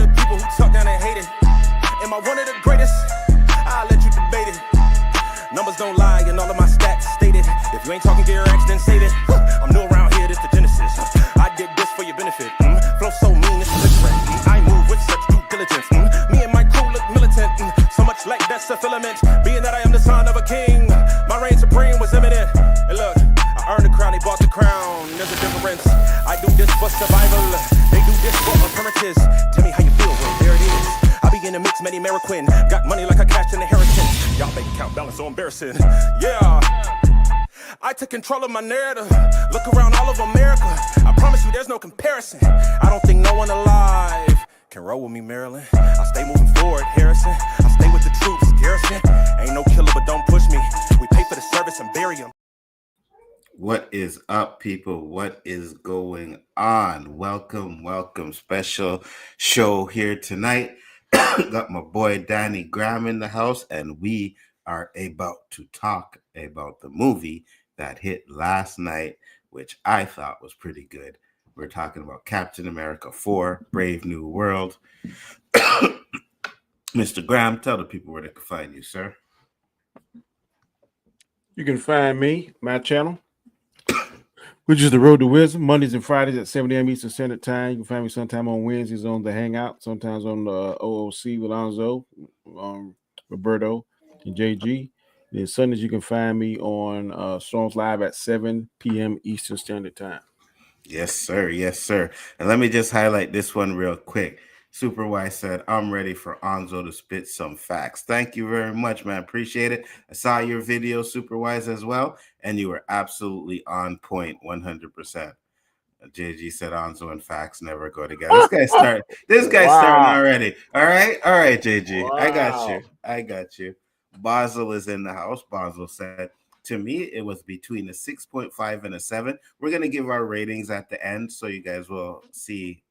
the people who talk down and hate it. Am I one of the greatest? I'll let you debate it. Numbers don't lie, and all of my stats stated. If you ain't talking gear X, then save it. I'm new around here, this the genesis. I did this for your benefit. Flow so mean, it's different. I move with such due diligence. Me and my crew look militant. So much like that's a filament. Being that I am the son of a king, my reign supreme was imminent. And look, I earned the crown, they bought the crown. There's a difference. I do this for survival. They do this for appearances. Tell me how you feel, well, there it is. I be in the mix, many Ameriquin. Got money like I cashed an inheritance. Y'all bank account balance so embarrassing. Yeah. I took control of my narrative. Look around all of America. I promise you there's no comparison. I don't think no one alive can roll with me, Maryland. I stay moving forward, Harrison. I stay with the troops, Garrison. Ain't no killer, but don't push me. We pay for the service and bury him. What is up, people? What is going on? Welcome. Special show here tonight. Got my boy Danny Graham in the house, and we are about to talk about the movie that hit last night, which I thought was pretty good. We're talking about Captain America 4, Brave New World. Mr. Graham, tell the people where they can find you, sir. You can find me, my channel, which is The Road to Wisdom, Mondays and Fridays at 7 a.m. Eastern Standard Time. You can find me sometime on Wednesdays on The Hangout, sometimes on the OOC with Lonzo, Roberto, and JG. And then Sundays, you can find me on Storms Live at 7 p.m. Eastern Standard Time. Yes, sir. And let me just highlight this one real quick. Super Wise said, I'm ready for Onzo to spit some facts. Thank you very much, man. Appreciate it. I saw your video, Super Wise, as well, and you were absolutely on point, 100%. JG said Onzo and facts never go together. This guy's starting already. All right, JG. Wow. I got you. Basel is in the house. Basel said, to me, it was between a 6.5 and a 7. We're going to give our ratings at the end, so you guys will see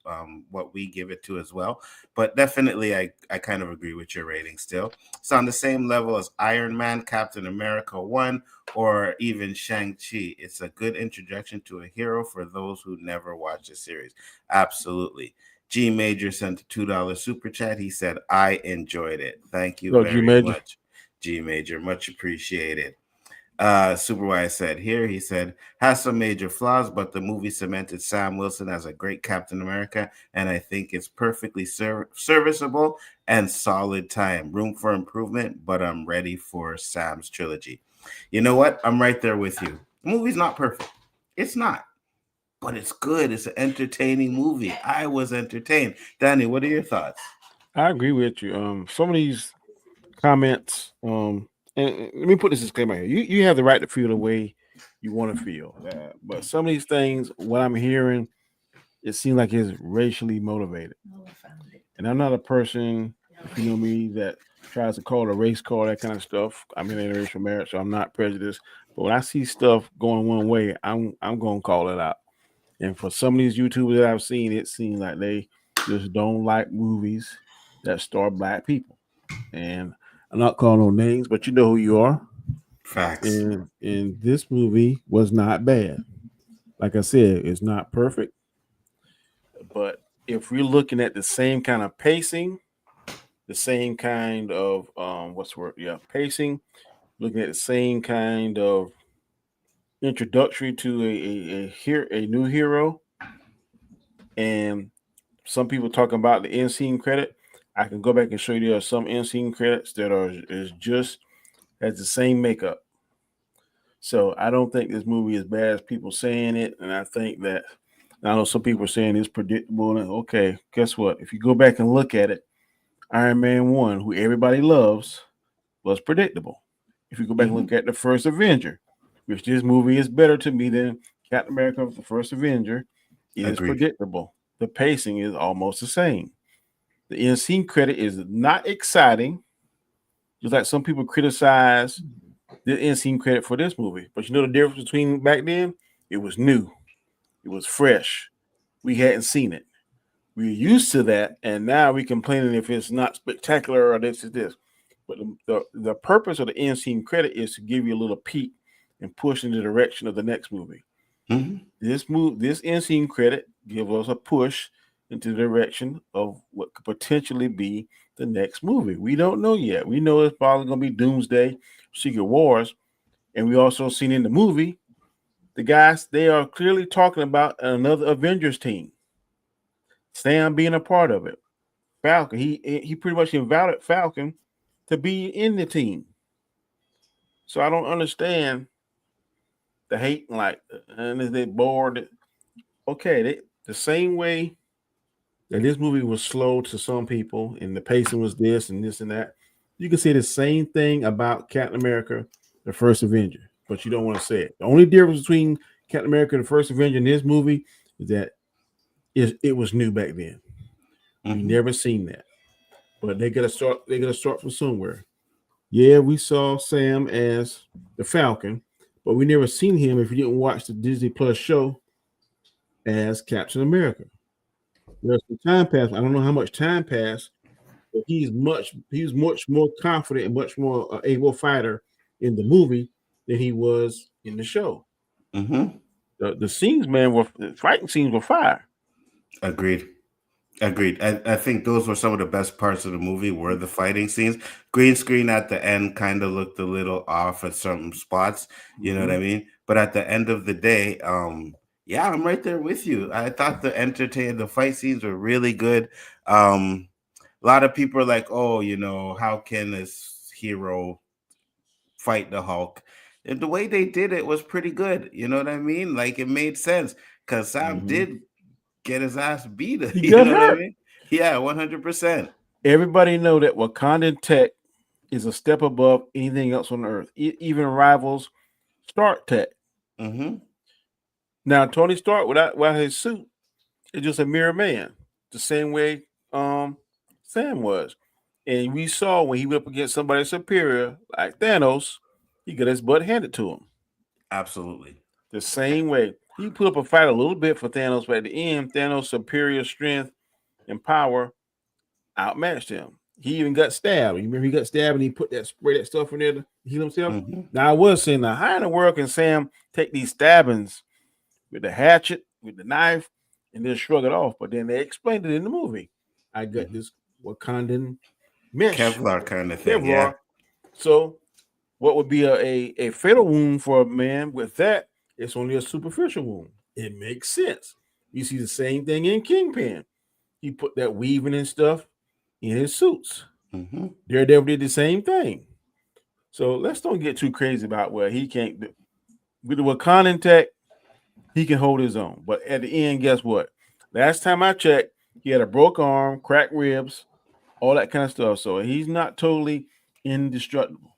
what we give it to as well. But definitely, I kind of agree with your rating still. It's on the same level as Iron Man, Captain America 1, or even Shang-Chi. It's a good introduction to a hero for those who never watched the series. Absolutely. G Major sent a $2 super chat. He said, I enjoyed it. Thank you very much. G Major, much appreciated. Superwise said here, he said, has some major flaws, but the movie cemented Sam Wilson as a great Captain America, and I think it's perfectly serviceable and solid time. Room for improvement, but I'm ready for Sam's trilogy. You know what? I'm right there with you. The movie's not perfect. It's not. But it's good. It's an entertaining movie. I was entertained. Danny, what are your thoughts? I agree with you. Some of these comments, and let me put this disclaimer here. You have the right to feel the way you want to feel. But some of these things, what I'm hearing, it seems like it's racially motivated. And I'm not a person, if you know me, that tries to call a race call, that kind of stuff. I'm in an interracial marriage, so I'm not prejudiced. But when I see stuff going one way, I'm going to call it out. And for some of these YouTubers that I've seen, it seems like they just don't like movies that star Black people. And I'm not calling no names, but you know who you are. Facts. And this movie was not bad. Like I said, it's not perfect. But if we're looking at the same kind of pacing, the same kind of pacing, looking at the same kind of introductory to a new hero, and some people talking about the end scene credit. I can go back and show you there are some end scene credits that is just has the same makeup. So I don't think this movie is bad as people saying it, and I think that I know some people are saying it's predictable. And okay, guess what? If you go back and look at it, Iron Man 1, who everybody loves, was predictable. If you go back and look at the first Avenger, which this movie is better to me than Captain America, the first Avenger, is predictable. The pacing is almost the same. The end scene credit is not exciting, just like some people criticize the end scene credit for this movie. But you know the difference between back then? It was new. It was fresh. We hadn't seen it. We're used to that, and now we're complaining if it's not spectacular or this is this. But the purpose of the end scene credit is to give you a little peek and push in the direction of the next movie. This end scene credit gives us a push into the direction of what what could potentially be the next movie. We don't know yet. We know it's probably going to be Doomsday, Secret Wars, and we also seen in the movie the guys, they are clearly talking about another Avengers team. Sam being a part of it. Falcon, he pretty much invited Falcon to be in the team. So I don't understand the hate, like, and is they bored? Okay, the same way that this movie was slow to some people and the pacing was this and this and that, you can say the same thing about Captain America, the first Avenger, but you don't want to say it. The only difference between Captain America, the first Avenger, in this movie is that it was new back then. We never seen that. But they gotta start from somewhere. Yeah, we saw Sam as the Falcon, but we never seen him if you didn't watch the Disney Plus show as Captain America. There's some time passed. I don't know how much time passed, but he's much more confident and much more able fighter in the movie than he was in the show. The scenes, man, the fighting scenes were fire. Agreed. I think those were some of the best parts of the movie were the fighting scenes. Green screen at the end kind of looked a little off at certain spots. You know what I mean? But at the end of the day, yeah, I'm right there with you. I thought the fight scenes were really good. A lot of people are like, oh, you know, how can this hero fight the Hulk? And the way they did it was pretty good. You know what I mean? Like, it made sense because Sam did get his ass beat. He got hurt. What I mean? Yeah, 100%. Everybody know that Wakandan tech is a step above anything else on Earth. It even rivals Stark tech. Now, Tony Stark, without his suit, is just a mere man, the same way Sam was. And we saw when he went up against somebody superior like Thanos, he got his butt handed to him. Absolutely. The same way. He put up a fight a little bit for Thanos, but at the end, Thanos' superior strength and power outmatched him. He even got stabbed. You remember he got stabbed and he put that stuff in there to heal himself? Now, I was saying, now, how in the world can Sam take these stabbings with the hatchet, with the knife, and then shrug it off? But then they explained it in the movie. I got this Wakandan mesh. Kevlar kind of thing. Kevlar. Yeah. So, what would be a fatal wound for a man with that? It's only a superficial wound. It makes sense. You see the same thing in Kingpin. He put that weaving and stuff in his suits. Daredevil did the same thing. So let's don't get too crazy about where he can't do. With the Wakandan tech, he can hold his own. But at the end, guess what? Last time I checked, he had a broke arm, cracked ribs, all that kind of stuff. So he's not totally indestructible.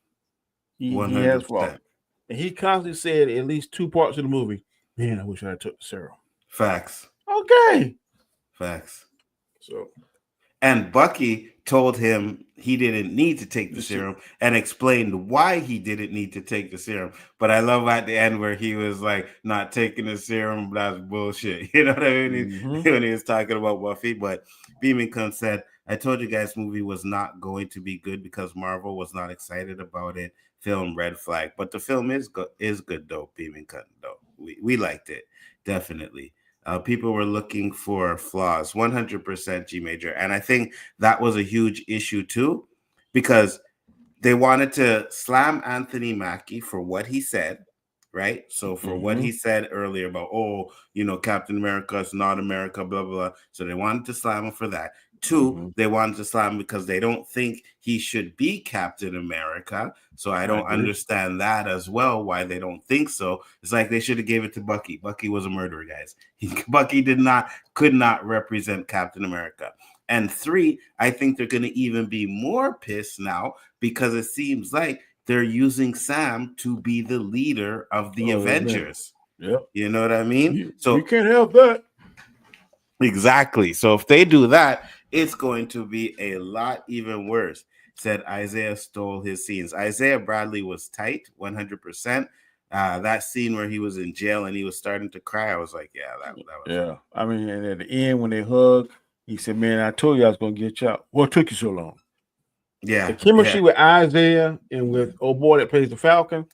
He has flaws. And he constantly said at least 2 parts of the movie, man, I wish I took the serum. Facts. Okay. Facts. So, and Bucky told him he didn't need to take the serum and explained why he didn't need to take the serum. But I love at the end where he was like, not taking the serum, that's bullshit. You know what I mean? When he was talking about Buffy. But Beaming Kun said, I told you guys movie was not going to be good because Marvel was not excited about it. Film red flag. But the film is good though, Beaming Kun, though. We liked it, definitely. People were looking for flaws, 100% G Major. And I think that was a huge issue too, because they wanted to slam Anthony Mackie for what he said, right? So for what he said earlier about, oh, you know, Captain America is not America, blah, blah, blah. So they wanted to slam him for that. 2, they wanted to slam him because they don't think he should be Captain America. So I don't understand that as well, why they don't think so. It's like they should have gave it to Bucky. Bucky was a murderer, guys. Bucky could not represent Captain America. And 3, I think they're going to even be more pissed now because it seems like they're using Sam to be the leader of the Avengers. Yep. You know what I mean? So you can't help that. Exactly. So if they do that, it's going to be a lot even worse. Said Isaiah stole his scenes. Isaiah Bradley was tight, 100%. That scene where he was in jail and he was starting to cry, I was like, yeah, that was. Yeah. I mean, and at the end when they hugged, he said, man, I told you I was going to get you out. What took you so long? Yeah. The chemistry with Isaiah and with old boy that plays the Falcon,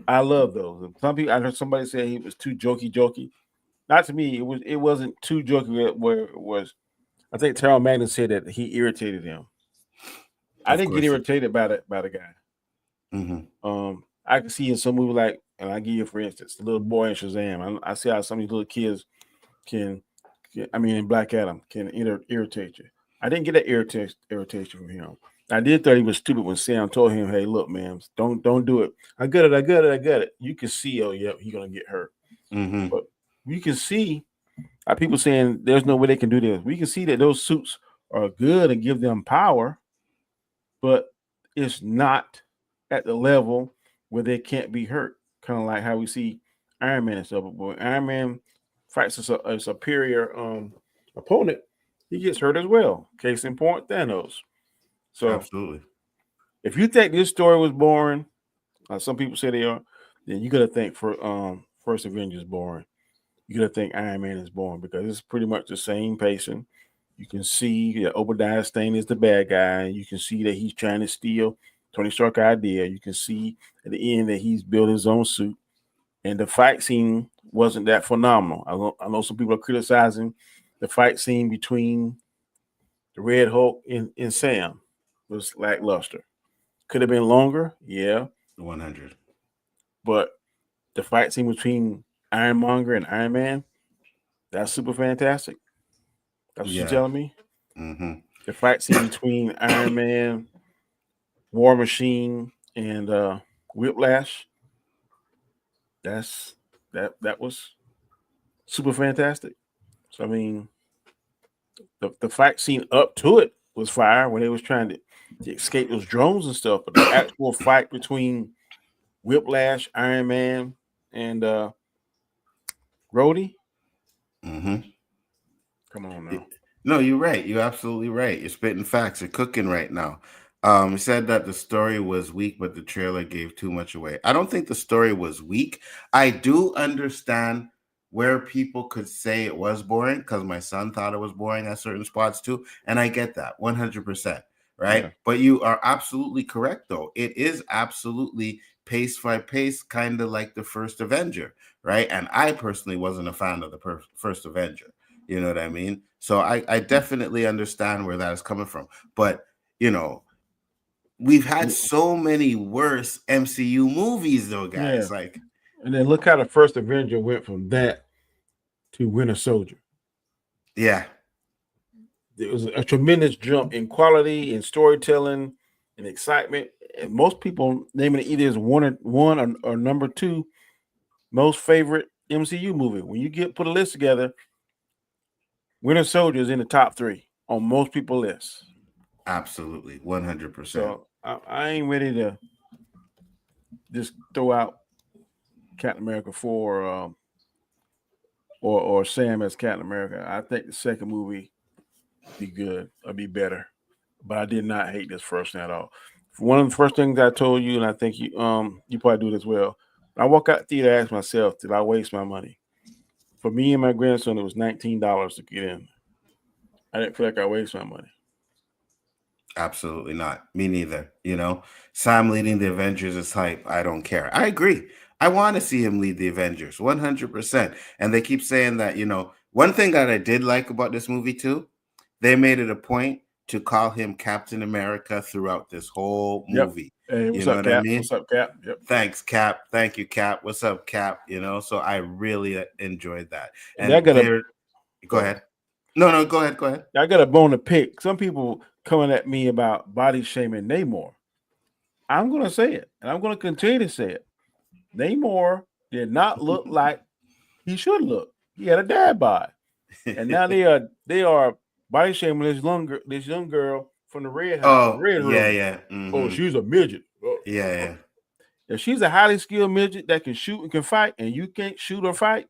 I love those. Some people, I heard somebody say he was too jokey. Not to me, it wasn't too jokey where it was. I think Terrell Magnin said that he irritated him. I Of didn't get course. irritated by the guy. Mm-hmm. I can see in some movie like, and I give you for instance, the little boy in Shazam. I see how some of these little kids can I mean, in Black Adam can irritate you. I didn't get that irritation from him. I did thought he was stupid when Sam told him, "Hey, look, man, don't do it. I got it. You can see, oh, yep, he's gonna get hurt. Mm-hmm. But you can see people saying there's no way they can do this. We can see that those suits are good and give them power, but it's not at the level where they can't be hurt. Kind of like how we see Iron Man and stuff. But when Iron Man fights a superior opponent, he gets hurt as well. Case in point, Thanos. So Absolutely. if you think this story was boring, some people say they are, then you got to think for First Avengers boring. You got to think Iron Man is boring because it's pretty much the same pacing. You can see that Obadiah Stane is the bad guy. You can see that he's trying to steal Tony Stark idea. You can see at the end that he's built his own suit. And the fight scene wasn't that phenomenal. I know some people are criticizing the fight scene between the Red Hulk and Sam was lackluster. Could have been longer, yeah. 100. But the fight scene between Ironmonger and Iron Man, that's super fantastic. That's what you're telling me? Mm-hmm. The fight scene between Iron Man, War Machine, and Whiplash, that was super fantastic. So I mean, the fight scene up to it was fire when they was trying to escape those drones and stuff. But the actual fight between Whiplash, Iron Man, and Rhodey, Mm-hmm. come on now. No, you're right. You're absolutely right. You're spitting facts. You're cooking right now. He said that the story was weak, but the trailer gave too much away. I don't think the story was weak. I do understand where people could say it was boring because my son thought it was boring at certain spots too. And I get that 100%. Right. Yeah. But you are absolutely correct, though. It is absolutely pace by pace, kind of like the first Avenger. Right. And I personally wasn't a fan of the first Avenger. You know what I mean? So I definitely understand where that is coming from. But, you know, we've had so many worse MCU movies, though, guys. Yeah. Like, and then look how the first Avenger went from that to Winter Soldier. Yeah. There was a tremendous jump in quality, in storytelling, and excitement. And most people naming it either as one or number two most favorite MCU movie. When you put a list together, Winter Soldier is in the top 3 on most people's lists. Absolutely, 100%. So I ain't ready to just throw out Captain America 4 or Sam as Captain America. I think the second movie be good or be better. But I did not hate this first one at all. One of the first things I told you, and I think you probably do it as well. I walk out the theater, I ask myself, did I waste my money? For me and my grandson, it was $19 to get in. I didn't feel like I wasted my money. Absolutely not. Me neither. You know, Sam leading the Avengers is hype. I don't care. I agree. I want to see him lead the Avengers 100%. And they keep saying that, you know, one thing that I did like about this movie too, they made it a point to call him Captain America throughout this whole movie. Yep. Hey, you know what Cap? I mean? What's up, Cap? Yep. Thanks, Cap. Thank you, Cap. What's up, Cap? You know, so I really enjoyed that. And go ahead. No, go ahead. I got a bone to pick. Some people coming at me about body shaming Namor. I'm going to say it, and I'm going to continue to say it. Namor did not look like he should look. He had a dad bod, and now they are body shaming this young girl from the Red House. Red Room. Yeah. Mm-hmm. Oh, she's a midget. Yeah. If she's a highly skilled midget that can shoot and can fight, and you can't shoot or fight,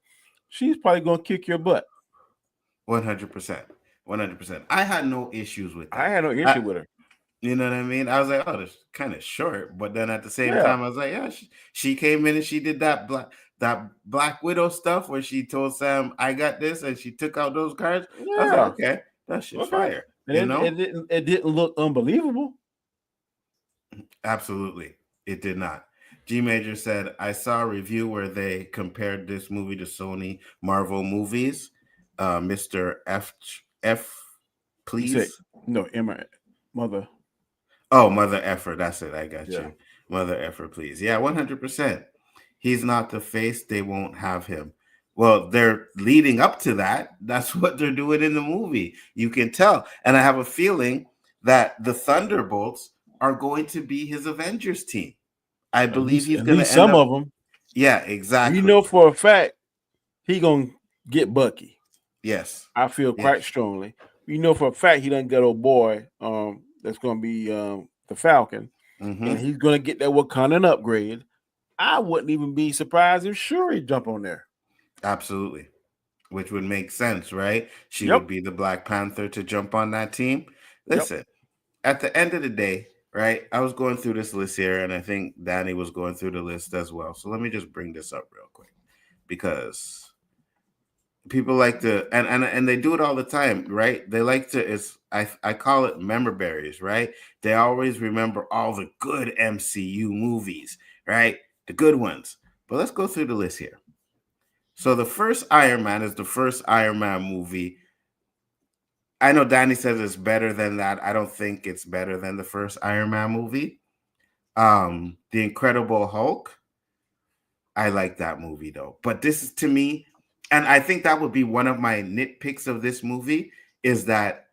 she's probably going to kick your butt. 100%. I had no issues with that. I had no issue with her. You know what I mean? I was like, oh, that's kind of short. But then at the same time, I was like, yeah, she came in and she did that Black Widow stuff where she told Sam, I got this, and she took out those cards. Yeah. I was like, okay, that shit's fire. And it didn't look unbelievable. Absolutely. It did not. G Major said, I saw a review where they compared this movie to Sony Marvel movies. Mr. You said Please. no, Emma, mother. Oh, Mother Effer. That's it. I got Yeah. you. Mother Effer, please. Yeah, 100%. He's not the face. They won't have him. Well, they're leading up to that. That's what they're doing in the movie. You can tell. And I have a feeling that the Thunderbolts are going to be his Avengers team. I believe he's At going to least end some up. of them. Yeah, We know exactly. for a fact he gonna get Bucky. Yes. I feel quite Yes. strongly. We know for a fact he doesn't get old boy. That's gonna be the Falcon, and Mm-hmm. he's gonna get that Wakandan upgrade. I wouldn't even be surprised if Shuri jump on there. Absolutely. Which would make sense, right? She would Yep. be the Black Panther to jump on that team. Yep. Listen, at the end of the day, right? I was going through this list here, and I think Danny was going through the list as well. So let me just bring this up real quick because people like to and they do it all the time, right? They like to I call it member berries, right? They always remember all the good MCU movies, right? The good ones. But let's go through the list here. So the first Iron Man is the first Iron Man movie. I know Danny says it's better than that. I don't think it's better than the first Iron Man movie. The Incredible Hulk. I like that movie though. But this is to me, and I think that would be one of my nitpicks of this movie is that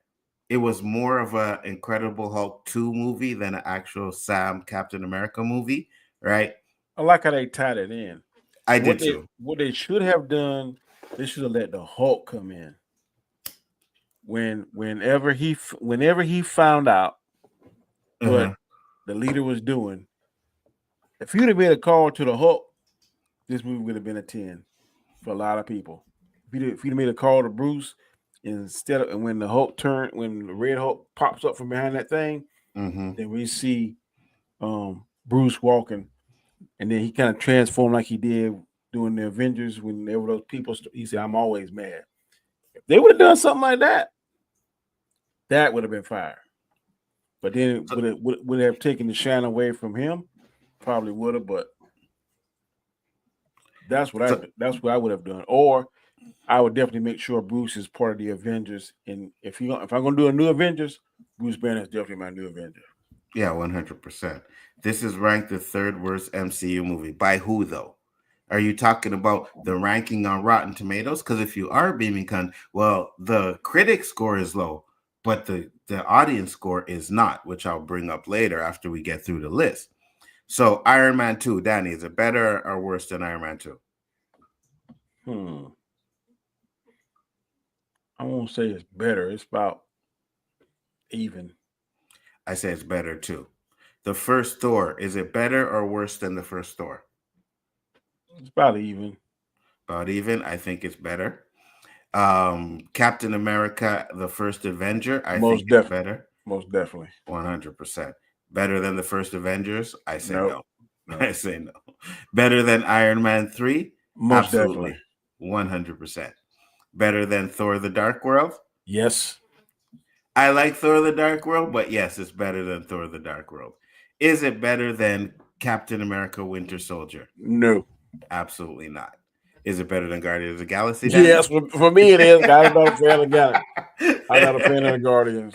it was more of a Incredible Hulk 2 movie than an actual Sam Captain America movie, right? I like how they tied it in. I did too. What they should have done, they should have let the Hulk come in. Whenever he found out what Uh-huh. the leader was doing, if you'd have made a call to the Hulk, this movie would have been a 10 for a lot of people. If you'd have made a call to Bruce instead of, and when the Red Hulk pops up from behind that thing, Mm-hmm. then we see Bruce walking, and then he kind of transformed like he did during the Avengers whenever those people. He said, "I'm always mad." If they would have done something like that, that would have been fire. But then would it have taken the shine away from him? Probably would have, but that's what I would have done. Or I would definitely make sure Bruce is part of the Avengers. And if I'm gonna do a new Avengers, Bruce Banner is definitely my new Avenger. Yeah, 100%. This is ranked the third worst MCU movie. By who, though? Are you talking about the ranking on Rotten Tomatoes? Because if you are beaming con, well, the critic score is low, but the audience score is not, which I'll bring up later after we get through the list. So Iron Man 2, Danny, is it better or worse than Iron Man 2? I won't say it's better. It's about even. I say it's better too. The first Thor, is it better or worse than the first Thor? It's about even. About even. I think it's better. Captain America, the first Avenger, I think it's better. Most definitely. 100%. Better than the first Avengers? I say Nope. no. I say no. Better than Iron Man 3? Most Absolutely. definitely. 100%. Better than Thor the Dark World? Yes. I like Thor the Dark World, but yes, it's better than Thor the Dark World. Is it better than Captain America Winter Soldier? No. Absolutely not. Is it better than Guardians of the Galaxy? Danny? Yes, for me it is. I'm not a fan of Galaxy. I'm not a fan of the Guardians.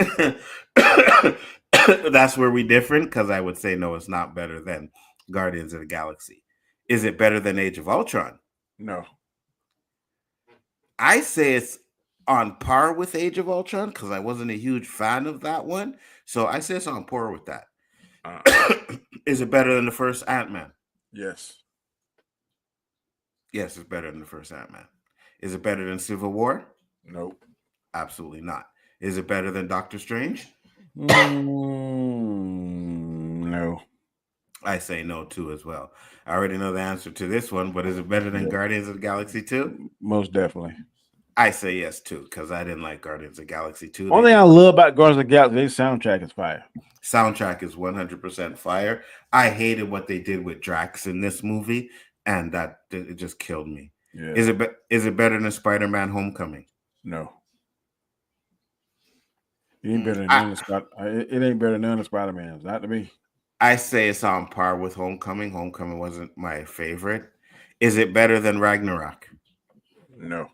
That's where we different because I would say no, it's not better than Guardians of the Galaxy. Is it better than Age of Ultron? No. I say it's on par with Age of Ultron because I wasn't a huge fan of that one. So I say it's on par with that. Is it better than the first Ant-Man? Yes. Yes, it's better than the first Ant-Man. Is it better than Civil War? Nope. Absolutely not. Is it better than Doctor Strange? No. I say no too as well. I already know the answer to this one, but is it better than Guardians of the Galaxy 2? Most definitely. I say yes too, because I didn't like Guardians of the Galaxy 2. Only thing I love about Guardians of the Galaxy, their soundtrack is fire. Soundtrack is 100% fire. I hated what they did with Drax in this movie, and that it just killed me. Yeah. Is it better than Spider-Man: Homecoming? No. It ain't better than none of it ain't better than none of Spider-Man's. Not to me. I say it's on par with Homecoming. Homecoming wasn't my favorite. Is it better than Ragnarok? No.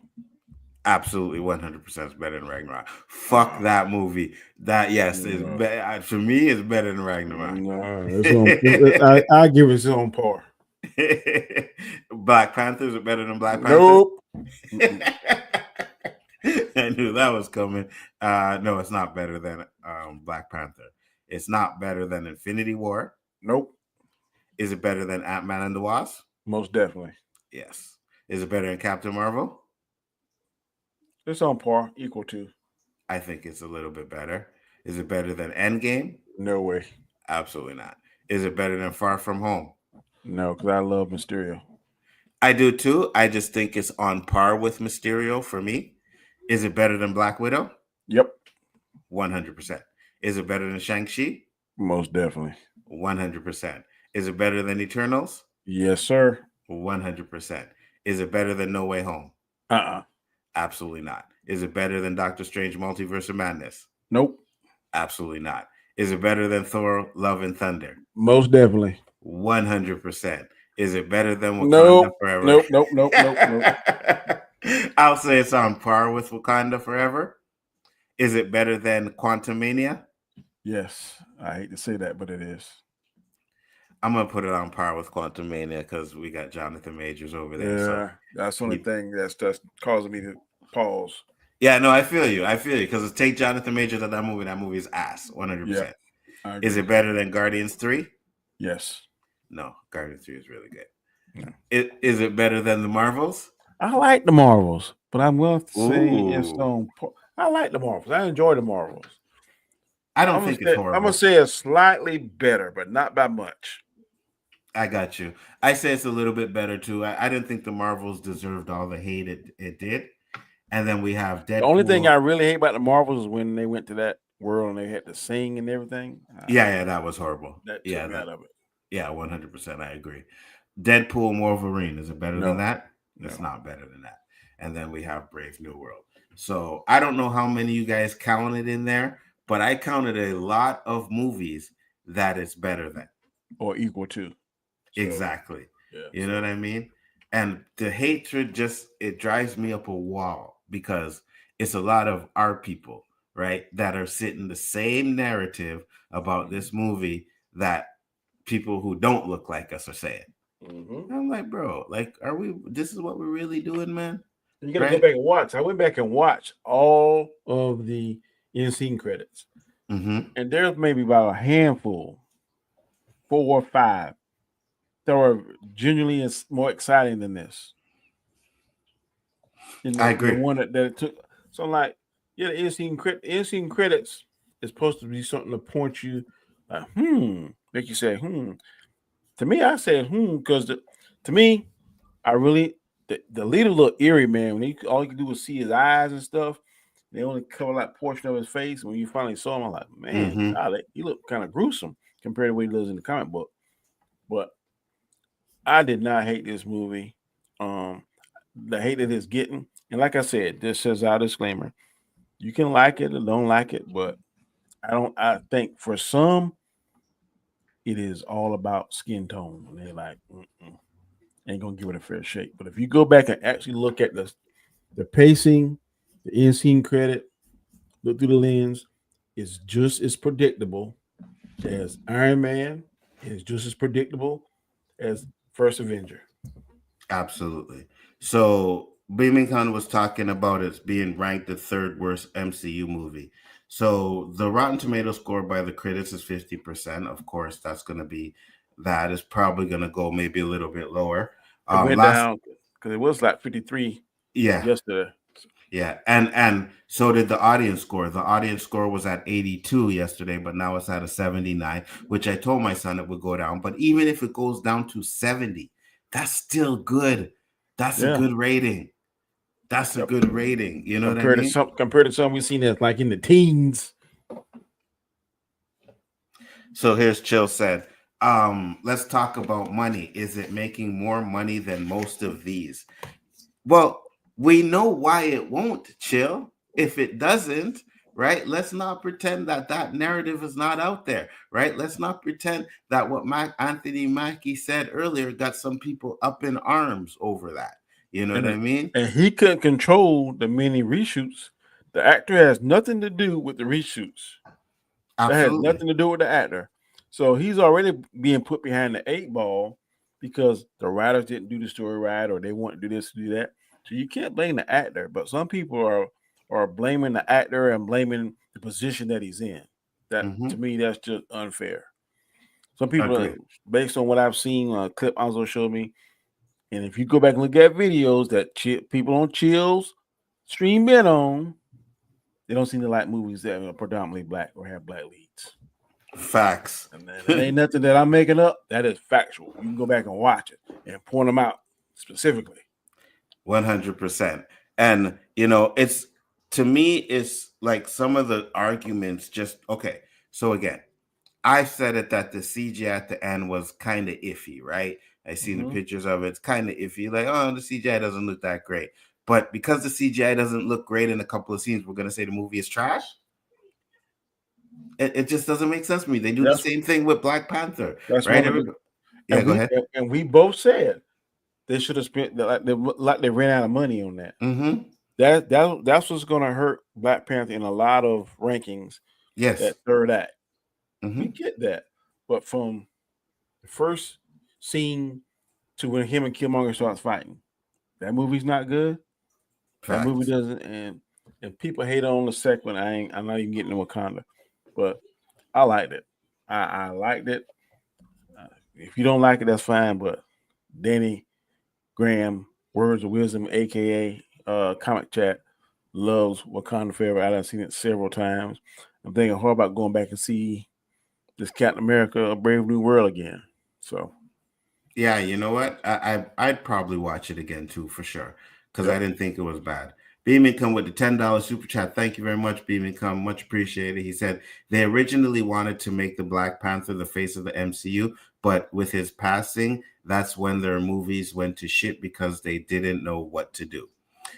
Absolutely, 100% is better than Ragnarok. Fuck that movie. That yes is for me. It's better than Ragnarok. No, it's on. I give it its own par. Black Panthers are better than Black Panther. Nope. I knew that was coming. No, it's not better than Black Panther. It's not better than Infinity War. Nope. Is it better than Ant-Man and the Wasp? Most definitely. Yes. Is it better than Captain Marvel? It's on par, equal to. I think it's a little bit better. Is it better than Endgame? No way. Absolutely not. Is it better than Far From Home? No, because I love Mysterio. I do too. I just think it's on par with Mysterio for me. Is it better than Black Widow? Yep. 100%. Is it better than Shang-Chi? Most definitely. 100%. Is it better than Eternals? Yes, sir. 100%. Is it better than No Way Home? Absolutely not. Is it better than Doctor Strange Multiverse of Madness? Nope. Absolutely not. Is it better than Thor Love and Thunder? Most definitely. 100%. Is it better than Wakanda Forever? Nope. I'll say it's on par with Wakanda Forever. Is it better than Quantumania? Yes. I hate to say that, but it is. I'm going to put it on par with Quantumania because we got Jonathan Majors over there. Yeah, so that's the only thing that's causing me to pause. Yeah, no, I feel you. Because take Jonathan Majors at that movie is ass, 100%. Yeah, is it better than Guardians 3? Yes. No, Guardians 3 is really good. Yeah. Is it better than the Marvels? I like the Marvels, but I'm going to say it's on par. I like the Marvels. I enjoy the Marvels. I don't think it's horrible. I'm going to say it's slightly better, but not by much. I got you. I say it's a little bit better too. I didn't think the Marvels deserved all the hate it did. And then we have Deadpool. The only thing I really hate about the Marvels is when they went to that world and they had to sing and everything. Yeah, that was horrible. That took me out of it. Yeah, 100%. I agree. Deadpool and Wolverine, is it better than that? It's not better than that. And then we have Brave New World. So I don't know how many you guys counted in there, but I counted a lot of movies that it's better than. Or equal to. So, exactly. Yeah, you know what I mean? And the hatred it drives me up a wall because it's a lot of our people, right, that are sitting the same narrative about this movie that people who don't look like us are saying. Mm-hmm. I'm like, bro, this is what we're really doing, man? You gotta go back and watch. I went back and watched all of the in-scene credits. Mm-hmm. And there's maybe about a handful, 4 or 5, that were genuinely more exciting than this. I agree. The one that it took. So, like, yeah, the in-scene credits is supposed to be something to point you, like, make you say, To me, I said, because to me, I really, the leader looked eerie, man. When all you could do was see his eyes and stuff. They only cover that portion of his face. When you finally saw him, I'm like, man, God, he looked kind of gruesome compared to what he does in the comic book. But I did not hate this movie. The hate that it's getting, and like I said, this says our disclaimer: you can like it or don't like it, but I think for some, it is all about skin tone, and they're like, ain't gonna give it a fair shake. But if you go back and actually look at the pacing, the in-scene credit, look through the lens, it's just as predictable as Iron Man. It's just as predictable as First Avenger. Absolutely. So Beamington was talking about it being ranked the 3rd worst MCU movie. So the Rotten Tomatoes score by the critics is 50%. Of course, that's going to be that. Is probably going to go maybe a little bit lower. It went down because it was like 53. Yeah. Yesterday. Yeah, and so did the audience score. The audience score was at 82 yesterday, but now it's at a 79, which I told my son it would go down. But even if it goes down to 70, that's still good. That's a good rating. That's a good rating. You know what I mean? Compared to some we've seen that's like in the teens. So here's Chill said, let's talk about money. Is it making more money than most of these? Well, we know why it won't, Chill. If it doesn't, right? Let's not pretend that narrative is not out there, right? Let's not pretend that what Anthony Mackie said earlier got some people up in arms over that. You know what I mean? And he couldn't control the many reshoots. The actor has nothing to do with the reshoots. That has Absolutely. nothing to do with the actor. So he's already being put behind the 8 ball because the writers didn't do the story right, or they want to do this, do that. So you can't blame the actor. But some people are blaming the actor and blaming the position that he's in. That to me, that's just unfair. Some people, based on what I've seen, a clip also showed me, and if you go back and look at videos that people on Chills stream in on, they don't seem to like movies that are predominantly black or have black leads. Facts. And that ain't nothing that I'm making up. That is factual. You can go back and watch it and point them out specifically. 100%. And, you know, it's, to me, it's like some of the arguments just, okay. So again, I said it that the CGI at the end was kind of iffy, right? I seen the pictures of it. It's kind of iffy. Like, oh, the CGI doesn't look that great. But because the CGI doesn't look great in a couple of scenes, we're going to say the movie is trash? It just doesn't make sense to me. They do the same thing with Black Panther, right? Yeah, go ahead. And we both said they should have spent like they ran out of money on that. That's what's going to hurt Black Panther in a lot of rankings. Yes, that third act. We get that, but from the first scene to when him and Killmonger starts fighting, that movie's not good. That movie doesn't, and people hate on the second. I'm not even getting to Wakanda, but I liked it. I liked it. If you don't like it, that's fine. But Danny Graham, Words of Wisdom, aka Comic Chat, loves Wakanda Forever. I've seen it several times. I'm thinking hard about going back and see this Captain America: A Brave New World again. So, yeah, you know what? I'd probably watch it again too, for sure, because I didn't think it was bad. Beam Income with the $10 super chat. Thank you very much, Beam Income. Much appreciated. He said they originally wanted to make the Black Panther the face of the MCU, but with his passing, that's when their movies went to shit because they didn't know what to do.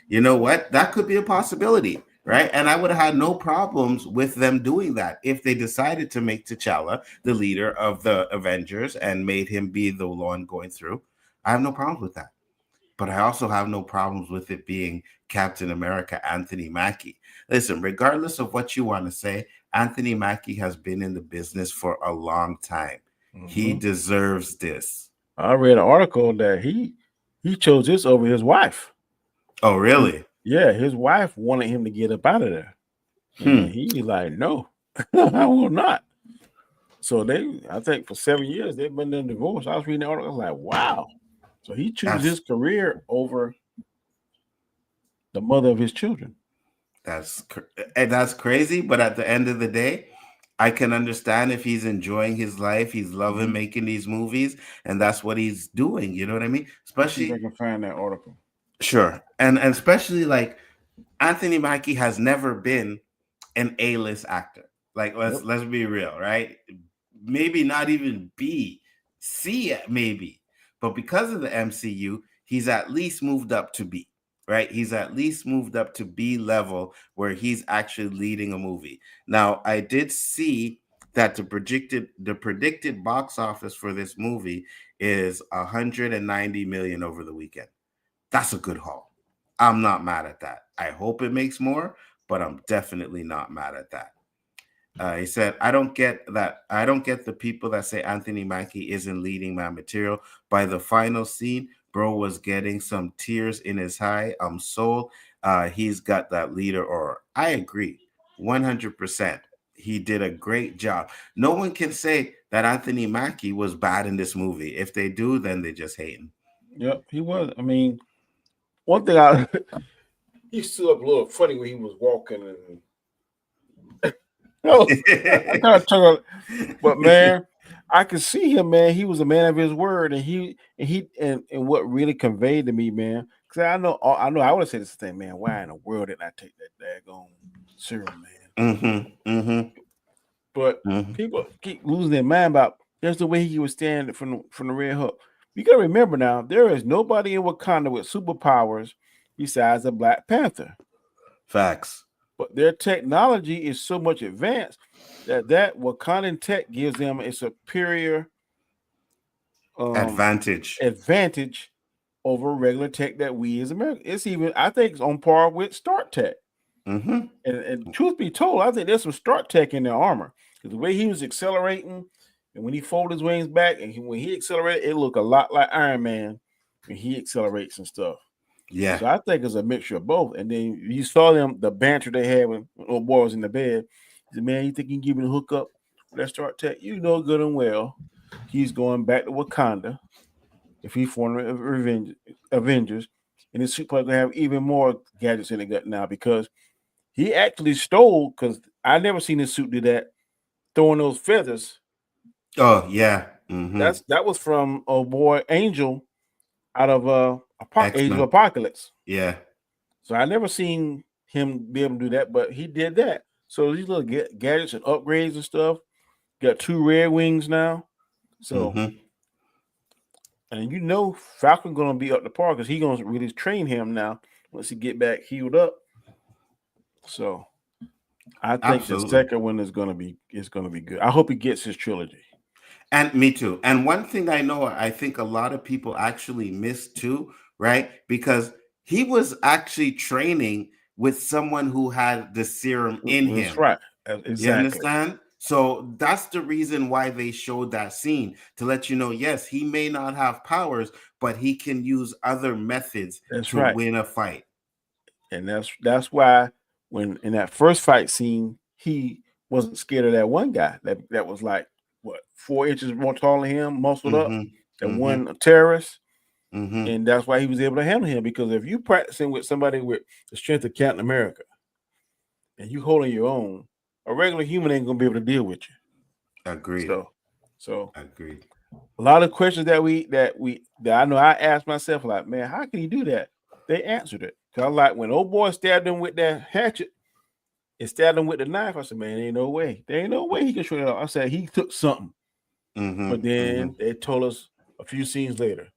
You know what? That could be a possibility, right? And I would have had no problems with them doing that if they decided to make T'Challa the leader of the Avengers and made him be the one going through. I have no problems with that. But I also have no problems with it being Captain America Anthony Mackie. Listen, regardless of what you want to say, Anthony Mackie has been in the business for a long time. He deserves this. I read an article that he chose this over his wife. Oh, really? Yeah, his wife wanted him to get up out of there. And he's like, no, I will not. So I think for 7 years, they've been in divorce. I was reading the article, I was like, wow. So he chooses his career over the mother of his children. That's crazy. But at the end of the day, I can understand if he's enjoying his life. He's loving making these movies, and that's what he's doing. You know what I mean? Especially, I can find that article. Sure, and especially like Anthony Mackie has never been an A-list actor. Like let's be real, right? Maybe not even B, C maybe, but because of the MCU, he's at least moved up to B. Right, he's at least moved up to B level where he's actually leading a movie. Now, I did see that the predicted box office for this movie is 190 million over the weekend. That's a good haul. I'm not mad at that. I hope it makes more, but I'm definitely not mad at that. He said, I don't get that. I don't get the people that say Anthony Mackie isn't leading man material. By the final scene, bro was getting some tears in his soul. He's got that leader aura. I agree 100%. He did a great job. No one can say that Anthony Mackie was bad in this movie. If they do, then they just hate him. Yep, he was. I mean, one thing he stood up a little funny when he was walking and I kind of took but man, I could see him, man. He was a man of his word, and what really conveyed to me, man, because I know I would have said this thing, man. Why in the world didn't I take that daggone serum, man? But people keep losing their mind about there's the way he was standing from the Red Hook. You gotta remember now, there is nobody in Wakanda with superpowers besides the Black Panther. Facts. But their technology is so much advanced that Wakandan tech gives them a superior advantage over regular tech that we as Americans. It's even, I think, it's on par with Stark Tech. Mm-hmm. And truth be told, I think there's some Stark Tech in their armor because the way he was accelerating, and when he folded his wings back, and when he accelerated, it looked a lot like Iron Man when he accelerates and stuff. Yeah. So I think it's a mixture of both. And then you saw the banter they had when old boy was in the bed. He said, "Man, you think you can give me the hookup with that Stark Tech? You know good and well he's going back to Wakanda if he formed Avengers, and his suit probably gonna have even more gadgets in the gut now because he actually stole. Because I never seen his suit do that, throwing those feathers. Oh yeah. Mm-hmm. That was from old boy Angel out of Age of X-Men. Apocalypse. Yeah. So I never seen him be able to do that, but he did that. So these little gadgets and upgrades and stuff. Got 2 red wings now. So, Mm-hmm. and you know Falcon gonna be up to par because he gonna really train him now once he get back healed up. So I think the Absolutely. second one is gonna be good. I hope he gets his trilogy. And me too. And one thing I know, I think a lot of people actually miss too, right? Because he was actually training with someone who had the serum in That's him. right. You Exactly. understand? So that's the reason why they showed that scene to let you know, yes, he may not have powers, but he can use other methods That's to right. win a fight. And that's why when in that first fight scene, he wasn't scared of that one guy that was like what 4 inches more tall than him, muscled up, Mm-hmm. that Mm-hmm. one terrorist. Mm-hmm. And that's why he was able to handle him. Because if you practicing with somebody with the strength of Captain America and you holding your own, a regular human ain't gonna be able to deal with you. Agreed. So Agreed. a lot of questions that I know I asked myself, like, man, how can he do that? They answered it. Cause like when old boy stabbed him with that hatchet and stabbed him with the knife, I said, man, there ain't no way. There ain't no way he can shoot it off. I said he took something. Mm-hmm. But then Mm-hmm. they told us a few scenes later.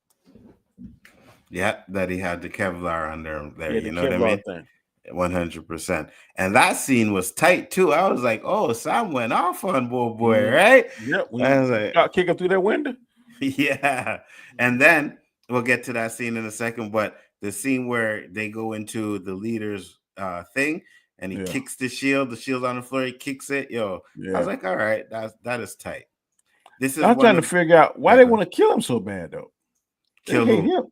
Yeah, that he had the Kevlar under there. Yeah, You the know what I Kevlar mean? thing. 100%. And that scene was tight too. I was like, oh, Sam went off on boy, Mm. right? Yep. When I was you like, start kicking through that window. yeah. And then we'll get to that scene in a second, but the scene where they go into the leader's thing and he kicks the shield's on the floor, he kicks it. Yo, I was like, all right, that is tight. This is I'm one trying to of figure out why they want to kill him so bad, though. They kill hate who? him.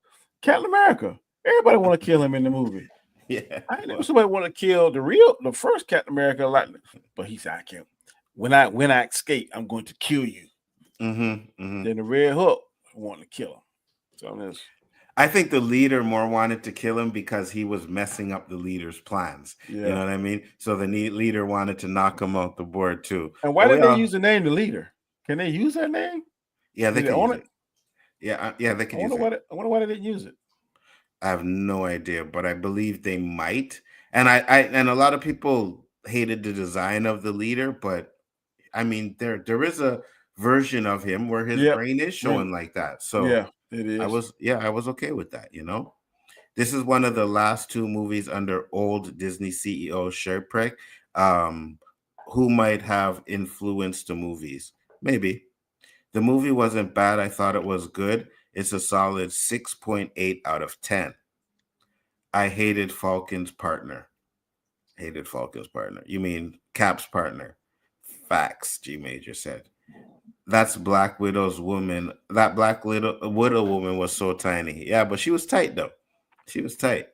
Captain America. Everybody want to kill him in the movie. Yeah. I ain't never somebody want to kill the first Captain America, like, but he said, I can't. When I escape, I'm going to kill you. Mm-hmm. Mm-hmm. Then the Red Hulk wanted to kill him. So this. I think the leader more wanted to kill him because he was messing up the leader's plans. Yeah. You know what I mean? So the leader wanted to knock him off the board too. And why did they use the name the leader? Can they use that name? Yeah, they can use it. Yeah, they can use it. I wonder why they didn't use it. I have no idea, but I believe they might. And and a lot of people hated the design of the leader, but I mean there is a version of him where his brain is showing like that. So yeah, it is. I was okay with that, you know. This is one of the last 2 movies under old Disney CEO Sherprek, who might have influenced the movies. Maybe. The movie wasn't bad. I thought it was good. It's a solid 6.8 out of 10. I hated Falcon's partner. You mean Cap's partner? Facts, G Major said. That's Black Widow's woman. That Widow woman was so tiny. Yeah, but she was tight though. She was tight.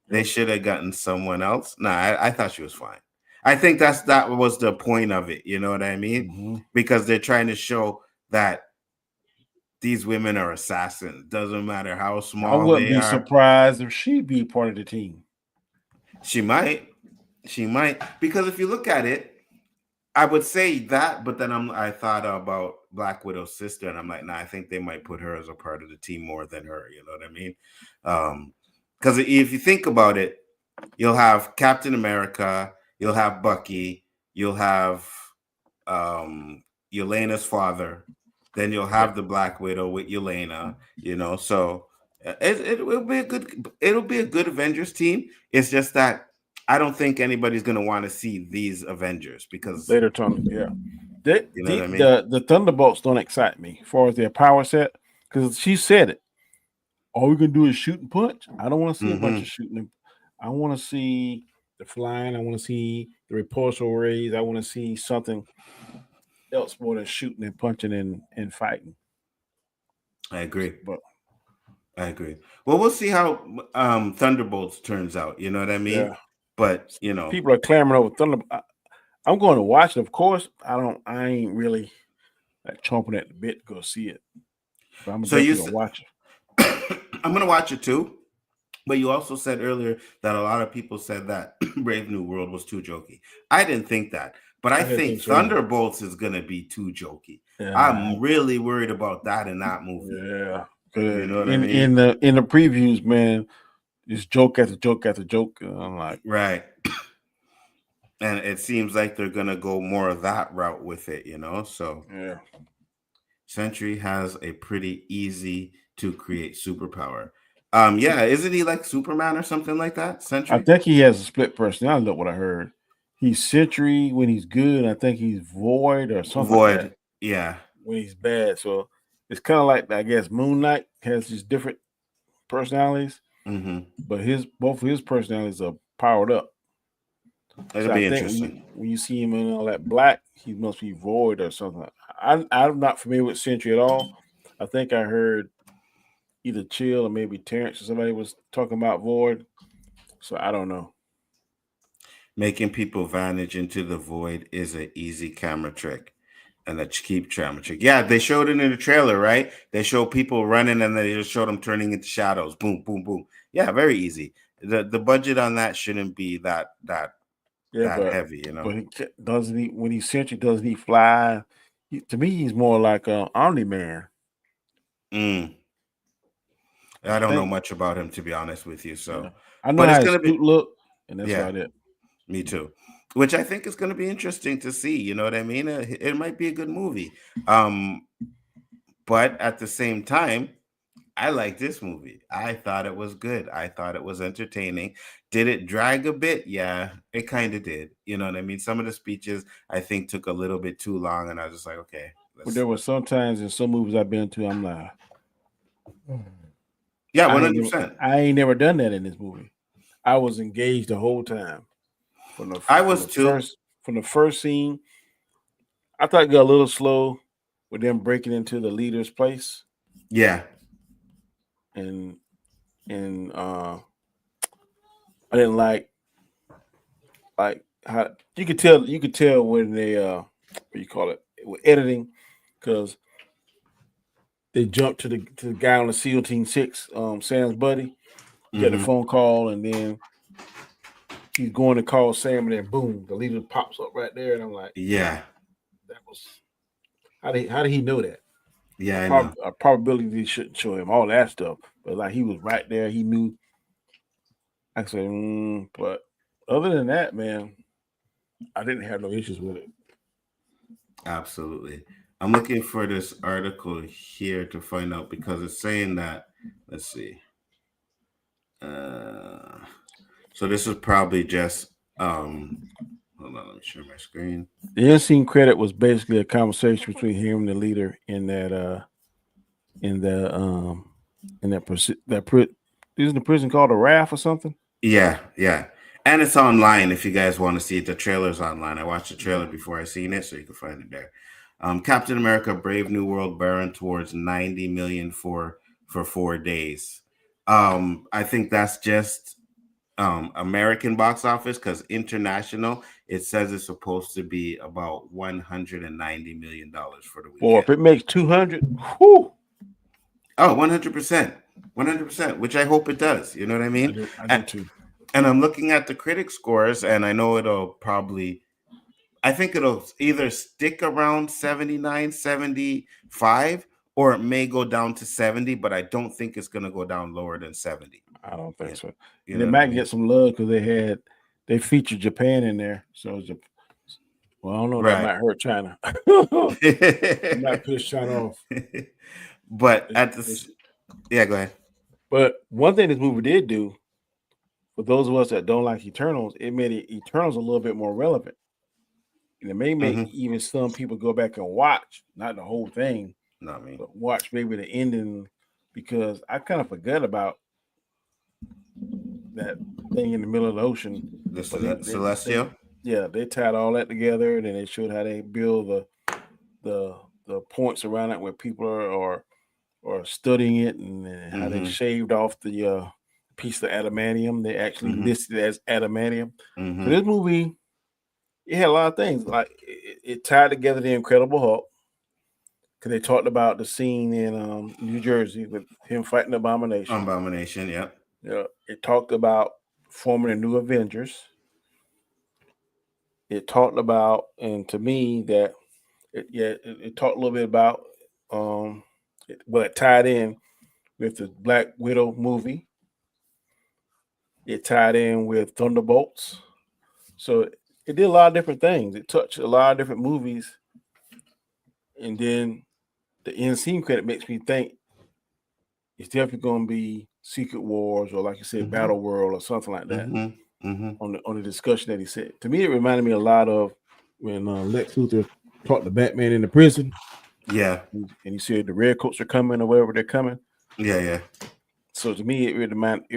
They should have gotten someone else. Nah, I thought she was fine. I think that was the point of it. You know what I mean? Mm-hmm. Because they're trying to show that these women are assassins. Doesn't matter how small they are. I wouldn't be surprised if she'd be part of the team. She might. Because if you look at it, I would say that, but then I thought about Black Widow's sister, and I'm like, nah, I think they might put her as a part of the team more than her. You know what I mean? Because if you think about it, you'll have Captain America, you'll have Bucky, you'll have Yelena's father, then you'll have the Black Widow with Yelena. You know, so it'll be a good Avengers team. It's just that I don't think anybody's gonna want to see these Avengers because later Tony, yeah. You know what I mean? The Thunderbolts don't excite me as far as their power set, because she said it. all we can do is shoot and punch. I don't want to see a bunch Mm-hmm. of shooting. I want to see the flying. I want to see the repulsor rays. I want to see something else more than shooting and punching and fighting. I agree. But I agree. Well, we'll see how Thunderbolts turns out. You know what I mean? yeah, But you know, people are clamoring over Thunder. I'm going to watch it, of course. I ain't really like chomping at the bit to go see it. But I'm so you definitely gonna said watch it. I'm gonna watch it too. But you also said earlier that a lot of people said that Brave New World was too jokey. I didn't think that, but I I didn't think think so either. Thunderbolts is gonna be too jokey. Yeah, I'm really worried about that in that movie. yeah. You know what I In mean? the previews, man, it's joke after joke after joke. I'm like, Right. And it seems like they're gonna go more of that route with it, you know. So yeah. Sentry has a pretty easy to create superpower. Yeah, isn't he like Superman or something like that? I Sentry? think he has a split personality. Look what I heard. He's Sentry when he's good. I think he's Void or something like that Void. Yeah. when he's bad. So it's kind of like I guess Moon Knight has just different personalities, Mm-hmm. but both of his personalities are powered up. It'll So I be think interesting. when you see him in all that black, he must be Void or something. I'm not familiar with Sentry at all. I think I heard either Chill or maybe Terrence or somebody was talking about Void. So I don't know. Making people vanish into the void is an easy camera trick and a cheap camera trick. Yeah, they showed it in the trailer, right? They show people running and they just showed them turning into shadows. Boom, boom, boom. Yeah, very easy. The budget on that shouldn't be Yeah, that heavy, you know. but doesn't he when he's Sentry? Doesn't he fly? To me, he's more like a Omni Man. Mm. I I don't know think. much about him to be honest with you. Yeah, So, I know but how it's his gonna be suit look, and that's yeah, about it. me too. Which I think is going to be interesting to see. You know what I mean? It might be a good movie. Um, but at the same time, I like this movie. I thought it was good. I thought it was entertaining. Did it drag a bit? Yeah, it kind of did. You know what I mean? Some of the speeches I think took a little bit too long, and I was just like, okay, But let's. there were sometimes in some movies I've been to, I'm like, Yeah, 100%. I ain't never done that in this movie. I was engaged the whole time from the I from was the too. first from the first scene. I thought it got a little slow with them breaking into the leader's place, Yeah, and and I didn't like how you could tell when they what you call it with editing because they jumped to the guy on the SEAL Team 6, Sam's buddy. He got the hmm phone call, and then he's going to call Sam, and then boom, the leader pops up right there, and I'm like, yeah, that was how did he know that? yeah. I know. A probability shouldn't show him all that stuff, but like he was right there, he knew. I said, but other than that, man, I didn't have no issues with it. Absolutely. I'm looking for this article here to find out because it's saying that. Let's see. Uh, so this is probably just. Hold on, let me share my screen. The end scene credit was basically a conversation between him and the leader in the in that isn't the prison called a raft or something? Yeah, yeah. And it's online if you guys want to see it. The trailer's online. I watched the trailer before I seen it, so you can find it there. Captain America: Brave New World burn towards 90 million for 4 days. I think that's just American box office because international it says it's supposed to be about $190 million for the Or weekend. if it makes 200, whew, Oh, 100%. 100%, which I hope it does. You know what I mean? I do too. And I'm looking at the critic scores, and I know I think it'll either stick around 79, 75, or it may go down to 70, but I don't think it's going to go down lower than 70. I don't think Yeah. so. You And they know what I might mean? get some love because they featured Japan in there. So well, I don't know. That Right. might hurt China. It might piss China off. But It's- yeah, go ahead. but one thing this movie did do for those of us that don't like Eternals, it made Eternals a little bit more relevant. And it may make Mm-hmm. even some people go back and watch, not the whole thing, Not me. but watch maybe the ending because I kind of forgot about that thing in the middle of the ocean. The But Celestial. they tied all that together, and then they showed how they build the points around it where people are studying it, and how they shaved off the piece of adamantium. They actually listed it as adamantium. So this movie, it had a lot of things. Like it tied together the Incredible Hulk, because they talked about the scene in New Jersey with him fighting Abomination. Abomination, yep. Yeah, it talked about forming a new Avengers. It talked about, and to me, that it talked a little bit about it tied in with the Black Widow movie. It tied in with Thunderbolts. So it did a lot of different things. It touched a lot of different movies. And then the end scene credit makes me think it's definitely going to be Secret Wars, or like you said, Battle World, or something like that. On the discussion that he said. To me, it reminded me a lot of when Lex Luthor talked to Batman in the prison. Yeah. And he said the redcoats are coming, or wherever they're coming. Yeah. So to me, it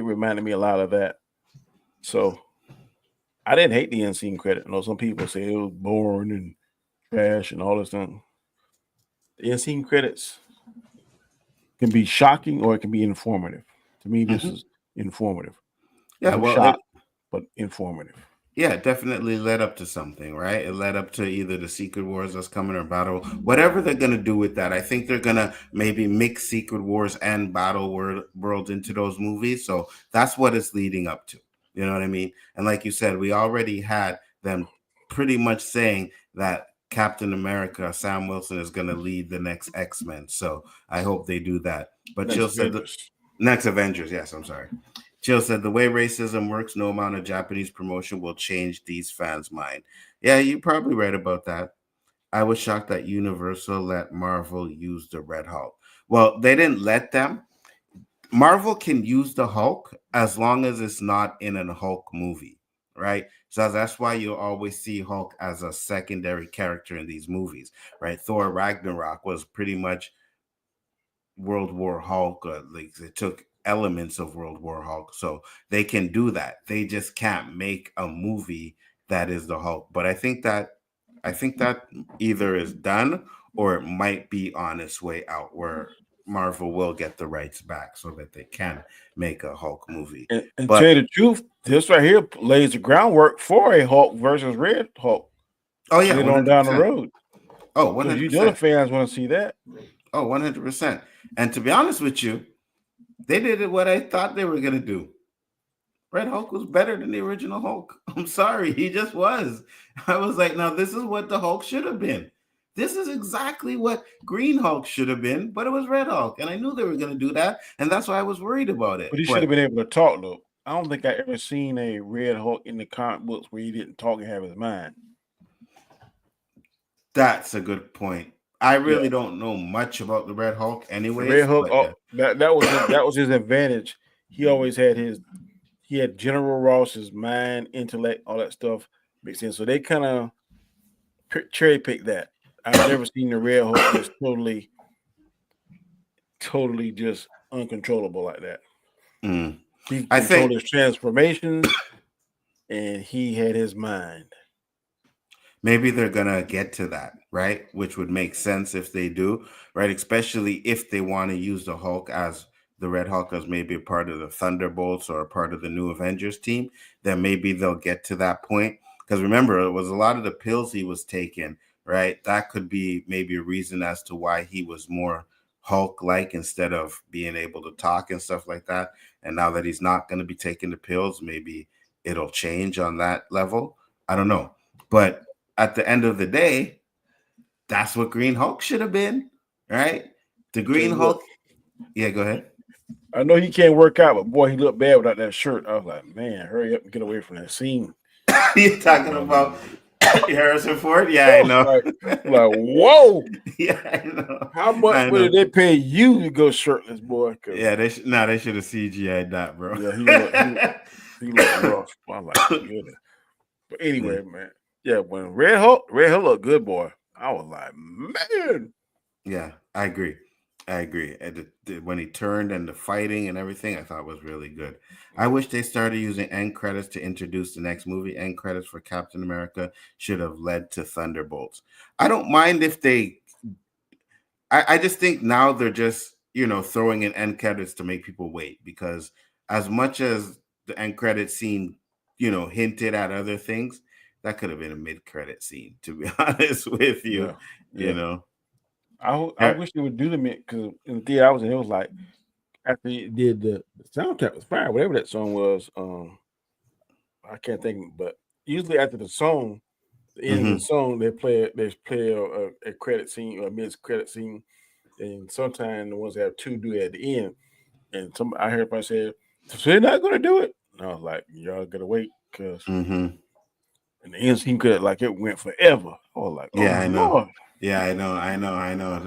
reminded me a lot of that. So I didn't hate the end scene credit. I know some people say it was boring and trash and all this stuff. The end scene credits can be shocking, or it can be informative. To me, this is informative. Yeah, no well, shock, but informative. Yeah, it definitely led up to something, right? It led up to either the Secret Wars that's coming, or Battle, whatever they're going to do with that. I think they're going to maybe mix Secret Wars and Battle World into those movies. So that's what it's leading up to. You know what I mean? And like you said, we already had them pretty much saying that Captain America, Sam Wilson, is going to lead the next X-Men. So I hope they do that. But Jill said next Avengers. Yes, I'm sorry. Jill said, the way racism works, no amount of Japanese promotion will change these fans' mind. Yeah, you're probably right about that. I was shocked that Universal let Marvel use the Red Hulk. Well, they didn't let them. Marvel can use the Hulk as long as it's not in a Hulk movie, right? So that's why you'll always see Hulk as a secondary character in these movies, right? Thor Ragnarok was pretty much World War Hulk. Like it took elements of World War Hulk, so they can do that. They just can't make a movie that is the Hulk. But I think that either is done, or it might be on its way out, where Marvel will get the rights back so that they can make a Hulk movie. And tell you the truth, this right here lays the groundwork for a Hulk versus Red Hulk. Oh yeah, later on down the road. Oh, 100%. You know the fans want to see that. Oh, 100%. And to be honest with you, they did what I thought they were going to do. Red Hulk was better than the original Hulk. I'm sorry. He just was. I was like, now this is what the Hulk should have been. This is exactly what Green Hulk should have been, but it was Red Hulk. And I knew they were going to do that. And that's why I was worried about it. But he should have been able to talk, though. I don't think I ever seen a Red Hulk in the comic books where he didn't talk and have his mind. That's a good point. I really don't know much about the Red Hulk anyway. Red Hulk, that was his advantage. He always had General Ross's mind, intellect, all that stuff mixed in. So they kind of cherry picked that. I've never seen the Red Hulk just totally just uncontrollable like that. He controlled his transformations, and he had his mind. Maybe they're going to get to that, right? Which would make sense if they do, right? Especially if they want to use the Hulk as the Red Hulk as maybe a part of the Thunderbolts or a part of the new Avengers team, then maybe they'll get to that point. Because remember, it was a lot of the pills he was taking, right? That could be maybe a reason as to why he was more Hulk-like instead of being able to talk and stuff like that. And now that he's not going to be taking the pills, maybe it'll change on that level. I don't know. But at the end of the day, that's what Green Hulk should have been, right? The Green Hulk. Yeah, go ahead. I know he can't work out, but boy, he looked bad without that shirt. I was like, man, hurry up and get away from that scene. You're talking about Harrison Ford? Yeah, I know. Like whoa. Yeah, I know. How much did they pay you to go shirtless, boy? Yeah, they should have CGI'd that, bro. Yeah, he looked rough. I'm like, goodness. But anyway, man. Yeah, when Red Hulk looked good, boy. I was like, man. Yeah, I agree. I agree. When he turned and the fighting and everything, I thought was really good. I wish they started using end credits to introduce the next movie. End credits for Captain America should have led to Thunderbolts. I don't mind if they. I just think now they're just throwing in end credits to make people wait, because as much as the end credit scene hinted at other things, that could have been a mid credit scene. To be honest with you, Yeah. know. I wish they would do them because in the theater I was in, it was like after he did the soundtrack was fire, whatever that song was. I can't think, but usually after the song, the end of the song, they play a credit scene or a mid credit scene, and sometimes the ones that have two do it at the end. And I heard somebody say, "So they're not going to do it." And I was like, "Y'all gotta wait," because and the end scene could it went forever. I was like, "Oh Yeah, I know. Lord." Yeah, I know.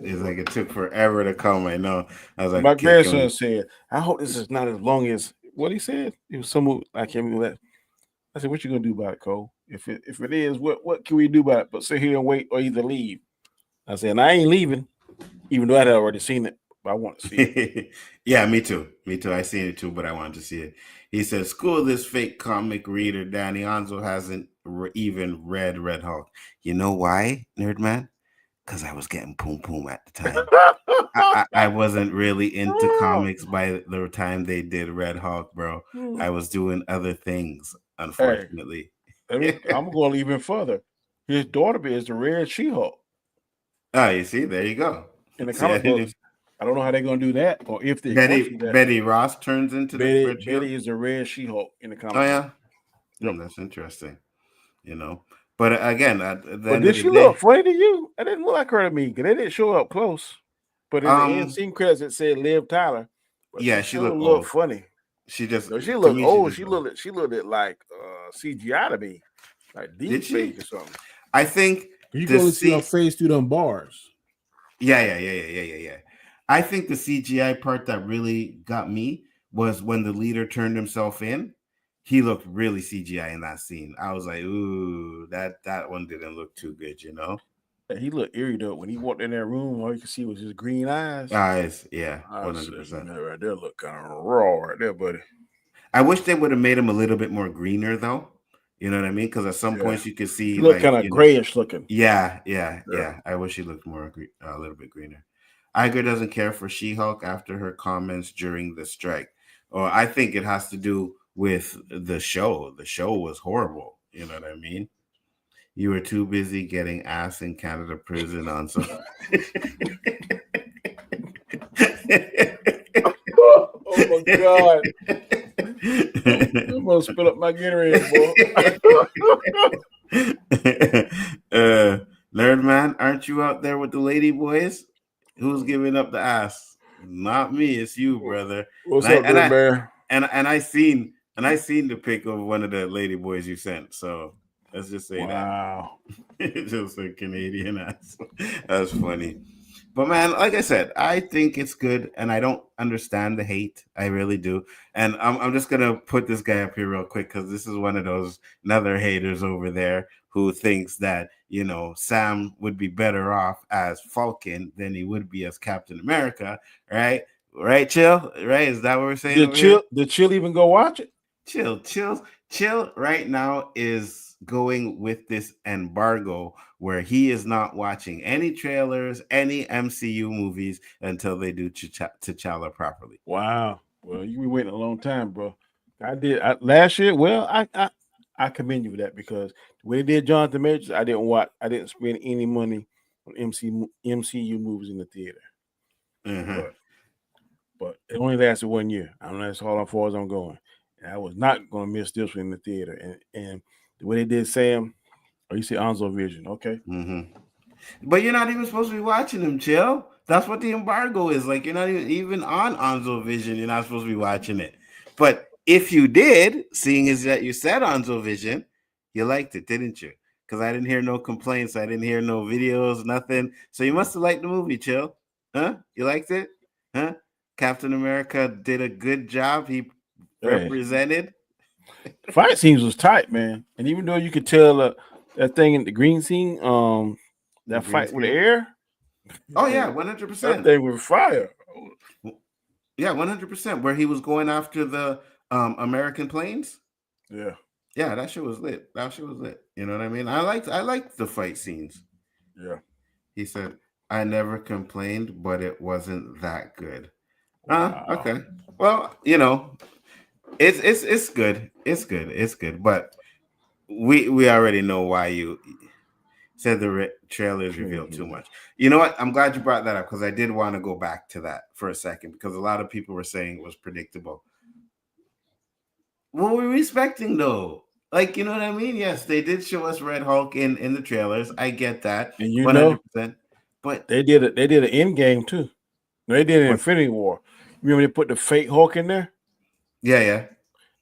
It's like it took forever to come. I know. I was like, My grandson said, "I hope this is not as long as what he said." It was some I can't remember that. I said, "What you gonna do about it, Cole? If it is, what can we do about it? But sit here and wait or either leave." I said, and I ain't leaving, even though I had already seen it. But I want to see it. Yeah, me too. I seen it too, but I wanted to see it. He said, "School this fake comic reader. Danny Onzo hasn't even read Red Hulk. You know why, nerd man? Because I was getting poom poom at the time." I wasn't really into comics by the time they did Red Hulk, bro. I was doing other things, unfortunately. Hey, I'm going even further. His daughter is the Red She-Hulk. Oh, you see, there you go. In the comic books, I don't know how they're going to do that, or if they Betty Ross turns into the Red Betty is the Red She-Hulk in the comic. Oh yeah, that's interesting. But again, but did she look funny to you? I didn't look like her to me because they didn't show up close. But in the end scene credits, it said Liv Tyler. But yeah, she looked funny. She just she looked old. She looked at like CGI to me, like deep fake or something. I think you can only see her face through them bars. Yeah. I think the CGI part that really got me was when the leader turned himself in. He looked really CGI in that scene. I was like, ooh, that one didn't look too good, He looked eerie though. When he walked in that room, all you could see was his green eyes. Yeah, 100%. That right there look kind of raw right there, buddy. I wish they would have made him a little bit more greener though. You know what I mean? Because at some points you could see he looked kind of grayish looking. Yeah. I wish he looked more a little bit greener. Iger doesn't care for She-Hulk after her comments during the strike. Or I think it has to do with the show. The show was horrible. You know what I mean? You were too busy getting ass in Canada prison on some. Oh my God. I'm gonna spill up my Gatorade, boy. Nerd man, aren't you out there with the lady boys? Who's giving up the ass? Not me, it's you, brother. What's up, man? And I seen the pic of one of the lady boys you sent. So let's just say that. Just a Canadian ass. That's funny. But man, like I said, I think it's good, and I don't understand the hate. I really do. And I'm just gonna put this guy up here real quick because this is one of those another haters over there who thinks that Sam would be better off as Falcon than he would be as Captain America, right? Right, Chill? Right? Is that what we're saying? Did Chill even go watch it? Chill right now is going with this embargo where he is not watching any trailers, any MCU movies until they do T'Challa properly. Wow. Well, you've been waiting a long time, bro. I did last year. Well, I commend you for that because when they did Jonathan Majors, I didn't spend any money on MCU movies in the theater. But it only lasted 1 year. I don't know, that's all as far as I'm going. And I was not going to miss this one in the theater. And the way they did Sam, you see Onzo Vision, okay? But you're not even supposed to be watching them, Chill. That's what the embargo is. Like, you're not even on Onzo Vision. You're not supposed to be watching it. But if you did, seeing as that you said Onzo Vision, you liked it, didn't you? Because I didn't hear no complaints. I didn't hear no videos, nothing. So you must have liked the movie, Chill. Huh? You liked it? Huh? Captain America did a good job. He represented. The fight scenes was tight, man. And even though you could tell that thing in the green scene, that fight with the air, Oh yeah, That 100%. thing was fire. Yeah, 100%. Where he was going after the American planes. Yeah, Yeah, that shit was lit. That shit was lit. You know what I mean? I liked the fight scenes. yeah. He said, I never complained, but it wasn't that good. Wow. Okay. Well, it's good. It's good. It's good. But we already know why you said the trailers revealed too much. You know what? I'm glad you brought that up because I did want to go back to that for a second because a lot of people were saying it was predictable. What were we expecting though? Like, you know what I mean? Yes, they did show us Red Hulk in the trailers. I get that And you know, 100%. But they did it. They did an end game too. They did an what? Infinity War. Remember they put the fake Hulk in there? Yeah, yeah.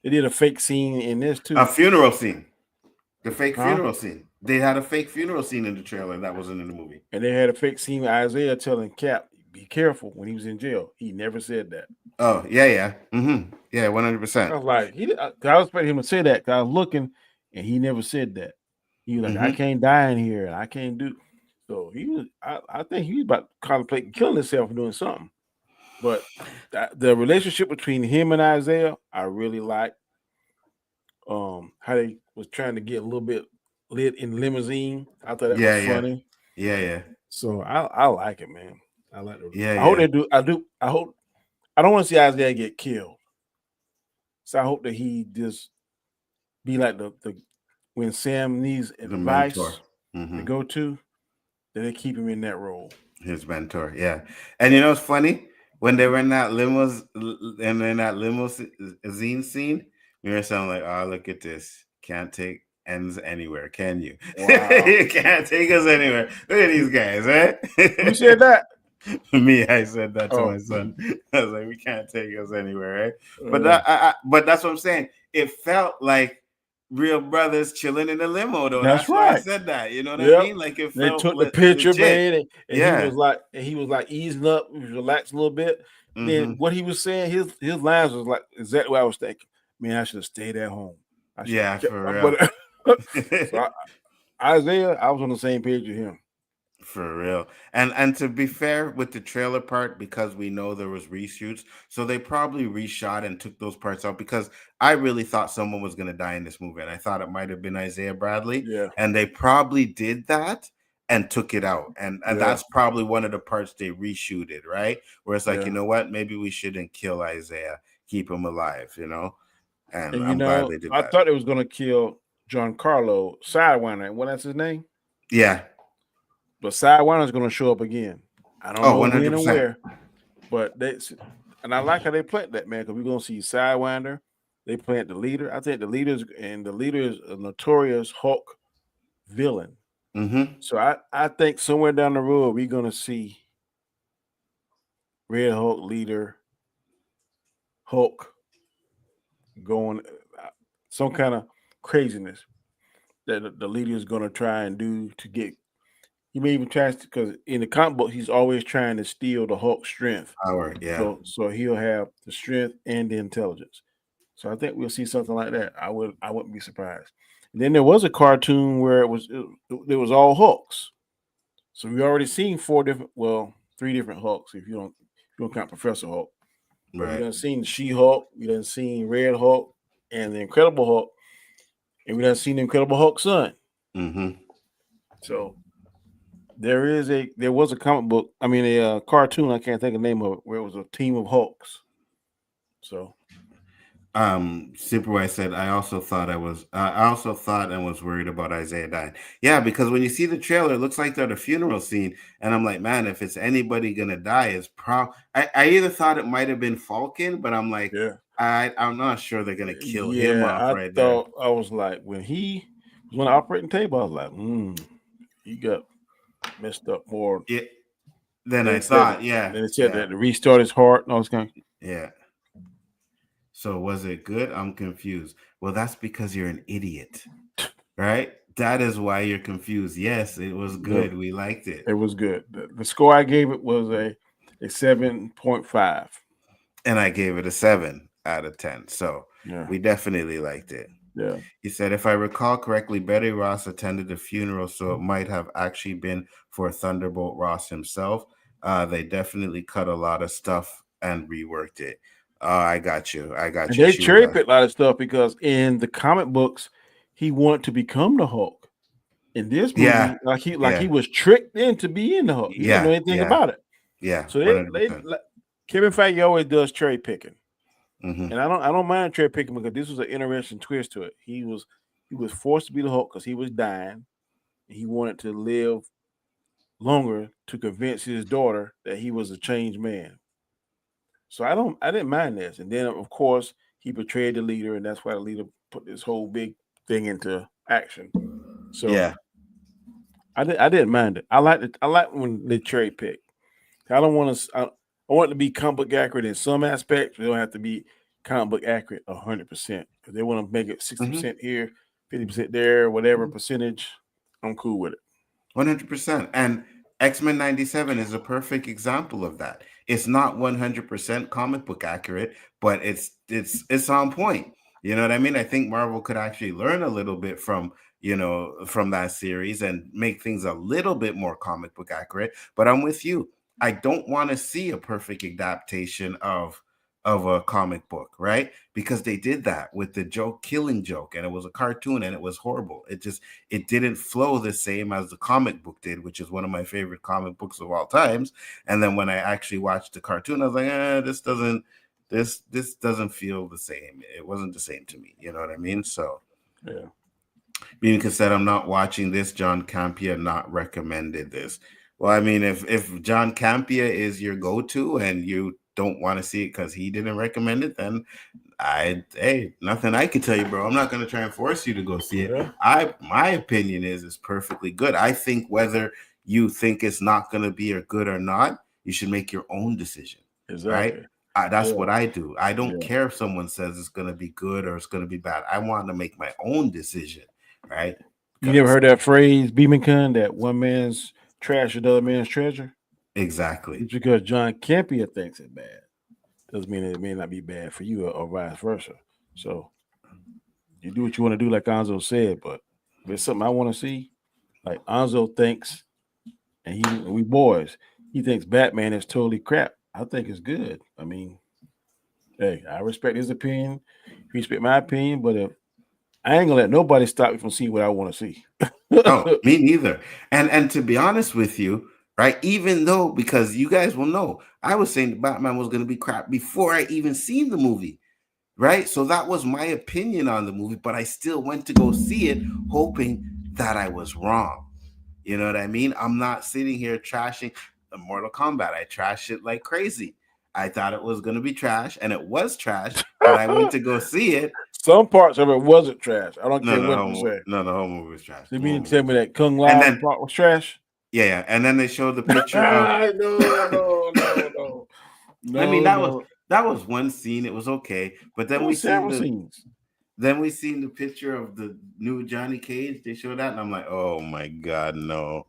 They did a fake scene in this A too. funeral scene. The fake Huh? funeral scene. They had a fake funeral scene in the trailer that wasn't in the movie. And they had a fake scene with Isaiah telling Cap, be careful when he was in jail. He never said that. Oh, yeah, yeah. Yeah, I 100%. was like, I was expecting him to say that because I was looking and he never said that. He was like, I can't die in here and I can't do. So he was, I think he was about to contemplate killing himself and doing something. But the relationship between him and Isaiah, I really liked. How they was trying to get a little bit lit in limousine. I thought that was Yeah, yeah. funny. Yeah, yeah. So I like it, man. I like it. Yeah, I hope yeah. they do. I hope. I don't want to see Isaiah get killed. So I hope that he just be like the when Sam needs The advice mentor. to go to, that they keep him in that role. His mentor, yeah. And you know what's funny? When they were in that limousine scene, we were sounding like, oh, look at this. Can't take ends anywhere, can you? Wow. You can't take us anywhere. Look at these guys, right? Who said that? Me, I said that to Oh. my son. I was like, we can't take us anywhere, right? But that's what I'm saying. It felt like real brothers chilling in the limo, though. That's why I said that. You know what I mean? Like it They felt took the picture, legit. man, and Yeah. he was like easing up, he was relaxed a little bit. Then what he was saying, his lines was like exactly what I was thinking. Man, I should have stayed at home. Yeah, for real. So Isaiah, I was on the same page with him. For real. And to be fair with the trailer part, because we know there was reshoots, so they probably reshot and took those parts out because I really thought someone was going to die in this movie. And I thought it might have been Isaiah Bradley. Yeah. And they probably did that and took it out. And that's probably one of the parts they reshooted, right? Where it's like, you know what? Maybe we shouldn't kill Isaiah. Keep him alive, you know? And I'm glad they did that. I thought it was going to kill Giancarlo Sidewinder. What that's his name? Yeah. But Sidewinder is going to show up again. I don't know 100%. when and where. But I like how they plant that, man, because we're going to see Sidewinder. They plant the leader. I think the leader is a notorious Hulk villain. So I think somewhere down the road we're going to see Red Hulk leader Hulk going some kind of craziness that the leader is going to try and do to get. He may even try to, because in the comic book he's always trying to steal the Hulk's strength. Power, yeah. So he'll have the strength and the intelligence. So I think we'll see something like that. I wouldn't be surprised. And then there was a cartoon where it was all Hulks. So we already seen three different Hulks if you don't count Professor Hulk. Right. We done seen She-Hulk, we done seen Red Hulk and the Incredible Hulk, and we done seen the Incredible Hulk's son. So there was a comic book, a cartoon, I can't think of the name of it, where it was a team of Hulks. So Superwise said, I also thought and was worried about Isaiah dying. Yeah, because when you see the trailer, it looks like they're at a funeral scene, and I'm like, man, if it's anybody gonna die, it's I either thought it might have been Falcon, but I'm like, I'm not sure they're gonna kill him off right there. I was like, when he was on the operating table, I was like, he got messed up more. Yeah. Then I thought, yeah. Then it said that to restart his heart and all this kind. Yeah. So was it good? I'm confused. Well, that's because you're an idiot, right? That is why you're confused. Yes, it was good. We liked it. It was good. The score I gave it was a 7.5. And I gave it a 7 out of 10. So we definitely liked it. Yeah. He said, if I recall correctly, Betty Ross attended the funeral, so it might have actually been for Thunderbolt Ross himself. They definitely cut a lot of stuff and reworked it. I got you. I got And you. they She was cherry picked a lot of stuff because in the comic books, he wanted to become the Hulk. In this yeah, movie, he yeah, was tricked into being the Hulk. He didn't know yeah, anything yeah, about it. yeah, So they 100%. Kevin Feige always does cherry picking. Mm-hmm. And I don't mind cherry picking because this was an interesting twist to it. He was forced to be the Hulk because he was dying. He wanted to live longer to convince his daughter that he was a changed man. So I didn't mind this. And then of course he betrayed the leader, and that's why the leader put this whole big thing into action. So Yeah. I didn't mind it. I like when they cherry pick. I don't want to. I want it to be comic book accurate in some aspects. We don't have to be comic book accurate 100%. If they want to make it 60% here, 50% there, whatever percentage, I'm cool with it. 100%. And X-Men 97 is a perfect example of that. It's not 100% comic book accurate, but it's on point. You know what I mean? I think Marvel could actually learn a little bit from, from that series and make things a little bit more comic book accurate. But I'm with you. I don't want to see a perfect adaptation of a comic book, right? Because they did that with the joke Killing Joke, and it was a cartoon and it was horrible. It didn't flow the same as the comic book did, which is one of my favorite comic books of all times. And then when I actually watched the cartoon, I was like, this doesn't feel the same. It wasn't the same to me. You know what I mean? So yeah. Being said, I'm not watching this. John Campia not recommended this. Well, I mean, if John Campia is your go-to and you don't want to see it because he didn't recommend it, then nothing I can tell you, bro. I'm not gonna try and force you to go see it. Yeah. My opinion is it's perfectly good. I think whether you think it's not gonna be or good or not, you should make your own decision. Exactly. Right? That's Yeah. what I do. I don't Yeah. care if someone says it's gonna be good or it's gonna be bad. I want to make my own decision, right? You never heard that phrase, Beeman, that one man's trash is another man's treasure? Exactly. It's because John Campia thinks it bad. Doesn't mean it may not be bad for you or vice versa. So you do what you want to do, like Anzo said, but if it's something I want to see, like Anzo thinks, and we boys, he thinks Batman is totally crap. I think it's good. I mean, hey, I respect his opinion. He respect my opinion, but if I ain't gonna let nobody stop me from seeing what I want to see. Oh, me neither. And to be honest with you, right? Even though, because you guys will know, I was saying the Batman was going to be crap before I even seen the movie, right? So that was my opinion on the movie, but I still went to go see it, hoping that I was wrong. You know what I mean? I'm not sitting here trashing the Mortal Kombat. I trash it like crazy. I thought it was going to be trash, and it was trash, but I went to go see it. Some parts of it wasn't trash. I don't No, care the what whole you say. no, the whole movie was trash. You The whole mean to movie tell was me trash. that Kung And Lao then part was trash? yeah, and then they showed the picture of. No. I mean, No, no. that was one scene. It was okay, but There then were we seen several the scenes. picture of the new Johnny Cage. They showed that, and I'm like, oh my god, no,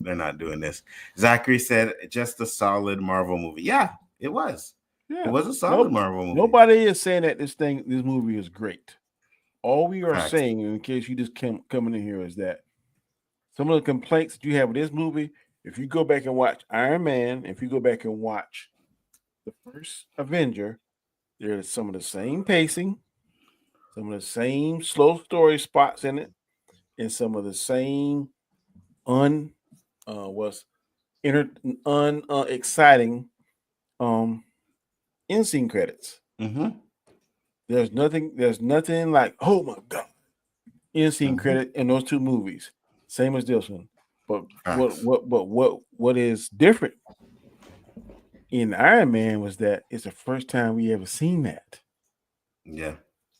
they're not doing this. Zachary said just a solid Marvel movie. Yeah, it was. It Yeah. was a solid Marvel movie. Nobody is saying that this movie is great. All we are Facts. saying, in case you just coming in here, is that some of the complaints that you have with this movie, if you go back and watch Iron Man, if you go back and watch the first Avenger, there's some of the same pacing, some of the same slow story spots in it, and some of the same exciting end scene credits. Mm-hmm. There's nothing like, oh my god, end scene credit in those two movies. Same as this one. But Facts. what is different in Iron Man was that it's the first time we ever seen that. Yeah.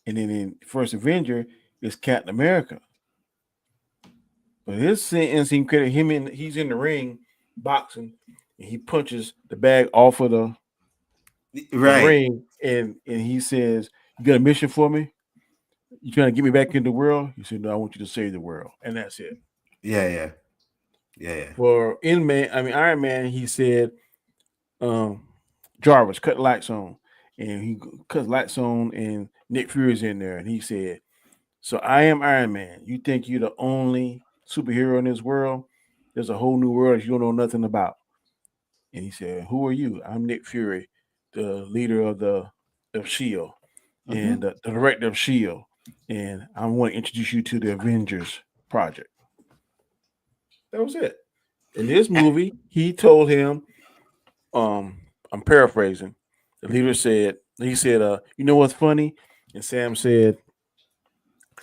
And then in First Avenger is Captain America. But his end scene credit, he's in the ring boxing, and he punches the bag off of the ring, and he says, "You got a mission for me? You trying to get me back in the world?" He said, "No, I want you to save the world," and that's it. Yeah. For Iron Man, he said, "Jarvis, cut the lights on," and he cuts lights on, and Nick Fury's in there, and he said, So I am Iron Man. You think you're the only superhero in this world? There's a whole new world you don't know nothing about. And he said, "Who are you?" I'm Nick Fury, the leader of Shield and Mm-hmm. the director of Shield, and I want to introduce you to the Avengers project. That was it. In this movie, he told him, um, I'm paraphrasing. The leader said, he said, you know what's funny? And Sam said,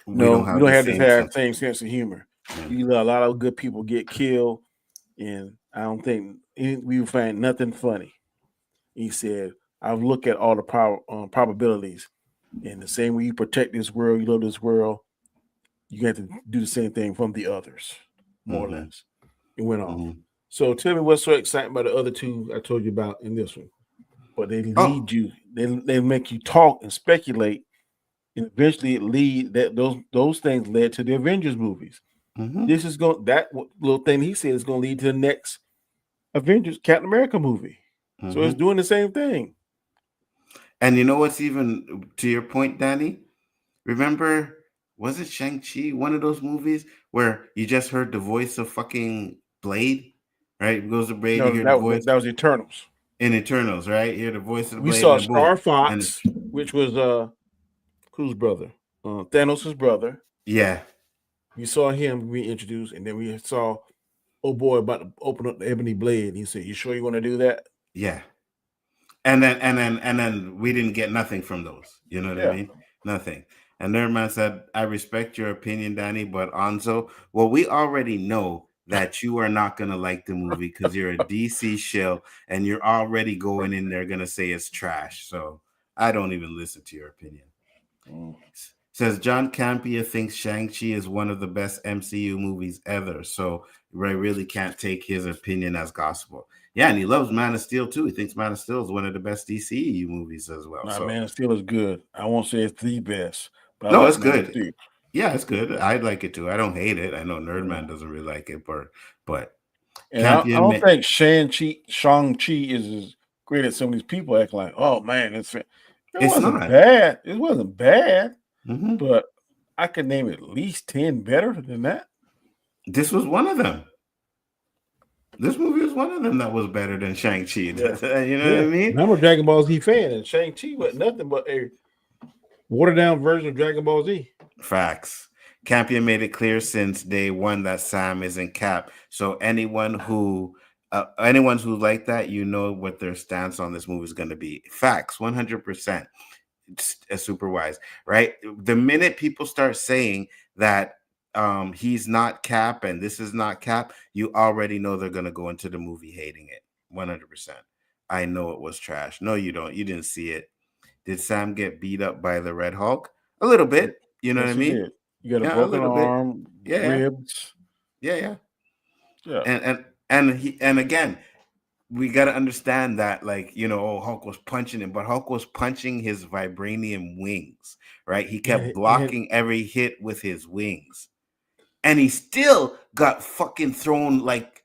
We don't no, we have don't the have this same sense. same sense of humor. Yeah. You let a lot of good people get killed, and I don't think we would find nothing funny. He said, I've looked at all the probabilities, and the same way you protect this world, you love this world, you have to do the same thing from the others, more or Mm-hmm. less. It went off. Mm-hmm. So tell me what's so exciting about the other two I told you about in this one. But they Oh. lead you, they make you talk and speculate, and eventually it lead that those things led to the Avengers movies. Mm-hmm. This is going that little thing he said is going to lead to the next Avengers Captain America movie. So it's Mm-hmm. doing the same thing. And you know what's even to your point, Danny? Remember, was it Shang-Chi, one of those movies where you just heard the voice of fucking Blade? Right? It goes to Blade, you No, hear the voice that was Eternals. in Eternals, right? You hear the voice of the We Blade, and saw then boom. Star And Fox, which was whose brother? Thanos' brother. yeah, We saw him be introduced, and then we saw oh boy about to open up the ebony blade. He said, "You sure you want to do that?" yeah. And then we didn't get nothing from those. You know what I Yeah. mean? Nothing. And Nerdman said, I respect your opinion, Danny, but Anzo, well, we already know that you are not gonna like the movie because you're a DC shill and you're already going in there gonna say it's trash. So I don't even listen to your opinion. Mm. Says John Campia thinks Shang-Chi is one of the best MCU movies ever. So I really can't take his opinion as gospel. Yeah, and he loves Man of Steel too. He thinks Man of Steel is one of the best DCEU movies as well. Nah, So Man of Steel is good. I won't say it's the best, but I no, like it's Man of good. Steel. Yeah, it's good. I like it too. I don't hate it. I know Nerdman Mm. doesn't really like it, but And I Campia don't think Shang-Chi is as great as some of these people act like, oh man, it it's wasn't not. bad. It wasn't bad, Mm-hmm. but I could name at least 10 better than that. This was one of them. This movie was one of them that was better than Shang-Chi. You know Yeah. what I Yeah. mean? And I'm a Dragon Ball Z fan, and Shang-Chi was nothing but a watered down version of Dragon Ball Z. Facts. Campion made it clear since day one that Sam isn't Cap. So anyone who like that, you know what their stance on this movie is going to be. Facts, 100%. It's super wise, right? The minute people start saying that he's not Cap and this is not Cap, you already know they're going to go into the movie hating it. 100%. I know it was trash. No, you don't. You didn't see it. Did Sam get beat up by the Red Hulk? A little bit. You know what I Yes, he mean? did. You got a Yeah, a broken little bit. arm, Yeah, ribs. yeah, yeah. Yeah. And again, we got to understand that, like, Hulk was punching him, but Hulk was punching his vibranium wings, right? He kept And blocking every hit with his wings, and he still got fucking thrown like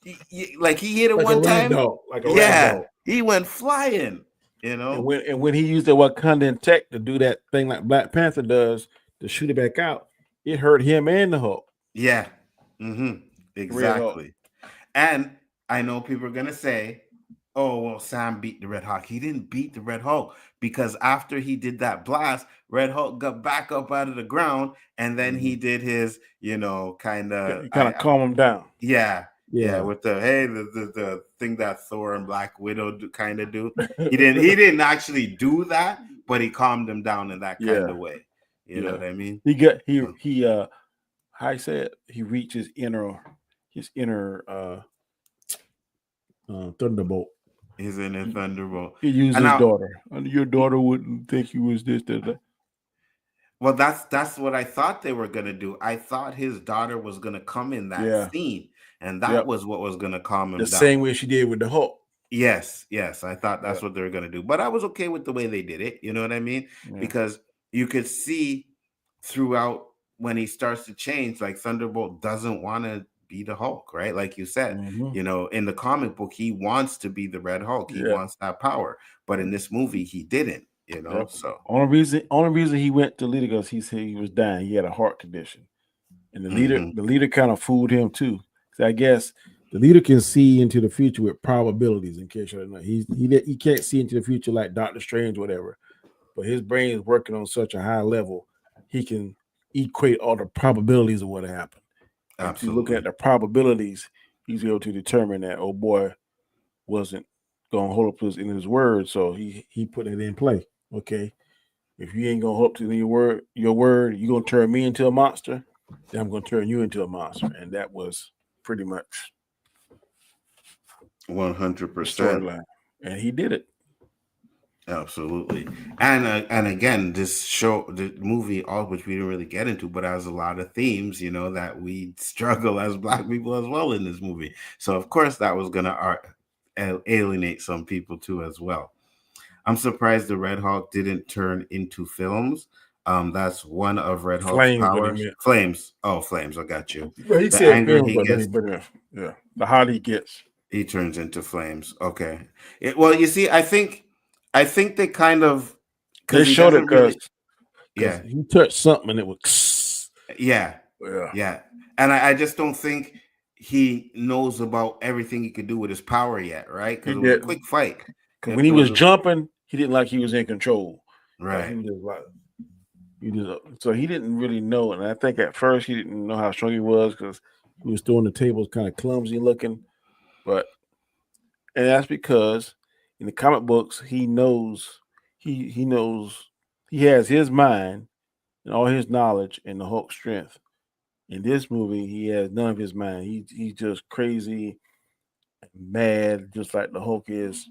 he hit it like a one rag time. doll, like a rag Yeah, doll. he went flying. You And know. when he used the Wakandan tech to do that thing like Black Panther does to shoot it back out, it hurt him and the Hulk, Yeah. Red Hulk. Exactly. And I know people are gonna say, "Oh, well, Sam beat the Red Hulk." He didn't beat the Red Hulk because after he did that blast, Red Hulk got back up out of the ground, and then he did his, kind of, You kind of calm him down. yeah, yeah, Yeah. with the thing that Thor and Black Widow kind of do. He didn't actually do that, but he calmed him down in that kind Yeah. of way. You know Yeah. what I mean? He how I said he reached his inner thunderbolt. He's in a Thunderbolt. He used And his now, daughter. Your daughter wouldn't think he was this, that. well, that's what I thought they were gonna do. I thought his daughter was gonna come in that Yeah. scene, and that Yep. was what was gonna calm The him down. same way she did with the Hulk. Yes, yes, I thought Yeah. that's what they were gonna do, but I was okay with the way they did it. You know what I mean? Yeah. Because you could see throughout when he starts to change, like Thunderbolt doesn't want to be the Hulk, right? Like you said, Mhm. in the comic book, he wants to be the Red Hulk. He Yeah. wants that power, but in this movie, he didn't. you know. Yep. So Only reason he went to leader because he said he was dying. He had a heart condition, and the leader kind of fooled him too. So I guess the leader can see into the future with probabilities. In case you don't know, he can't see into the future like Doctor Strange, whatever. But his brain is working on such a high level, he can equate all the probabilities of what happened. And through looking absolutely. at the probabilities, he's able to determine that old boy wasn't going to hold up in his word. So he put it in play. Okay, if you ain't gonna hold up to your word, you're gonna turn me into a monster. Then I'm gonna turn you into a monster, and that was pretty much 100%. the storyline. And he did it. Absolutely. And again, the movie, all which we didn't really get into, but has a lot of themes, you know, that we struggle as Black people as well in this movie. So of course that was gonna alienate some people too as well. I'm surprised the Red Hulk didn't turn into films. That's one of Red Hulk's Flames, what he powers. meant. Flames. Oh, flames. I got you. Well, he The said anger film, he gets, yeah, the hot he gets. he turns into flames. Okay. Well, you see, I think they kind of, They because he showed it doesn't really. because Yeah, he touched something and it was yeah, yeah. yeah. And I just don't think he knows about everything he could do with his power yet, right? He Because it was a didn't. quick fight. Because when he was jumping, he didn't like he was in control. Like he Right. was just like so he didn't really know. And I think at first he didn't know how strong he was because he was throwing the tables kind of clumsy looking. But and that's because in the comic books he knows he has his mind and all his knowledge and the Hulk's strength. In this movie, he has none of his mind. He's just crazy, mad, just like the Hulk is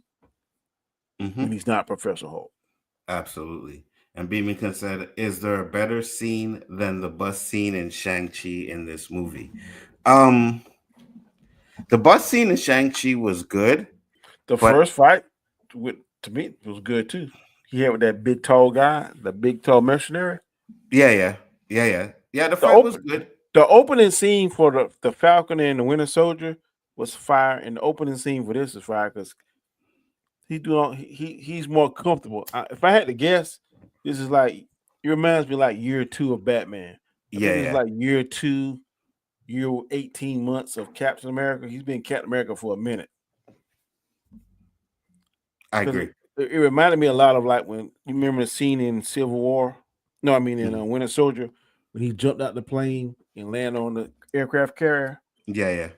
when Mm-hmm. he's not Professor Hulk. Absolutely. And Beamington said, "Is there a better scene than the bus scene in Shang-Chi in this movie?" Um, the bus scene in Shang-Chi was good, The but first fight with to me was good too. He had with that big tall guy, the big tall mercenary. yeah. The The fight was open good. the opening scene for the Falcon and the Winter Soldier was fire, and the opening scene for this is fire because he's more comfortable. If I had to guess, this is like it reminds me like year 2 of Batman. I think this is Yeah. like year 2, year 18 months of Captain America. He's been Captain America for a minute I because agree. it reminded me a lot of like when you remember the scene in Civil War. No, I mean in Mhm. Winter Soldier when he jumped out the plane and landed on the aircraft carrier. Yeah.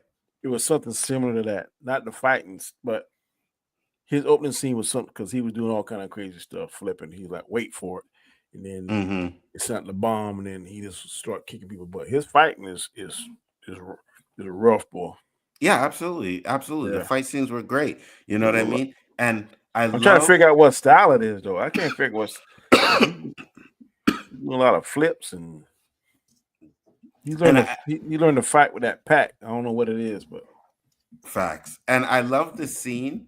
It was something similar to that. Not the fighting, but his opening scene was something because he was doing all kind of crazy stuff, flipping. He's like, wait for it, and then Mm-hmm. it sent the bomb, and then he just start kicking people. But his fighting is rough, boy. Yeah, absolutely. Absolutely. The Yeah, fight scenes were great. You know what I mean? And I I'm trying to love, figure out what style it is, though. I can't figure what's because he's doing a lot of flips and and I, he learned to fight with that pack. I don't know what it is, but facts. And I love the scene,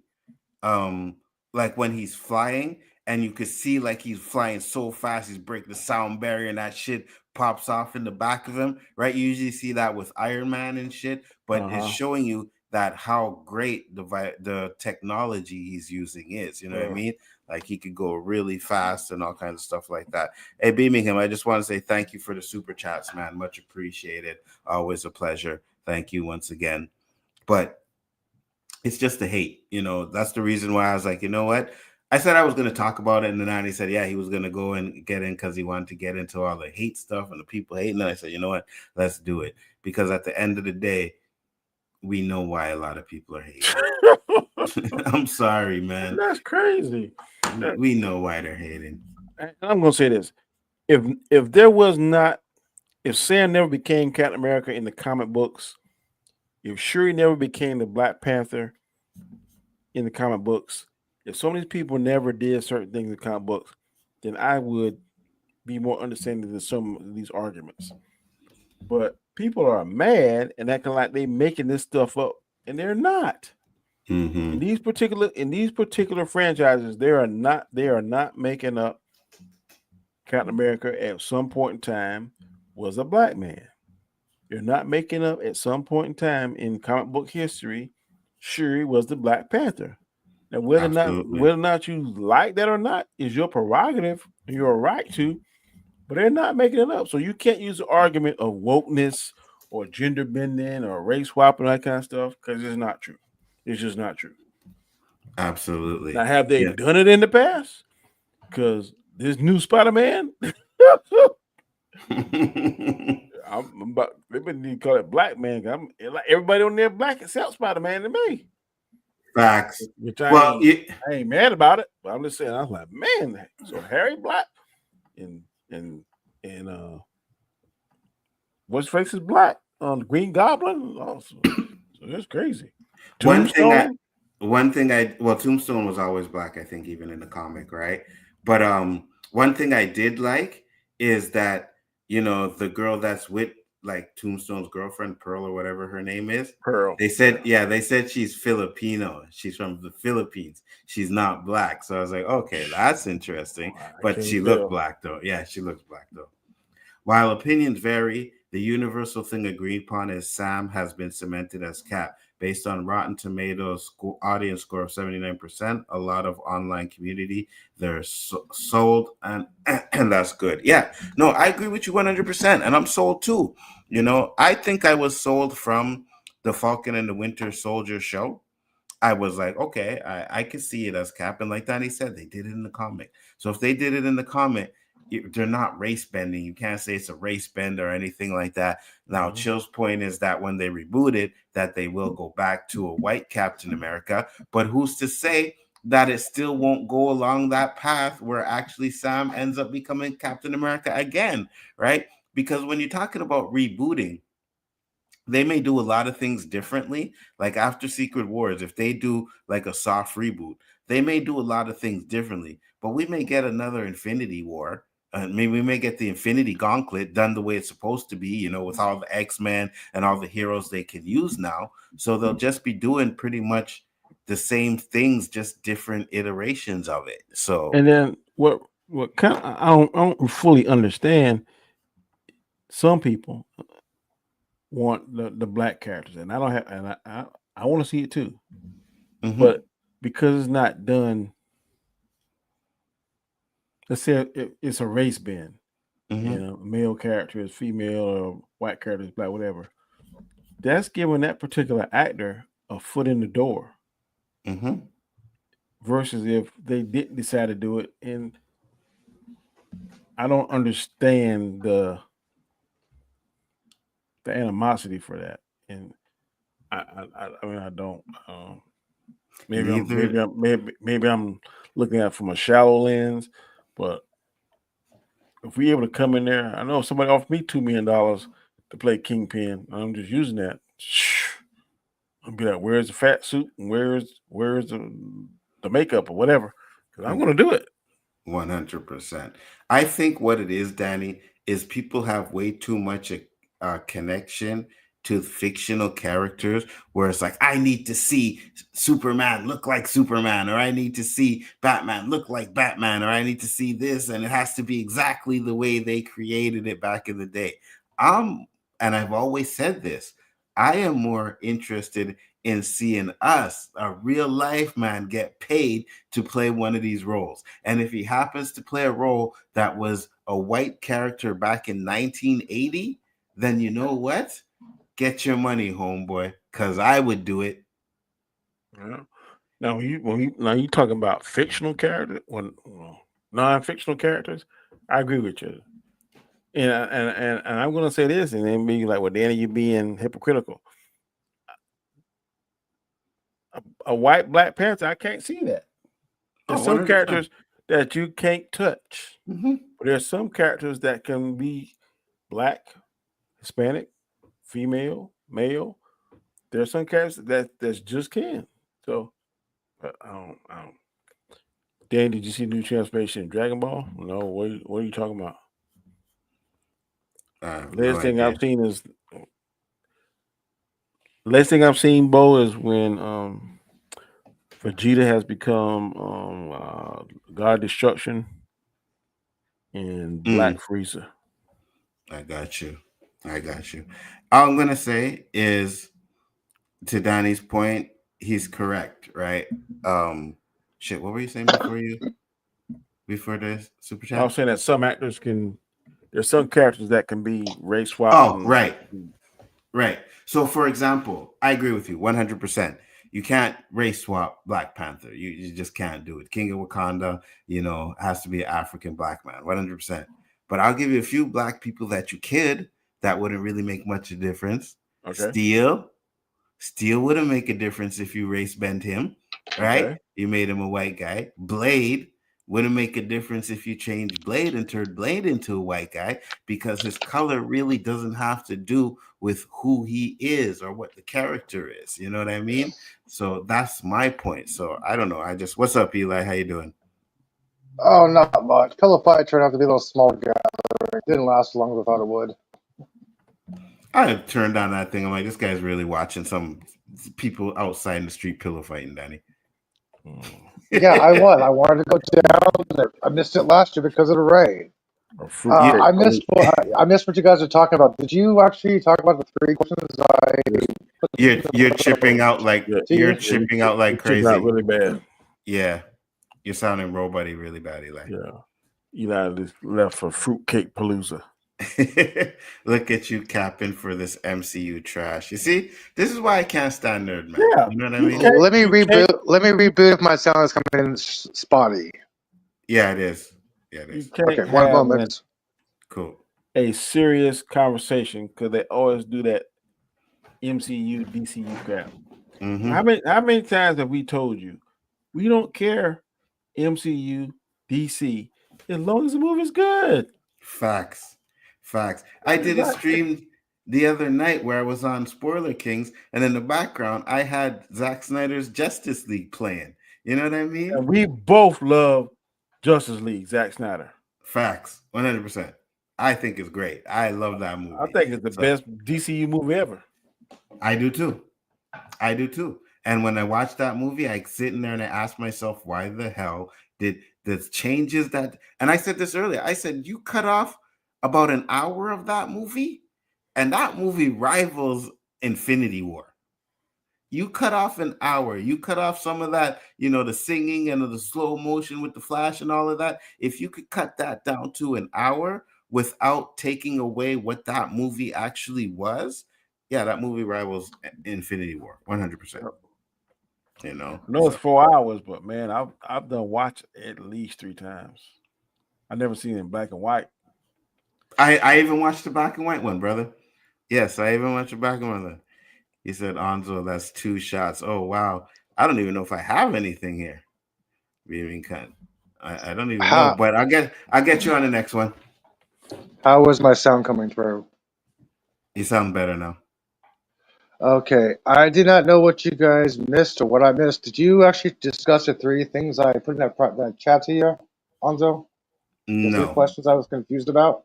um like when he's flying and you could see like he's flying so fast he's breaking the sound barrier and that shit pops off in the back of him, right? You usually see that with Iron Man and shit, but it's uh showing you that how great the technology he's using is, you know what I huh. mean? Like he could go really fast and all kinds of stuff like that. Hey, Beamingham, I just want to say thank you for the super chats, man. Much appreciated. Always a pleasure. Thank you once again. But it's just the hate, you know. That's the reason why I was like, you know what? I said I was going to talk about it, and then he said, yeah, he was going to go and get in because he wanted to get into all the hate stuff and the people hating. And I said, you know what? Let's do it because at the end of the day, we know why a lot of people are hating. I'm sorry, man. That's crazy. We know why they're hating. And I'm gonna say this: if there was not, if Sam never became Captain America in the comic books, if Shuri never became the Black Panther in the comic books, if some of these people never did certain things in the comic books, then I would be more understanding than some of these arguments. But people are mad and acting like they making this stuff up, and they're not. Mm-hmm. In these particular franchises, they are not making up Captain America at some point in time was a black man. They're not making up at some point in time in comic book history, Shuri was the Black Panther. Now, Absolutely. whether or not you like that or not is your prerogative, your right to, but they're not making it up. So you can't use the argument of wokeness or gender bending or race swapping, that kind of stuff, because it's not true. It's just not true. Absolutely. Now, have they Yeah. done it in the past? Because this new Spider-Man, I'm about they been need to call it Black Man. Like everybody on there black except Spider-Man to me. Facts. Which Well, I ain't mad about it, but I'm just saying I was like, man, so Harry Black and and and what's face is black on the Green Goblin. Oh, so that's crazy. one thing I Tombstone. well, Tombstone was always black, I think, even in the comic, right? But one thing I did like is that, you know, the girl that's with like Tombstone's girlfriend, Pearl or whatever her name is, Pearl. they said, yeah, they said she's Filipino. She's from the Philippines. She's not black. So I was like, okay, that's interesting. I But can't she tell. looked black though. Yeah, she looks black though. While opinions vary, the universal thing agreed upon is Sam has been cemented as Cap. Based on Rotten Tomatoes audience score of 79%, a lot of online community, they're sold, and and that's good. Yeah, no, I agree with you 100%, and I'm sold too. You know, I think I was sold from the Falcon and the Winter Soldier show. I was like, okay, I could see it as Cap. And like Danny said, they did it in the comic. So if they did it in the comic, they're not race bending. You can't say it's a race bend or anything like that. Now, Chill's point is that when they reboot it, that they will go back to a white Captain America. But who's to say that it still won't go along that path where actually Sam ends up becoming Captain America again, right? Because when you're talking about rebooting, they may do a lot of things differently. Like after Secret Wars, if they do like a soft reboot, they may do a lot of things differently. But we may get another Infinity War. Maybe we may get the Infinity Gauntlet done the way it's supposed to be, you know, with all the X-Men and all the heroes they can use now. So they'll just be doing pretty much the same things, just different iterations of it. So, and then what kind of, I don't fully understand. Some people want the black characters, and I don't have, and I want to see it too, but because it's not done, let's say it's a race bend, you know, male character is female or white character is black, whatever. That's giving that particular actor a foot in the door. Versus if they didn't decide to do it, and I don't understand the animosity for that, and I mean I don't. Maybe I'm looking at it from a shallow lens, but if we able to come in there, I know if somebody offered me $2 million to play Kingpin, I'm just using that. I'll be like, where's the fat suit and where's the makeup or whatever? Because I'm gonna do it. 100%. I think what it is, Danny, is people have way too much connection to fictional characters where it's like, I need to see Superman look like Superman, or I need to see Batman look like Batman, or I need to see this, and it has to be exactly the way they created it back in the day. And I've always said this, I am more interested in seeing us, a real life man, get paid to play one of these roles. And if he happens to play a role that was a white character back in 1980, then you know what? Get your money, homeboy, because I would do it. Yeah. Now, when you talking about fictional characters, non-fictional characters, I agree with you. And I'm gonna say this, and then be like, well, Danny, you being hypocritical. A white Black Panther, I can't see that. There's some characters that you can't touch, but there's some characters that can be Black, Hispanic, female, male. There's some characters that just can. So I don't. Dan, did you see new transformation in Dragon Ball? No. What are you talking about? Last thing I've seen is Bo, is when Vegeta has become God Destruction and Black Frieza. I got you. All I'm gonna say is, to Danny's point, he's correct, right? Shit, what were you saying before the super I was chat? saying that some actors there's some characters that can be race swapped. Oh, right. Right. So, for example, I agree with you 100%. You can't race swap Black Panther. You just can't do it. King of Wakanda, has to be an African black man, 100%. But I'll give you a few black people that you could that wouldn't really make much of a difference. Okay. Steel wouldn't make a difference if you race bent him, right? Okay. You made him a white guy. Blade wouldn't make a difference if you changed Blade and turned Blade into a white guy, because his color really doesn't have to do with who he is or what the character is. You know what I mean? So that's my point. So I don't know. What's up, Eli? How you doing? Oh, not much. Pillow fight turned out to be a little smaller gathering. It didn't last as long as I thought it would. I turned on that thing. I'm like, this guy's really watching some people outside in the street pillow fighting, Danny. Yeah, I was. I wanted to go down there. I missed it last year because of the rain. I missed what you guys are talking about. Did you actually talk about the 3 questions You're chipping out like you're chipping out like crazy. Chipping out really bad. Yeah, you're sounding robot-y really bad, Eli. Yeah, Eli just left for fruitcake palooza. Look at you capping for this MCU trash. You see, this is why I can't stand Nerd Man. Yeah, you know what I mean. Let me reboot if my sound is coming in spotty. Yeah, it is. Yeah, it is. Okay, one moment. Cool. A serious conversation, because they always do that MCU DCU crap. Mm-hmm. How many times have we told you we don't care MCU DC as long as the movie's good? Facts. I did a stream the other night where I was on Spoiler Kings, and in the background I had Zack Snyder's Justice League playing. You know what I mean? And we both love Justice League, Zack Snyder. Facts, 100%. I think it's great. I love that movie. I think it's the best DCU movie ever. I do too. And when I watched that movie, I sit there and I ask myself, why the hell did the changes that, and I said this earlier, I said, you cut off about an hour of that movie, and that movie rivals Infinity War. You cut off an hour, you cut off some of that, the singing and the slow motion with the Flash and all of that. If you could cut that down to an hour without taking away what that movie actually was, yeah, that movie rivals Infinity War, 100%. I know it's 4 hours, but man, I've done watch at least 3 times. I've never seen it in black and white. I even watched the black and white one, brother. Yes, I even watched the black and white one. He said, Anzo, that's 2 shots. Oh, wow. I don't even know if I have anything here. Being cut. I don't even know, but I'll get you on the next one. How was my sound coming through? You sound better now. Okay, I did not know what you guys missed or what I missed. Did you actually discuss the 3 things I put in that chat to you, Anzo? The 3 questions I was confused about?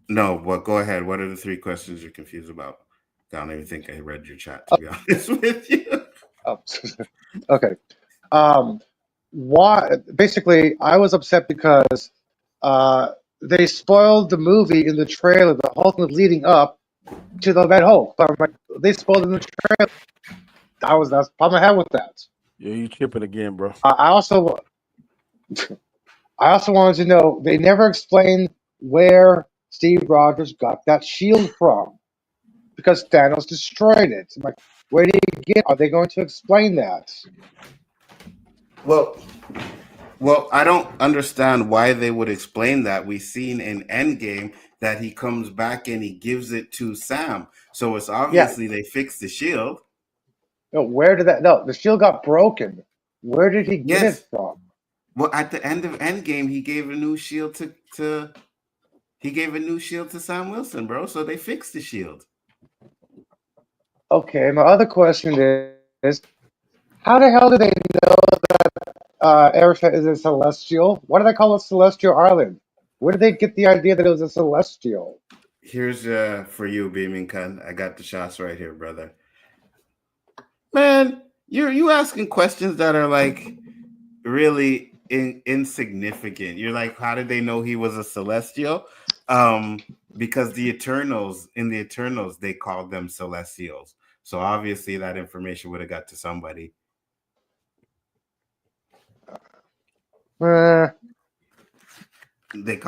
No, well, go ahead. What are the 3 questions you're confused about? I don't even think I read your chat, to be honest with you. Oh, okay. Why? Basically, I was upset because they spoiled the movie in the trailer. The whole thing was leading up to the Red Hulk. But I'm like, they spoiled it in the trailer. That's the problem I had with that. Yeah, you tripping again, bro. I also wanted to know, they never explained where Steve Rogers got that shield from, because Thanos destroyed it. I'm like, where did he get it? Are they going to explain that? Well, I don't understand why they would explain that. We've seen in Endgame that he comes back and he gives it to Sam. So it's obviously they fixed the shield. No, the shield got broken. Where did he get it from? Well, at the end of Endgame, he gave a new shield to Sam Wilson, bro. So they fixed the shield. Okay, my other question is, how the hell do they know that Erisha is a celestial? Why do they call it Celestial Island? Where did they get the idea that it was a celestial? Here's for you, Beaming Khan. I got the shots right here, brother. Man, you asking questions that are like really insignificant. You're like, how did they know he was a celestial? Because in the Eternals, they called them celestials. So obviously that information would have got to somebody. Eh, They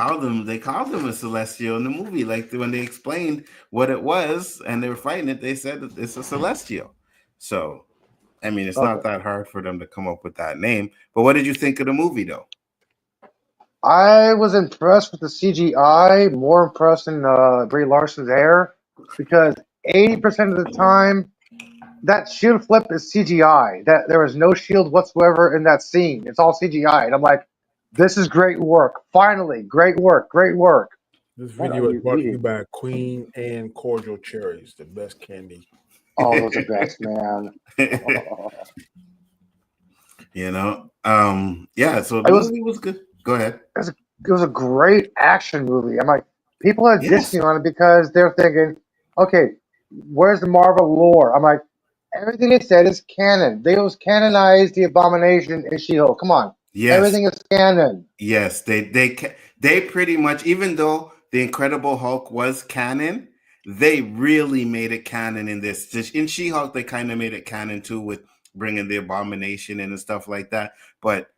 called him a celestial in the movie. Like when they explained what it was and they were fighting it, they said that it's a celestial. So I mean, it's not okay. that hard for them to come up with that name. But what did you think of the movie, though? I was impressed with the CGI, more impressed than Brie Larson's hair, because 80% of the time that shield flip is CGI. That there is no shield whatsoever in that scene. It's all CGI, and I'm like, this is great work. Finally, great work, great work. This What video are is you brought to you eating? by Queen Anne Cordial Cherries, the best candy. Oh, those are best, man. Yeah. So the It was movie was good. Go ahead. it was a great action movie. I'm like, people are Yes. dissing on it because they're thinking, okay, where's the Marvel lore? I'm like, everything they said is canon. They was canonized the Abomination in She-Hulk. Come on, Yes. everything is canon. Yes. They pretty much, even though the Incredible Hulk was canon, they really made it canon in this. In She-Hulk, they kind of made it canon too with bringing the Abomination in and stuff like that. But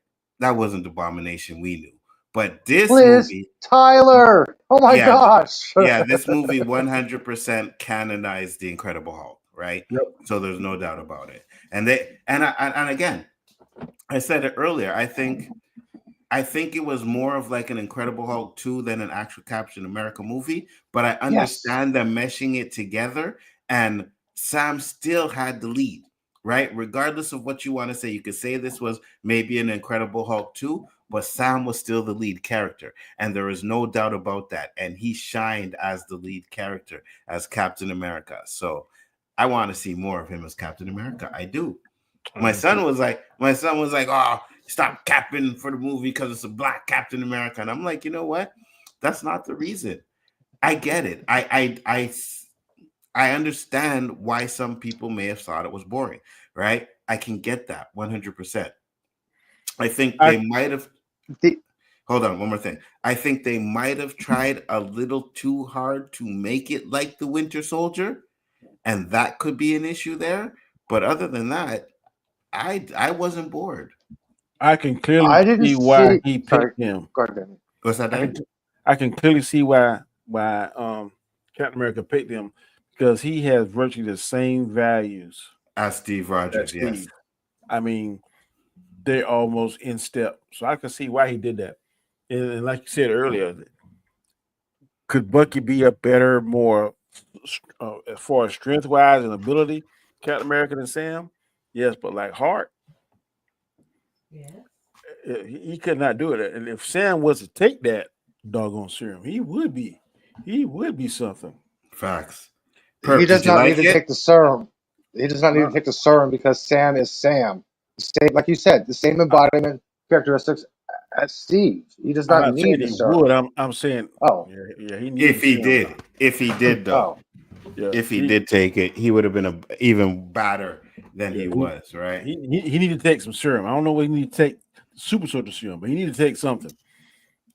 that wasn't the Abomination we knew. But this Liz movie, Tyler. Oh my yeah, gosh. yeah, this movie 100% canonized the Incredible Hulk, right? Yep. So there's no doubt about it. And again, I said it earlier. I think it was more of like an Incredible Hulk 2 than an actual Captain America movie, but I Yes. understand them meshing it together, and Sam still had the lead, right? Regardless of what you want to say, you could say this was maybe an Incredible Hulk 2, but Sam was still the lead character, and there is no doubt about that. And he shined as the lead character, as Captain America. So I want to see more of him as Captain America. I do. My son was like, oh, stop capping for the movie because it's a black Captain America. And I'm like, you know what? That's not the reason. I get it. I understand why some people may have thought it was boring, right? I can get that 100%. I think I they might have. The, Hold on, one more thing. I think they might have tried a little too hard to make it like the Winter Soldier, and that could be an issue there. But other than that, I wasn't bored. I can clearly I didn't see why see. he Sorry. picked him. Go ahead, Danny. What's that, I can Dan? I can clearly see why Captain America picked him because he has virtually the same values As Steve as Rogers, yes. Steve. I mean, they're almost in step. So I can see why he did that. And like you said earlier, could Bucky be a better, more as far as strength wise and ability, Captain America than Sam? Yes, but like heart, he could not do it. And if Sam was to take that doggone serum, he would be something. Facts. He Perp, does did you not need like to it? take the serum. He does not need to Uh, take the serum because Sam is Sam. The same, like you said, the same embodiment characteristics as Steve. He does I'm not not saying need the he would. serum. I'm saying Oh, yeah, he needs the serum now. If he did though, oh, Yeah, if he did take it, he would have been even badder than yeah, he was, right? he need to take some serum. I don't know what he need to take super soldier serum, but he need to take something.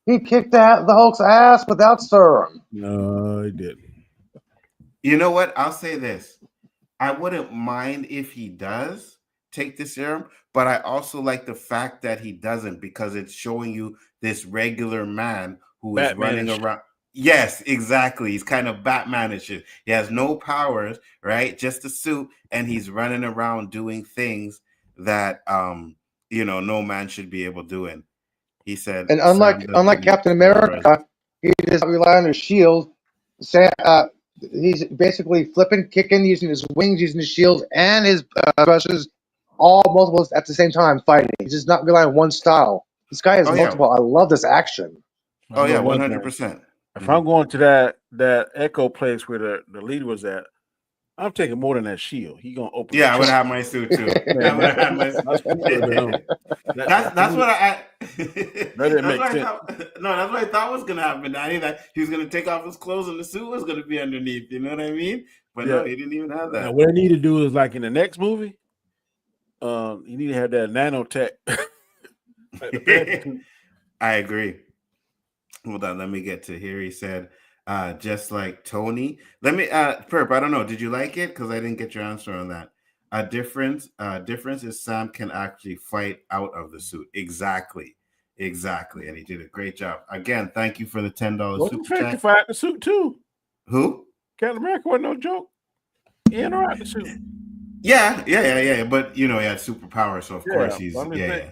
he kicked the Hulk's ass without serum. No, he didn't. You know what? I'll say this. I wouldn't mind if he does take the serum, but I also like the fact that he doesn't because it's showing you this regular man who is Batman running and shit. around. Yes, exactly. He's kind of Batman and shit. He has no powers, right? Just a suit, and he's running around doing things that no man should be able doing. He said And Sam doesn't unlike need Captain steroids. America, he does not rely on his shield. He's basically flipping, kicking, using his wings, using his shield and his brushes, all multiples at the same time fighting. He does not rely on one style. This guy has Oh yeah, multiple. I love this action. I oh know yeah, one 100%. if I'm going to that Echo place where the leader was at, I'm taking more than that shield. He gonna open the Yeah, I would trunk. have my suit too. I Man, would have had my. my suit would have been on. That's what I. That didn't That's make what I sense. thought. No, that's what I thought was gonna happen. Danny, that he was gonna take off his clothes and the suit was gonna be underneath. You know what I mean? But Yeah. no, he didn't even have Now that. what I need to do is like in the next movie, you need to have that nanotech. Like the Panther suit. I agree. Hold on, let me get to here. He said, just like Tony. Let me Perp, I don't know. Did you like it? Because I didn't get your answer on that. Difference is Sam can actually fight out of the suit. Exactly. Exactly, and he did a great job. Again, thank you for the $10 Wasn't super chat. 55 the suit too? Who? Captain America wasn't no joke. In or out the suit. Yeah. But he had superpowers, so of course he's yeah.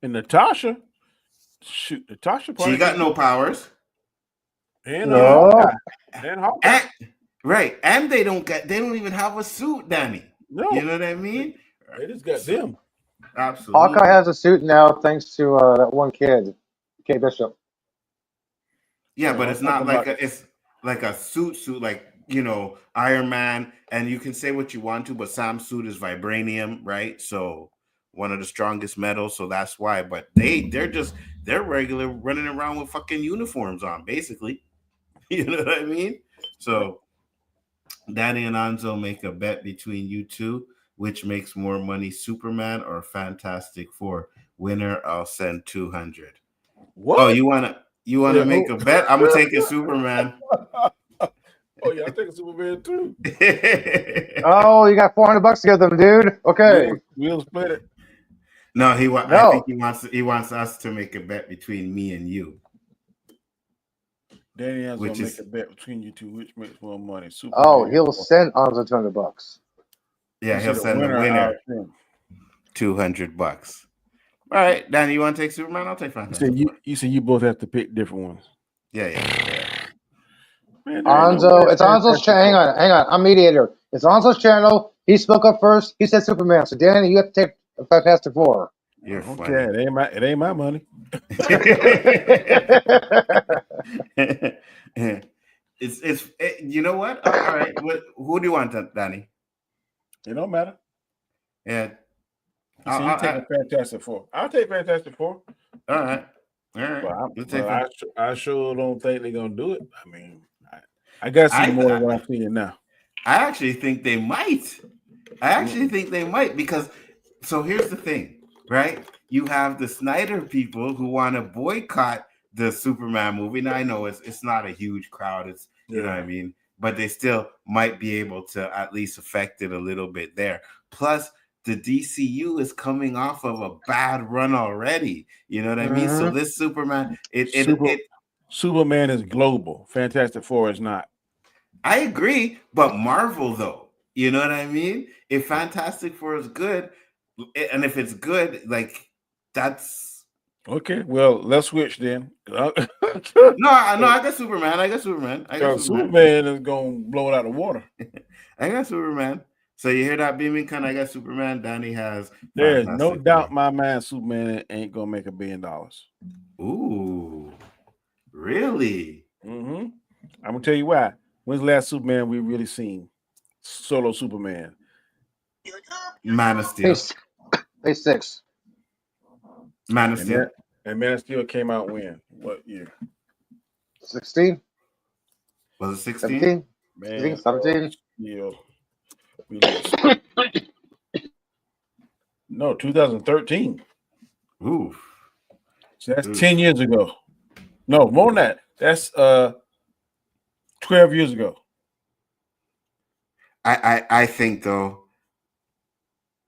And Natasha, Natasha She got no powers. And No. Hawkeye. Right, and they don't even have a suit, Danny. No, you know what I mean? They just got them. Absolutely. Hawkeye has a suit now, thanks to that one kid, K. Bishop. Yeah, but it's not like it's like a suit, like Iron Man, and you can say what you want to, but Sam's suit is vibranium, right? So one of the strongest metals, so that's why. But they're regular running around with fucking uniforms on, basically. You know what I mean? So Danny and Anzo make a bet between you two, which makes more money, Superman or Fantastic Four. Winner, I'll send 200. What? Oh, you wanna make a bet? I'm gonna take a Superman. Oh yeah, I take a Superman too. Oh, you got $400 together, dude. Okay, we'll split it. No, I think he wants us to make a bet between me and you. Danny has to make a bet between you two, which makes more money. Superman. Oh, he'll send Anzo $200. Yeah, he'll send the winner $200. All right, Danny, you want to take Superman? I'll take Fantastic. You said you both have to pick different ones. Yeah. Man, Anzo, it's Anzo's channel. Hang on. I'm mediator. It's Anzo's channel. He spoke up first. He said Superman. So Danny, you have to take Fantastic Four. You're funny. Okay, it ain't my money. It's you know what? All right. Who do you want, Danny? It don't matter. Yeah. You take Fantastic Four. I'll take Fantastic Four. All right. I sure don't think they're gonna do it. I mean, I got to see more than what I'm seeing now. I actually think they might. Because so here's the thing, right? You have the Snyder people who want to boycott the Superman movie. Now I know it's not a huge crowd. It's you know what I mean, but they still might be able to at least affect it a little bit there. Plus, the DCU is coming off of a bad run already. You know what I mean? So this Superman, Superman is global. Fantastic Four is not. I agree, but Marvel though, you know what I mean? If Fantastic Four is good, and if it's good, like that's okay. Well, let's switch then. No, I got Superman. Superman is gonna blow it out of the water. I got Superman. So you hear that, Beaming? I got Superman. Danny has. There's no doubt in my mind Superman ain't gonna make $1 billion. Ooh, really? I'm gonna tell you why. When's the last Superman we really seen? Solo Superman. Man of Steel. Phase 6. Man of Steel. And Man of Steel came out when? What year? 16. Was it 16? 17? Man, 17? Yeah. No, 2013. Ooh. So that's 10 years ago. No, more than that. That's 12 years ago. I think though.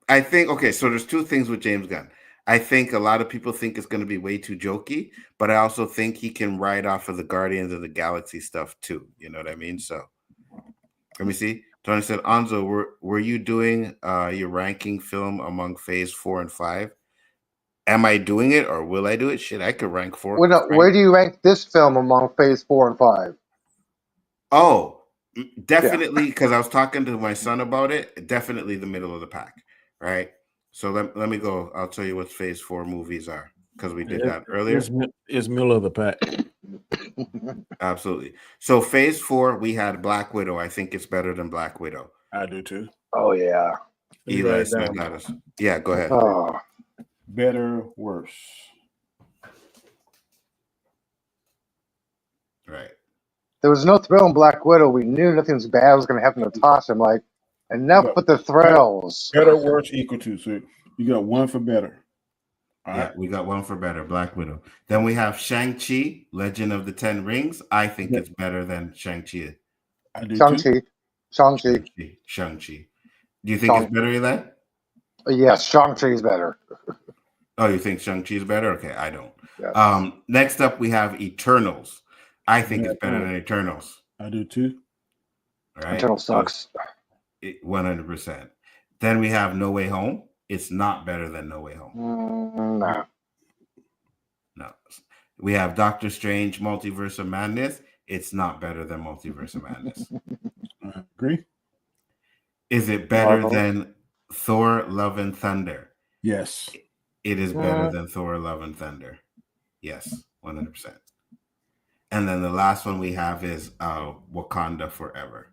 Okay, so there's two things with James Gunn. I think a lot of people think it's going to be way too jokey, but I also think he can ride off of the Guardians of the Galaxy stuff too. You know what I mean? So let me see. Tony said, Anzo, were you doing your ranking film among phase 4 and 5? Am I doing it or will I do it? Shit, I could rank 4. Where do you rank this film among phase 4 and 5? Oh, definitely, because I was talking to my son about it. Definitely the middle of the pack, right? So let me go. I'll tell you what phase 4 movies are because we did that earlier. It's middle of the pack. Absolutely. So phase 4, we had Black Widow. I think it's better than Black Widow. I do too. Oh yeah. Eli said that. Yeah, go ahead. Oh. Better, worse. Right. There was no thrill in Black Widow. We knew nothing bad was going to happen to Tasha. I'm like, enough with the thrills. Better, worse, equal to. So you got one for better. All right. We got one for better, Black Widow. Then we have Shang-Chi, Legend of the Ten Rings. I think it's better than Shang-Chi. I do Shang-Chi. Shang-Chi. Do you think it's better, Eli? Yes, Shang-Chi is better. Oh, you think Shang-Chi is better? Okay, I don't. Yes. Next up, we have Eternals. I think Yeah, it's better than Eternals. I do too. All right. Eternal sucks. 100%. Then we have No Way Home. It's not better than No Way Home. Nah. No. We have Doctor Strange, Multiverse of Madness. It's not better than Multiverse of Madness. I agree. Is it better Marvel. than Thor, Love and Thunder? Yes. It is better than Thor, Love and Thunder. Yes, 100%. And then the last one we have is Wakanda Forever.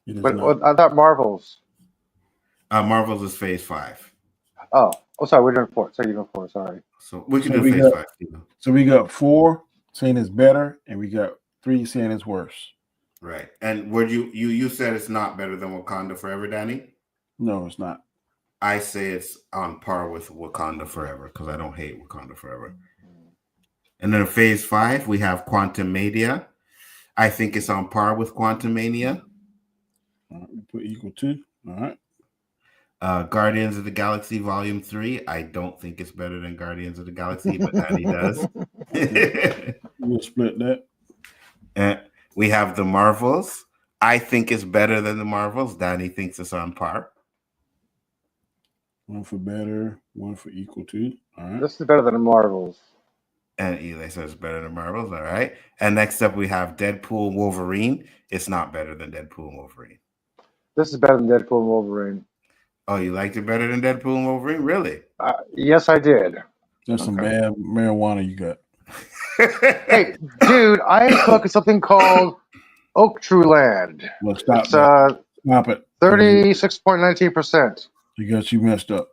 It is But not. I thought Marvel's. Marvel's is Phase 5. Oh, sorry, we're doing 4. Sorry, you're doing 4. Sorry. So we can So do we Phase got- 5. You know? So we got 4 saying it's better, and we got 3 saying it's worse. Right. And where you said it's not better than Wakanda Forever, Danny? No, it's not. I say it's on par with Wakanda Forever because I don't hate Wakanda Forever. And then Phase 5, we have Quantum Mania. I think it's on par with Quantum Mania. All right, we put equal to. All right. Guardians of the Galaxy Volume 3. I don't think it's better than Guardians of the Galaxy, but Danny does. We'll split that. And we have the Marvels. I think it's better than the Marvels. Danny thinks it's on par. 1 for better, 1 for equal to. All right. This is better than the Marvels. And Eli says better than Marvels. All right. And next up, we have Deadpool Wolverine. It's not better than Deadpool and Wolverine. This is better than Deadpool and Wolverine. Oh, you liked it better than Deadpool and Wolverine? Really? Yes, I did. That's some Okay. bad marijuana you got. Hey, dude, I am smoking something called Oak True Land. Well, stop It's that. Stop it. 36.19%. You got you messed up.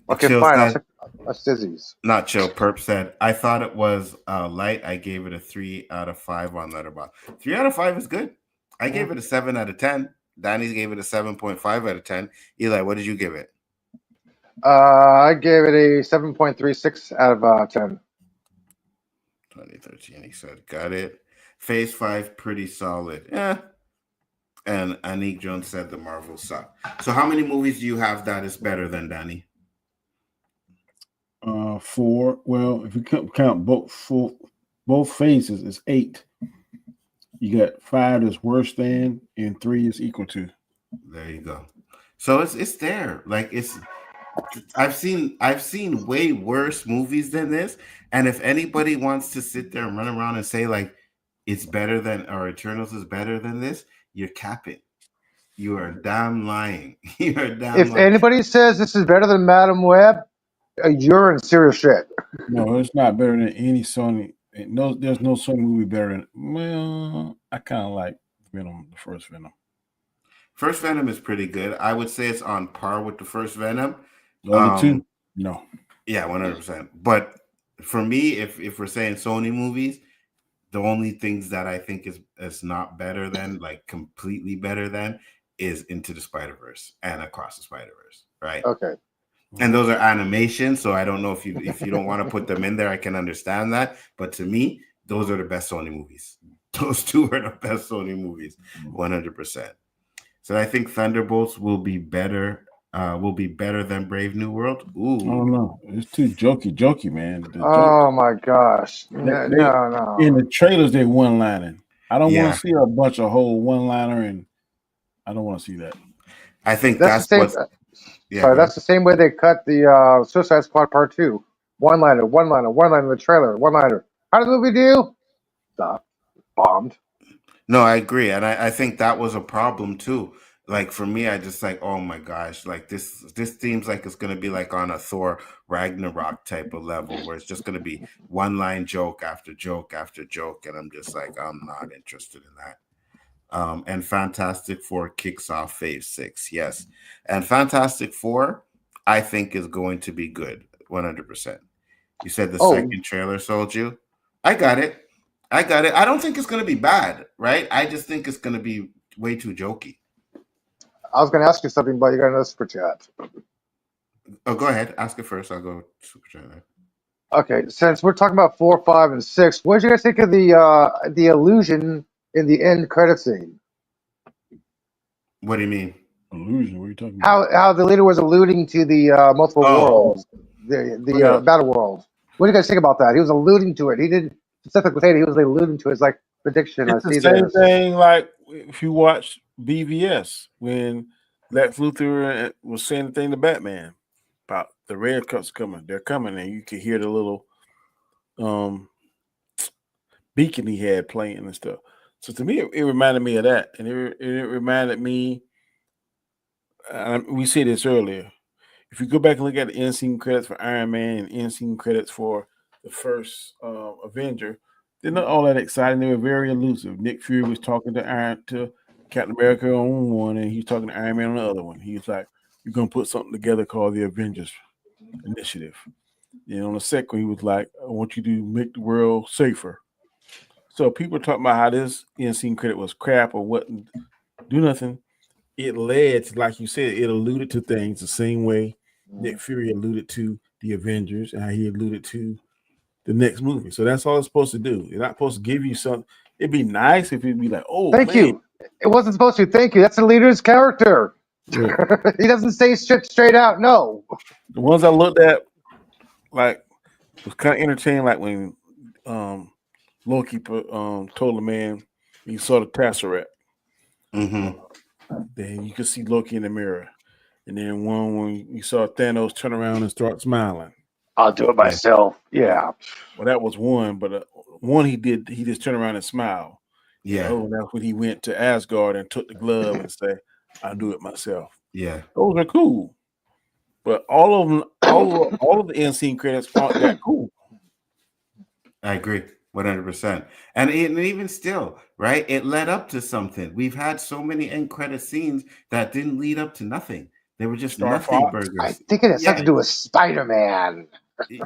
Okay, Chill fine. said- That's Dizzy's. Not chill. Perp said, I thought it was light. I gave it a 3 out of 5 on Letterboxd. 3 out of 5 is good. I gave it a 7 out of 10. Danny gave it a 7.5 out of 10. Eli, what did you give it? I gave it a 7.36 out of 10. 2013. He said, got it. Phase 5, pretty solid. Yeah. And Anik Jones said the Marvel suck. So how many movies do you have that is better than Danny? 4. Well, if you count both phases, it's 8. You got 5 that's worse than, and 3 is equal to. There you go. So it's there. Like I've seen way worse movies than this. And if anybody wants to sit there and run around and say like it's better than or Eternals is better than this, you're capping. You are damn lying. You are damn If lying. anybody says this is better than Madam Web, you're in serious shit. No, it's not better than any Sony. No, there's no Sony movie better than. Well, I kind of like Venom, the first Venom. First Venom is pretty good. I would say it's on par with the first Venom. The other 2, no. Yeah, 100%. But for me, if we're saying Sony movies, the only things that I think is not better than, like completely better than, is Into the Spider-Verse and Across the Spider-Verse, right? Okay. And those are animations, so I don't know if you don't want to put them in there, I can understand that. But to me, those are the best Sony movies. Those 2 are the best Sony movies, 100%. So I think Thunderbolts will be better than Brave New World. Ooh, I don't know. It's too jokey, man. The Oh my gosh. No. in the trailers, they one-lining. I don't Yeah. want to see a bunch of whole one-liner, and I don't want to see that. I think That's that's the same. what. Yeah, Sorry, that's the same way they cut the Suicide Squad Part 2. One-liner in the trailer, one-liner. How did the movie do? Stop. Bombed. no, I agree, and I think that was a problem too. Like for me, I just like, oh my gosh, like this seems like it's gonna be like on a Thor Ragnarok type of level where it's just gonna be one line joke after joke after joke, and I'm just like, I'm not interested in that. And Fantastic Four kicks off Phase 6, yes, and Fantastic Four, I think is going to be good, 100%. You said the second trailer sold you. I got it. I don't think it's gonna be bad, right? I just think it's gonna be way too jokey. I was going to ask you something, but you got another super chat. Oh, go ahead. Ask it first. I'll go super chat. Okay, since we're talking about 4, 5, and 6, what did you guys think of the illusion in the end credit scene? What do you mean? Illusion? What are you talking about? How the leader was alluding to the multiple worlds. the Battle World. What do you guys think about that? He was alluding to it. He didn't specifically say it. He was alluding to it. It's like prediction. It's I the see same this. thing like if you watch BVS when Lex Luthor was saying the thing to Batman about the red cups coming. They're coming, and you can hear the little beacon he had playing and stuff. So to me, it reminded me of that, and it reminded me. We said this earlier. If you go back and look at the end scene credits for Iron Man and end scene credits for the first Avenger, they're not all that exciting. They were very elusive. Nick Fury was talking to Captain America on one, and he was talking to Iron Man on the other one. He was like, "You're gonna put something together called the Avengers Initiative." And on the second, he was like, "I want you to make the world safer." So people are talking about how this end scene credit was crap or wouldn't do nothing. It led to, like you said, it alluded to things the same way Nick Fury alluded to the Avengers and how he alluded to the next movie. So that's all it's supposed to do. They're not supposed to give you something. It'd be nice if it'd be like, "Oh, Thank man." you. It wasn't supposed to. Thank you. That's the leader's character. Yeah. He doesn't say shit straight out. No. The ones I looked at, like, was kind of entertaining, like when Loki told the man he saw the Tesseract. Mm-hmm. Then you could see Loki in the mirror. And then one when you saw Thanos turn around and start smiling. I'll do it myself. Yeah. Well, that was one, but one he just turned around and smiled. Yeah. Oh, that's when he went to Asgard and took the glove and said, "I'll do it myself." Yeah. Those are cool. But all of them, all of the end scene credits aren't that cool. I agree. 100%. And even still, right? It led up to something. We've had so many end credit scenes that didn't lead up to nothing. They were just Star nothing Fox. burgers. I think it has something to do with Spider-Man.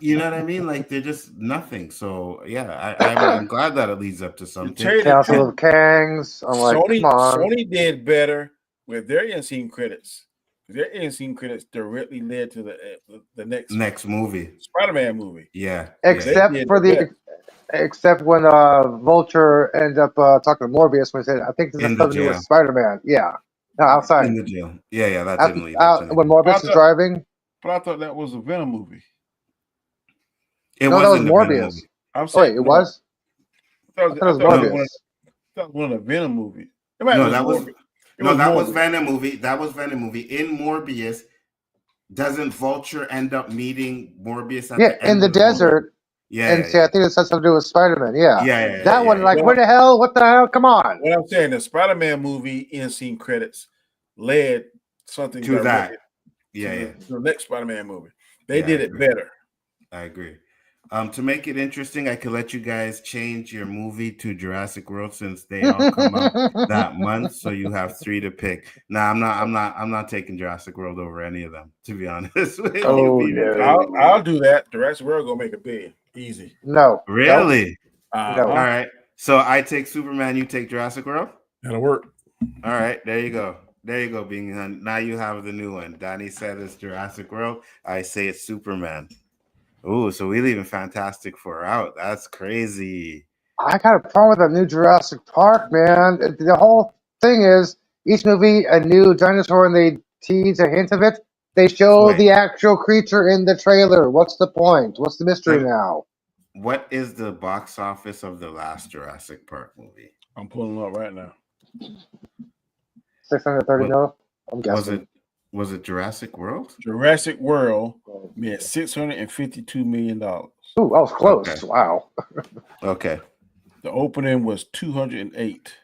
You know what I mean? Like they're just nothing. So yeah, I'm glad that it leads up to something. Council of Kangs. I'm like, come on. Sony did better with their end scene credits. Their end scene credits directly led to the next movie, Spider-Man movie. Yeah. Except when Vulture ended up talking to Morbius when he said, "I think this has something to do with Spider-Man." Yeah. No, outside. In the jail. Yeah, that didn't lead up to when Morbius is driving. But I thought that was a Venom movie. That was Morbius. I'm saying, it was? I thought it was Morbius. That was one of the Venom movies. That was Venom movie. That was Venom movie. In Morbius, doesn't Vulture end up meeting Morbius at the end in the desert? Movie? Yeah. And I think it has something to do with Spider-Man. Yeah. Yeah. That one, like, where the hell? What the hell? Come on. What I'm saying, the Spider-Man movie end scene credits led something to that. The next Spider-Man movie. They did it better. I agree. To make it interesting, I could let you guys change your movie to Jurassic World since they all come out that month. So you have 3 to pick. I'm not taking Jurassic World over any of them, to be honest with you. No. I'll do that. Jurassic World gonna make a big easy. No. Really? No. All right. So I take Superman, you take Jurassic World? That'll work. All right, there you go. Bing. Now you have the new one. Danny said it's Jurassic World. I say it's Superman. Oh, so we leaving Fantastic Four out. That's crazy. I got a problem with that new Jurassic Park, man. The whole thing is each movie a new dinosaur and they tease a hint of it. They show the actual creature in the trailer. What's the point? What's the mystery now? What is the box office of the last Jurassic Park movie? I'm pulling it up right now. 630 mil? I'm guessing. Was it Jurassic World? Jurassic World made $652 million. Ooh, I was close. Okay. Wow. Okay. The opening was 208.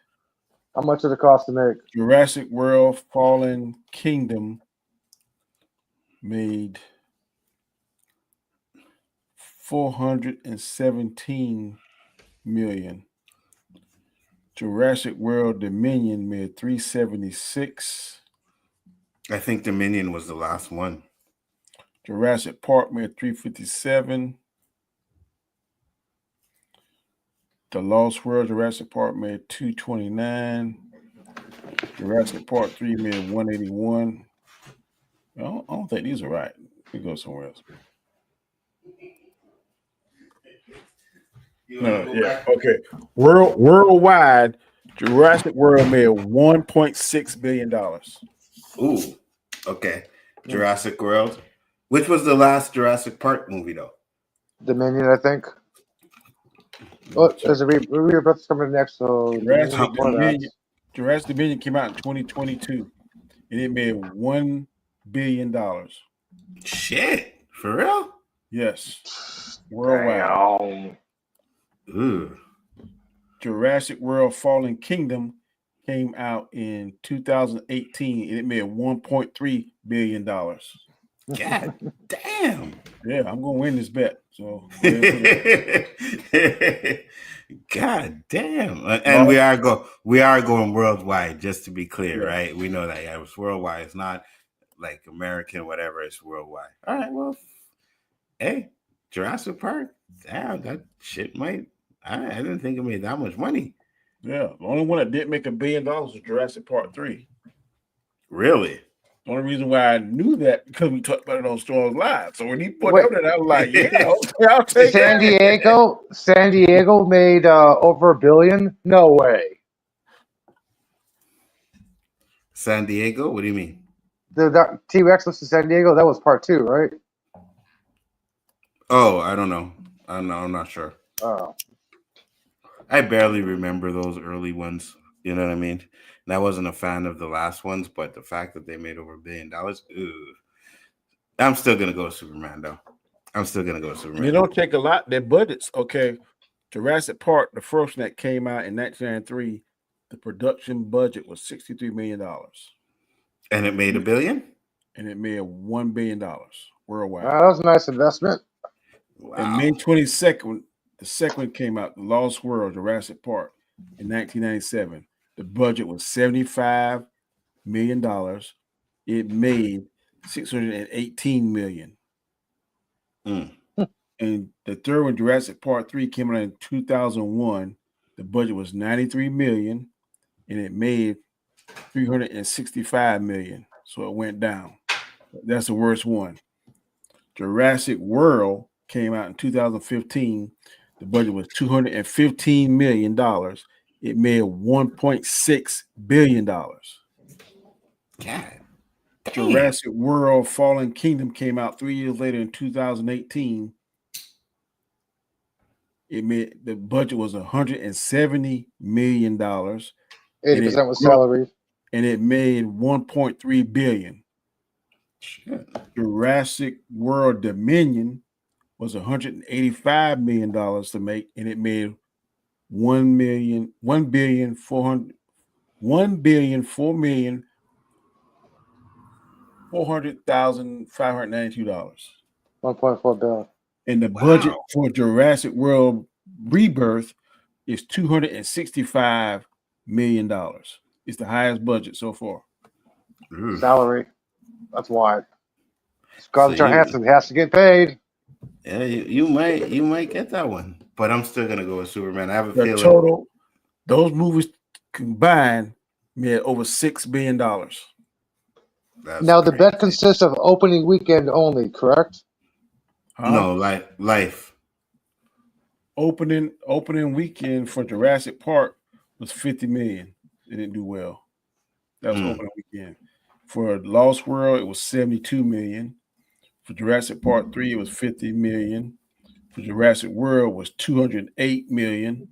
How much did it cost to make? Jurassic World Fallen Kingdom made $417 million. Jurassic World Dominion made $376. I think Dominion was the last one. Jurassic Park made $357. The Lost World Jurassic Park made $229. Jurassic Park 3 made $181. I don't think these are right. We go somewhere else. Okay. Worldwide, Jurassic World made $1.6 billion. Ooh, okay. Jurassic World. Which was the last Jurassic Park movie, though? Dominion, I think. Oh, there's a rebirth coming next, so Dominion Jurassic before that. Dominion. Jurassic Dominion came out in 2022, and it made $1 billion. Shit, for real? Yes, worldwide. Damn. Ooh. Jurassic World: Fallen Kingdom came out in 2018, and it made $1.3 billion. God damn. Yeah, I'm gonna win this bet. So God damn. And we are going worldwide, just to be clear, Yeah. right? We know that it's worldwide. It's not like American, whatever, it's worldwide. All right, well, hey, Jurassic Park. Damn, that shit might. I didn't think it made that much money. Yeah, the only one that didn't make $1 billion was Jurassic Park 3. Really? The only reason why I knew that because we talked about it on Storms Live. So when he put up that, I was like, yeah, okay, I'll take San that. San Diego made over $1 billion? No way. San Diego? What do you mean? The T-Rex was to San Diego. That was part 2, right? Oh, I don't know. I'm not sure. Oh. I barely remember those early ones. You know what I mean? And I wasn't a fan of the last ones, but the fact that they made over $1 billion, I'm still gonna go with Superman, though. I'm still gonna go with Superman. You don't take a lot. Their budgets, okay. Jurassic Park, the first one that came out in 1993, the production budget was $63 million. And it made $1 billion? And it made $1 billion worldwide. That was a nice investment. Wow. And May 22nd, the second one came out, The Lost World, Jurassic Park, in 1997. The budget was $75 million. It made $618 million. And the third one, Jurassic Park 3, came out in 2001. The budget was $93 million, and it made $365 million. So it went down. That's the worst one. Jurassic World came out in 2015. The budget was $215 million. It made $1.6 billion. God. Jurassic World: Fallen Kingdom came out 3 years later in 2018. The budget was $170 million. 80% was salary. And it made $1.3 billion. Shit. Jurassic World Dominion was $185 million to make, and it made $1,400,592. $1.4 billion. And the budget for Jurassic World Rebirth is $265 million. It's the highest budget so far. Salary. That's why. Scarlett Johansson has to get paid. Yeah, you might get that one, but I'm still gonna go with Superman. I have a feeling Total, those movies combined made over $6 billion. Now the bet consists of opening weekend only, correct? No, life. Opening weekend for Jurassic Park was $50 million. It didn't do well. That was opening weekend. For Lost World, it was $72 million. For Jurassic Park 3, it was $50 million. For Jurassic World, it was $208 million.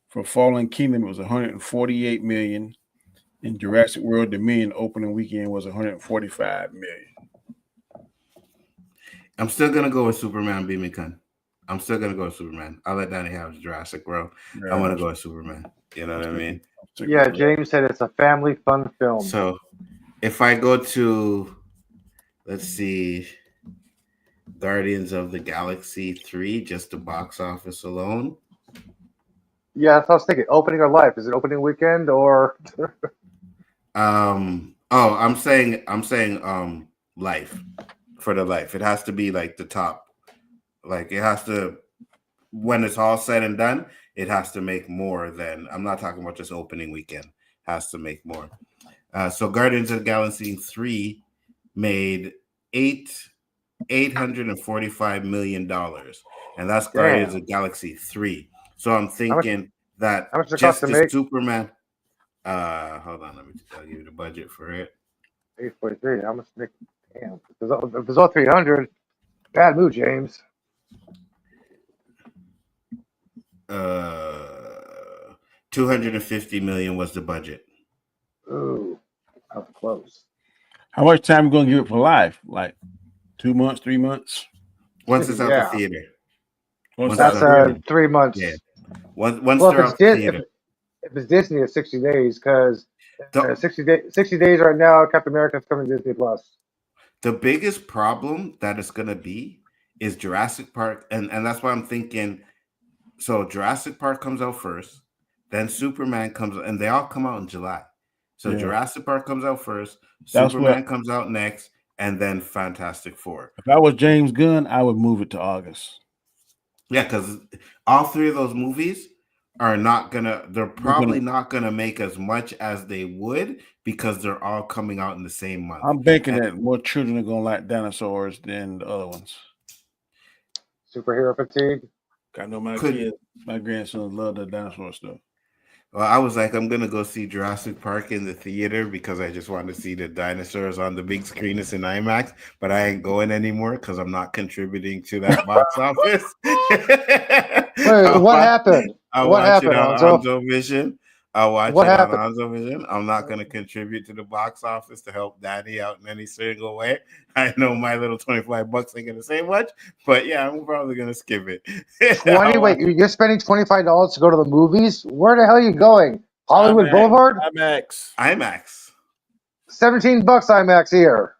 For Fallen Kingdom, it was $148 million. And Jurassic World Dominion opening weekend was $145 million. I'm still gonna go with Superman, B. McCunn. I'm still gonna go with Superman. I'll let Danny have Jurassic World. Yeah, I want to go with Superman. You know what I mean? Yeah, James said it's a family fun film. So if I go to, let's see, Guardians of the Galaxy 3, just the box office alone. Yeah, that's what I was thinking. Opening or life? Is it opening weekend or? I'm saying life. For the life, it has to be like the top. Like it has to, when it's all said and done, it has to make more than. I'm not talking about just opening weekend. It has to make more. So Guardians of the Galaxy 3 made $845 million, and that's Guardians of the Galaxy 3. So I'm thinking that how much it just cost to the make? Superman. Hold on, let me tell you the budget for it. 843. How much? Damn, if it's all 300, bad move, James. Uh, 250 million was the budget. Ooh, that was close. How much time are we gonna give it for live? Like 2 months, 3 months? Once it's out Yeah. the theater. Once That's That's 3 months. Yeah. Once Well, they're out the theater. if it's Disney, it's 60 days because The, 60 days right now. Captain America's coming to Disney Plus. the biggest problem that it's gonna be is Jurassic Park, and that's why I'm thinking. So Jurassic Park comes out first, then Superman comes, and they all come out in July. So Yeah. Jurassic Park comes out first, That's Superman comes out next, and then Fantastic Four. If I was James Gunn, I would move it to August. Yeah, because all three of those movies are not gonna. They're probably not gonna make as much as they would because they're all coming out in the same month. I'm banking that more children are gonna like dinosaurs than the other ones. Superhero fatigue. I know my kids, my grandsons love the dinosaur stuff. Well, I was like, I'm gonna go see Jurassic Park in the theater because I just want to see the dinosaurs on the big screen. It's in IMAX, but I ain't going anymore because I'm not contributing to that box office. Wait, what happened? What happened, Onzo Vision? I'll watch What it happened? on Onzo Vision. I'm not going to contribute to the box office to help Daddy out in any single way. I know my little $25 ain't going to say much, but yeah, I'm probably going to skip it. 20. Wait, you're spending $25 to go to the movies? Where the hell are you going? Hollywood Boulevard? IMAX. $17 IMAX here.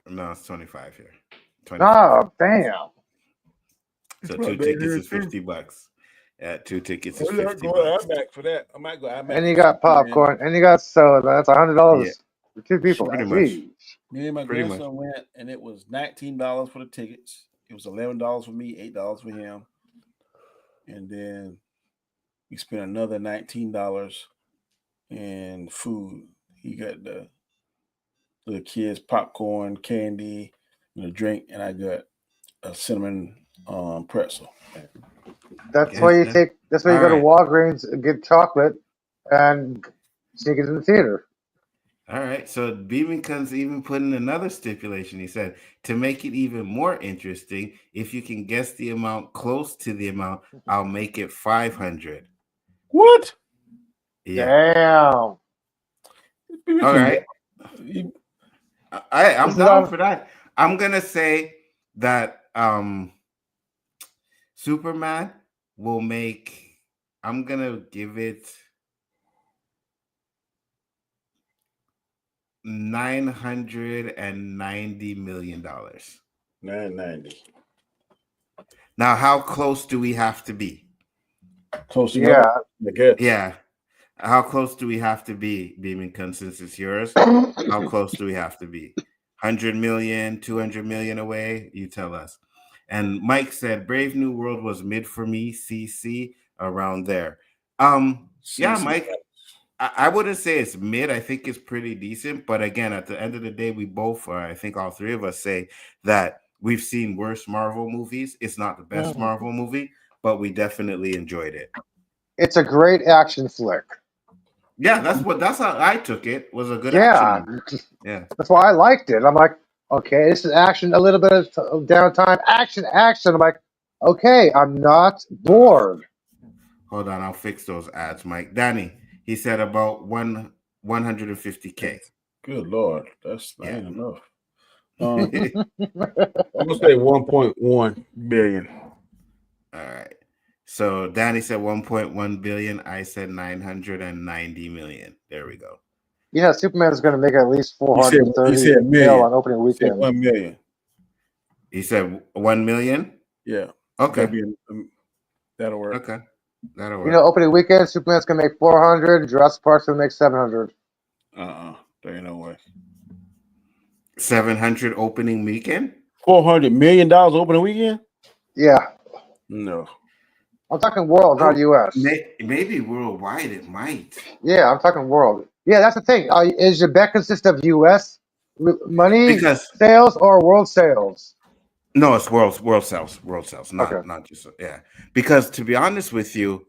No, it's 25 here. 25. Oh, damn. So 2 tickets is $50. Yeah, 2 tickets is $50. IMAX for that. I might go IMAX. And you got popcorn, and you got soda. That's $100 for 2 people. Pretty Jeez. much. Me and my grandson went, and it was $19 for the tickets. It was $11 for me, $8 for him, and then we spent another $19 in food. He got the kids popcorn, candy, and a drink, and I got a cinnamon pretzel. That's why you take. That's why you go to Walgreens and get chocolate and sneak it in the theater. All right. So Beamincon's even put in another stipulation. He said, to make it even more interesting, if you can guess the amount close to the amount, I'll make it 500. What? Yeah. Damn. All right. I'm down for that. I'm gonna say that Superman will make. I'm gonna give it $990 million. 990. Now, how close do we have to be? Close enough. I guess. Yeah. How close do we have to be, Beamington, since it's yours? How close do we have to be? 100 million, 200 million away? You tell us. And Mike said, Brave New World was mid for me, CC, around there. Yeah, Mike, I wouldn't say it's mid. I think it's pretty decent. But again, at the end of the day, we both, I think all three of us say that we've seen worse Marvel movies. It's not the best Marvel movie, but we definitely enjoyed it. It's a great action flick. Yeah, that's how I took it. Was a good action movie. Yeah. That's why I liked it. I'm like, okay, this is action, a little bit of downtime, action. I'm like, okay, I'm not bored. Hold on, I'll fix those ads, Mike. Danny, he said about 150K. Good Lord, that's not enough. I'm gonna say 1.1 billion. All right. So Danny said 1.1 billion. I said 990 million. There we go. Yeah, Superman is going to make at least 430 million on opening weekend. 1 million. He said 1 million. Yeah. Okay. That'll work. Okay. That'll work. You know, opening weekend, Superman's going to make 400. Jurassic Park's going to make 700. There ain't no way. 700 opening weekend. $400 million opening weekend. Yeah. No. I'm talking world, not U.S. Maybe worldwide it might. Yeah, I'm talking world. Yeah, that's the thing. Is your bet consist of U.S. money sales or world sales? No, it's world sales. World sales, not just Because to be honest with you,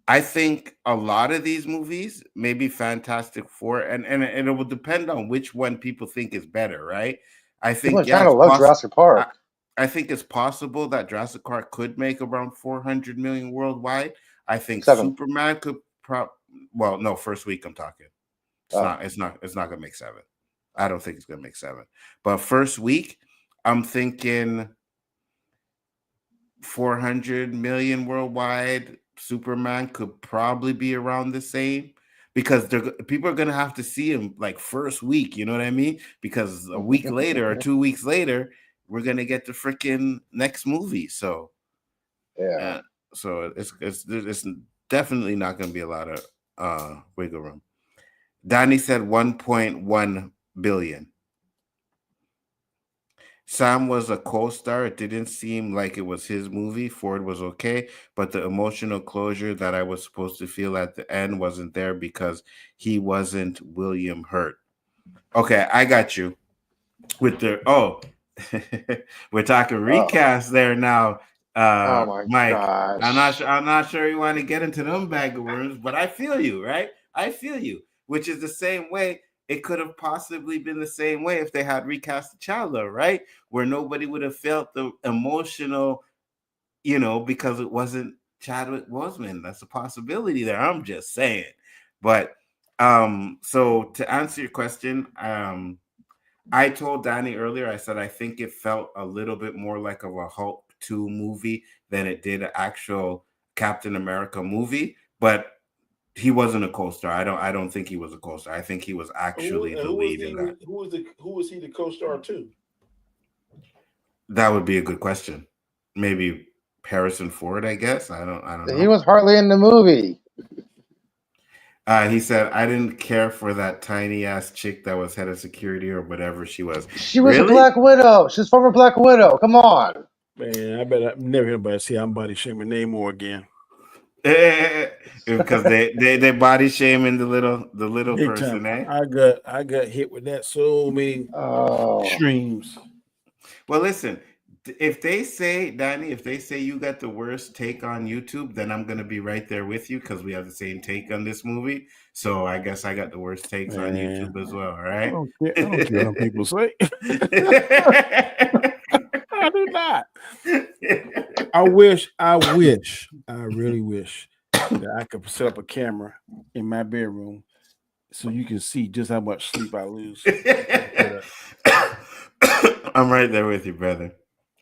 I think a lot of these movies, maybe Fantastic Four, and it will depend on which one people think is better, right? I People think, in China it's love possible. Jurassic Park. I think it's possible that Jurassic Park could make around 400 million worldwide. I think 7. Superman could no, first week I'm talking. It's not gonna make 7. I don't think it's gonna make 7. But first week, I'm thinking 400 million worldwide. Superman could probably be around the same because people are gonna have to see him like first week. You know what I mean? Because a week later or 2 weeks later, we're gonna get the freaking next movie. So Yeah. so it's definitely not gonna be a lot of wiggle room. Danny said 1.1 billion. Sam was a co-star. It didn't seem like it was his movie. Ford was okay, but the emotional closure that I was supposed to feel at the end wasn't there because he wasn't William Hurt. Okay, I got you. With the we're talking recast there now. Oh my Mike, gosh. I'm not sure you want to get into them bag of worms, but I feel you, right? I feel you, which is the same way it could have possibly been the same way if they had recast T'Challa, right? Where nobody would have felt the emotional, because it wasn't Chadwick Boseman. That's a possibility there. I'm just saying. But so to answer your question, I told Danny earlier, I said I think it felt a little bit more like a Hulk 2 movie than it did an actual Captain America movie, but he wasn't a co-star. I don't think he was a co-star. I think he was actually the lead in that. Who was he the co-star to? That would be a good question. Maybe Harrison Ford, I guess. I don't know. He was hardly in the movie. He said, I didn't care for that tiny ass chick that was head of security or whatever she was. She was Really? a Black Widow. She's former Black Widow. Come on. Man, I bet I never hear anybody say I'm body shaming Namor again. Because they body shaming the little Big person, time. eh? I got hit with that so many streams. Well, listen, if they say, Danny, you got the worst take on YouTube, then I'm gonna be right there with you because we have the same take on this movie. So I guess I got the worst takes on YouTube as well. All right. I don't care what people say. I do not. I really wish that I could set up a camera in my bedroom so you can see just how much sleep I lose. I'm right there with you, brother.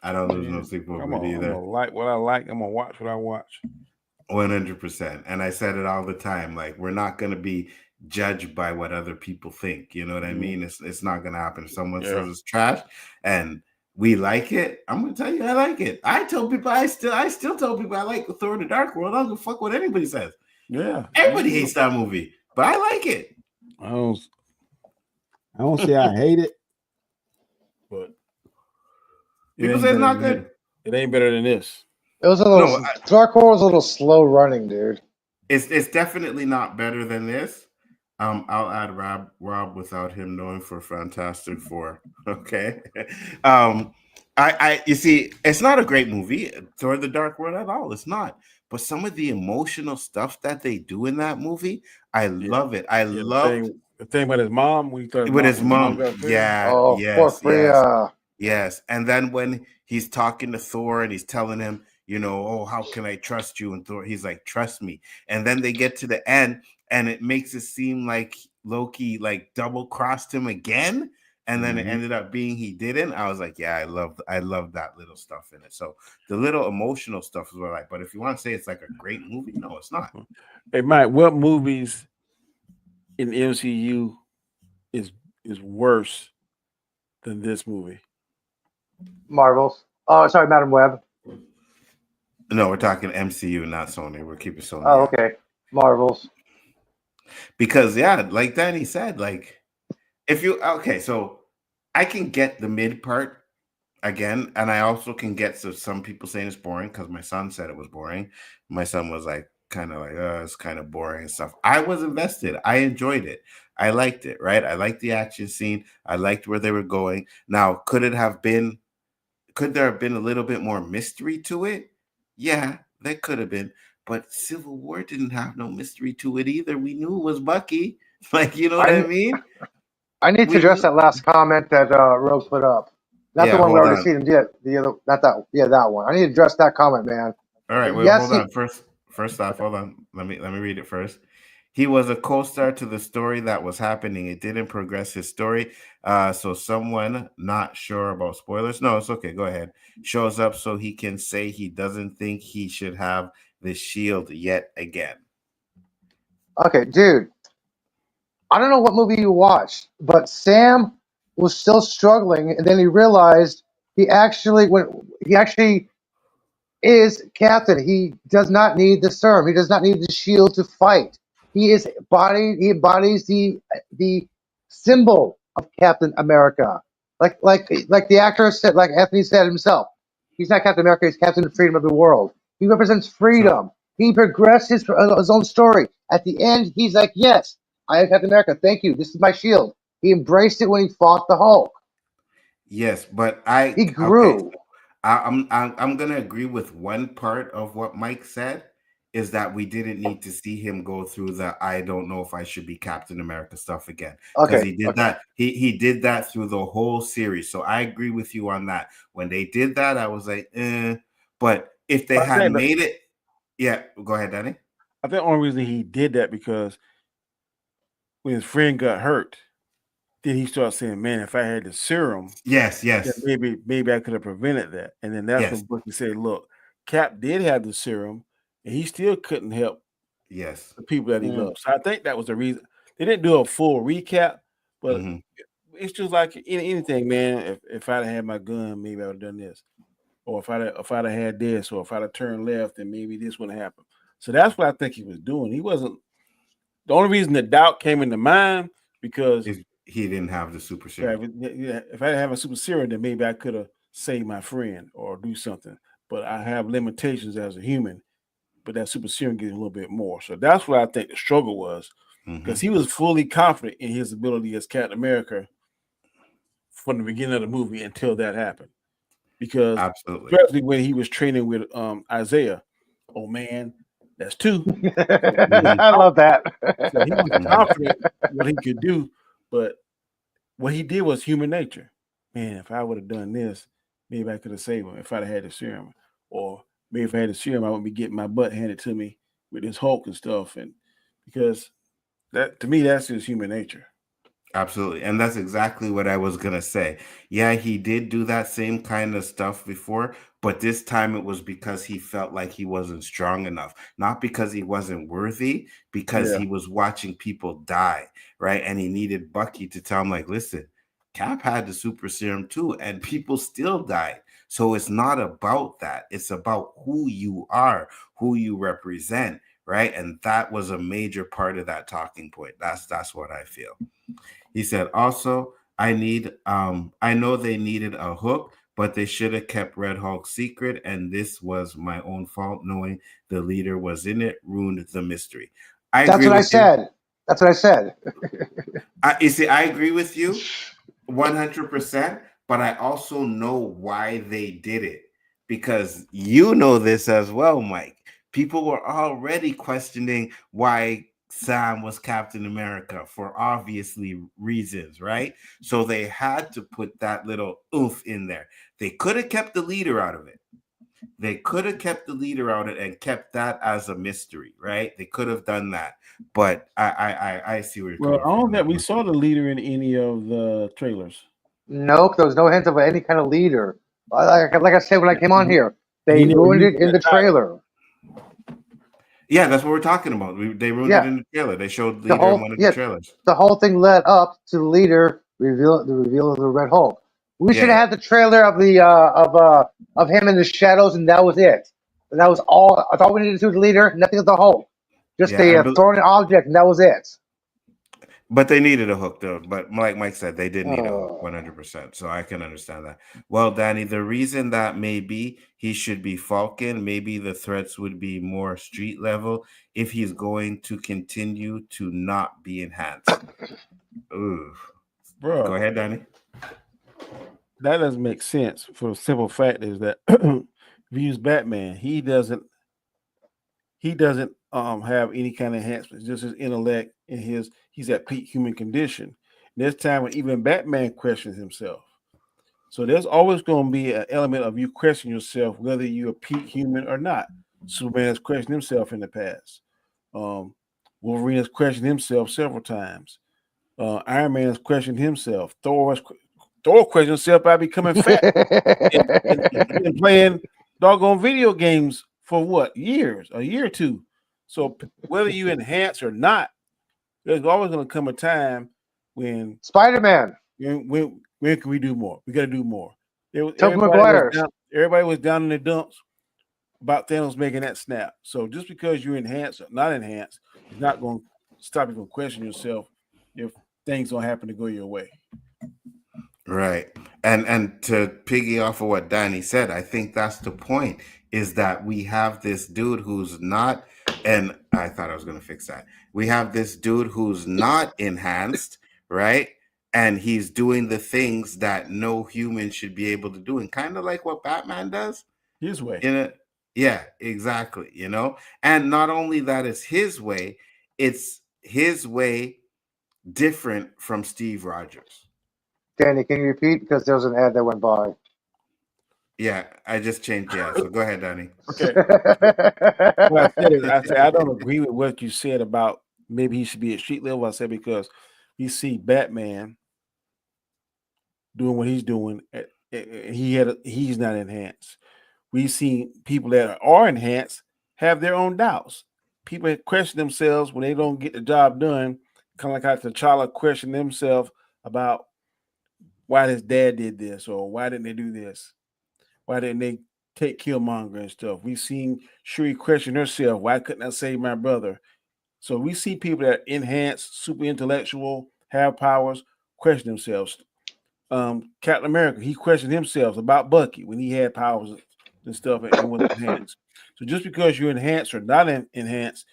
I don't lose no sleep over it either. I'm gonna like what I like. I'm gonna watch what I watch. 100%. And I said it all the time. Like, we're not gonna be judged by what other people think. You know what I mean? It's not gonna happen. If someone says it's trash and we like it, I'm gonna tell you I like it. I tell people I still tell people I like Thor: The Dark World. I don't give a fuck what anybody says. Yeah. Everybody hates that movie, but I like it. I don't say I hate it, but people say it's not good. It ain't better than this. It was a little Dark World was a little slow running, dude. It's definitely not better than this. I'll add Rob without him knowing for Fantastic Four. Okay. I you see, it's not a great movie, Thor: The Dark World at all. It's not. But some of the emotional stuff that they do in that movie, I love it. I love the thing about his mom. With his mom. Yeah. Oh, Yes. And then when he's talking to Thor and he's telling him, how can I trust you? And Thor, he's like, trust me. And then they get to the end and it makes it seem like Loki like double crossed him again. And then it ended up being he didn't. I was like, yeah, I love that little stuff in it. So the little emotional stuff is what I like. But if you want to say it's like a great movie, no, it's not. Hey, Mike, what movies in the MCU is worse than this movie? Marvels. Oh, sorry, Madam Web. No, we're talking MCU, not Sony. We're keeping Sony. Oh, okay. Marvels. Because like Danny said, like so I can get the mid part again, and I also can get some people saying it's boring because my son said it was boring. My son was like kind of like, it's kind of boring and stuff. I was invested. I enjoyed it. I liked it, right? I liked the action scene. I liked where they were going. Now, could there have been a little bit more mystery to it? Yeah, there could have been. But Civil War didn't have no mystery to it either. We knew it was Bucky. Like, you know what I mean? I need to we address that last comment that Rogue put up. Not the yeah, one we hold already on. seen. The other, not that. Yeah, that one. I need to address that comment, man. All right, wait, Yes, hold on. First off, hold on. Let me read it first. He was a co-star to the story that was happening. It didn't progress his story. So someone not sure about spoilers. No, it's okay. Go ahead. Shows up so he can say he doesn't think he should have the shield yet again. okay, dude. I don't know what movie you watched, but Sam was still struggling, and then he realized he actually is captain. He does not need the serum. He does not need the shield to fight. He embodies the symbol of Captain America. Like the actor said, like Anthony said himself. He's not Captain America, he's Captain of Freedom of the World. He represents So freedom. He progressed his own story. At the end, he's like, yes, I am Captain America. Thank you. This is my shield. He embraced it when he fought the Hulk. yes, but He okay. grew. I'm gonna agree with one part of what Mike said is that we didn't need to see him go through the I don't know if I should be Captain America stuff again because Okay, he did okay. that. He did that through the whole series. So I agree with you on that. When they did that, I was like, eh. But if they But had made it, yeah, go ahead, Danny. I think the only reason he did that because when his friend got hurt, then he started saying, "Man, if I had the serum, Yes, then yes, maybe I could have prevented that." And then that's yes, when Bucky said, "Look, Cap did have the serum, and he still couldn't help yes. the people that he Mm. loved." So I think that was the reason they didn't do a full recap, but Hmm. it's just like anything, man. If I'd have had my gun, maybe I would have done this, or if I'd have had this, or if I'd have turned left, then maybe this wouldn't happen. So that's what I think he was doing. He wasn't the only reason the doubt came into mind because He didn't have the super yeah, serum. if I didn't have a super serum, then maybe I could have saved my friend or do something. But I have limitations as a human. But that super serum gives a little bit more. So that's what I think the struggle was because Hmm. he was fully confident in his ability as Captain America from the beginning of the movie until that happened. Because Absolutely. especially when he was training with Isaiah, oh man, that's two. So he was Hmm. I love that. so he was Hmm. confident what he could do, but what he did was human nature. Man, if I would have done this, maybe I could have saved him if I'd have had the serum. Or maybe if I had the serum, I wouldn't be getting my butt handed to me with this Hulk and stuff. And because that to me, that's just human nature. Absolutely. And that's exactly what I was going to say. Yeah, he did do that same kind of stuff before, but this time it was because he felt like he wasn't strong enough, not because he wasn't worthy, because Yeah. he was watching people die, right? And he needed Bucky to tell him, like, listen, Cap had the super serum too, and people still died. So it's not about that. It's about who you are, who you represent, right? And that was a major part of that talking point. That's what I feel. He said, also, I know they needed a hook, but they should have kept Red Hulk secret, and this was my own fault. Knowing the leader was in it ruined the mystery. I That's agree what I with you. said. That's what I said. You see, I agree with you 100%, but I also know why they did it because you know this as well, Mike. People were already questioning why Sam was Captain America for obviously reasons, right? So they had to put that little oomph in there. They could have kept the leader out of it. They could have kept the leader out of it and kept that as a mystery, right? They could have done that. But I see where you're Well, coming I from don't on that think we one. saw the leader in any of the trailers. Nope, there was no hint of any kind of leader. Like I said when I came on here, And he they never ruined used it in that the title. trailer. Yeah, that's what we're talking about. They ruined Yeah, it in the trailer. They showed the leader in whole one of the yeah, trailers. the whole thing led up to the leader the reveal of the Red Hulk. We Yeah, should yeah, have had the trailer of the of him in the shadows, and that was it. And that was all. That's all we needed to see with the leader. Nothing of the Hulk. Just yeah. a thrown in object, and that was it. But they needed a hook though. But like Mike said, they did need a hook, Oh. 100%. So I can understand that. Well, Danny, the reason that maybe he should be Falcon, maybe the threats would be more street level if he's going to continue to not be enhanced. Ooh, go Bro, ahead, Danny. that doesn't make sense for the simple fact is that if you use Batman, he doesn't have any kind of enhancements, just his intellect and he's at peak human condition. There's time when even Batman questions himself. So there's always going to be an element of you question yourself, whether you're a peak human or not. Superman has questioned himself in the past. Um, Wolverine has questioned himself several times. Iron Man has questioned himself. Thor questioned himself by becoming fat. And he's been playing doggone video games for what? Years, a year or two. So whether you enhance or not, there's always going to come a time when Spider-Man, when can we do more? We got to do more. Tobey Maguire. Everybody was down in the dumps about Thanos making that snap. So just because you enhance or not enhance, it's not going to stop you from questioning yourself if things don't happen to go your way. Right. And to piggy off of what Danny said, I think that's the point, is that we have this dude who's not, and I thought I was going to fix that. We have this dude who's not enhanced, right? And he's doing the things that no human should be able to do, and kind of like what Batman does. His way. Yeah, exactly. You know, and not only that is his way, it's his way different from Steve Rogers. Danny, can you repeat? Because there was an ad that went by. Yeah, I just changed. Yeah, so go ahead, Danny. Okay. What I said I don't agree with what you said about maybe he should be at street level. I said because you see Batman doing what he's doing, he's not enhanced. We've seen people that are enhanced have their own doubts. People question themselves when they don't get the job done, kind of like how T'Challa questioned themselves about why his dad did this or why didn't they do this? Why didn't they take Killmonger and stuff? We've seen Shuri question herself, why couldn't I save my brother? So we see people that enhanced, super intellectual, have powers, question themselves. Captain America, he questioned himself about Bucky when he had powers and stuff and was enhanced. So just because you're enhanced or not enhanced,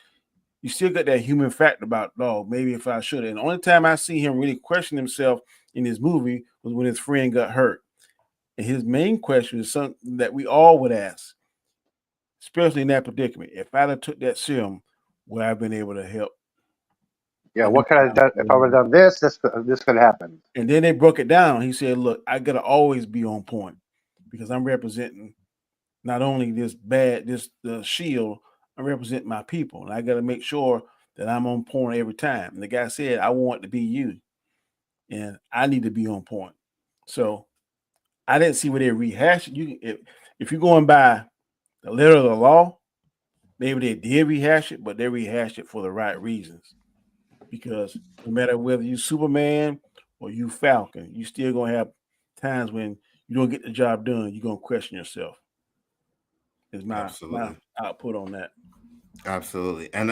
you still got that human factor about, oh, maybe if I should. And the only time I see him really question himself in his movie was when his friend got hurt. And his main question is something that we all would ask, especially in that predicament. If I'd have took that serum, would I have been able to help? Yeah, what could I have done if I would have done this? This could happen. And then they broke it down. He said, look, I gotta always be on point because I'm representing not only the shield, I represent my people. And I gotta make sure that I'm on point every time. And the guy said, I want to be you. And I need to be on point. So I didn't see where they rehashed it. If you're going by the letter of the law, maybe they did rehash it, but they rehashed it for the right reasons. Because no matter whether you Superman or you Falcon, you still gonna have times when you don't get the job done. You're gonna question yourself. Is my output on that. Absolutely. And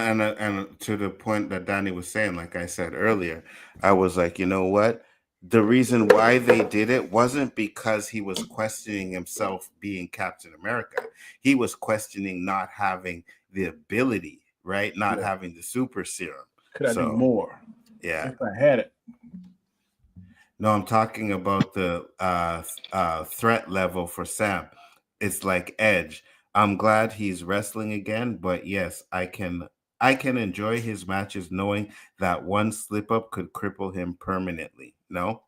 to the point that Danny was saying, like I said earlier, I was like, you know what? The reason why they did it wasn't because he was questioning himself being Captain America. He was questioning not having the ability, right? Not having the super serum. Could I do more? Yeah. If I had it. No, I'm talking about the threat level for Sam. It's like Edge. I'm glad he's wrestling again, but yes, I can enjoy his matches knowing that one slip up could cripple him permanently. No?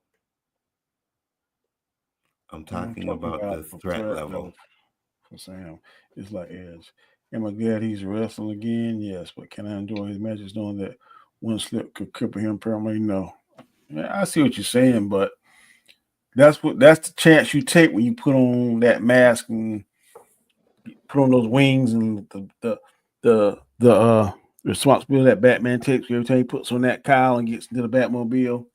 I'm talking about the threat level for Sam. It's like Edge. Am I glad he's wrestling again? Yes, but can I enjoy his matches knowing that one slip could cripple him permanently? No. I see what you're saying, but that's the chance you take when you put on that mask and put on those wings and the responsibility that Batman takes every time he puts on that cowl and gets into the Batmobile.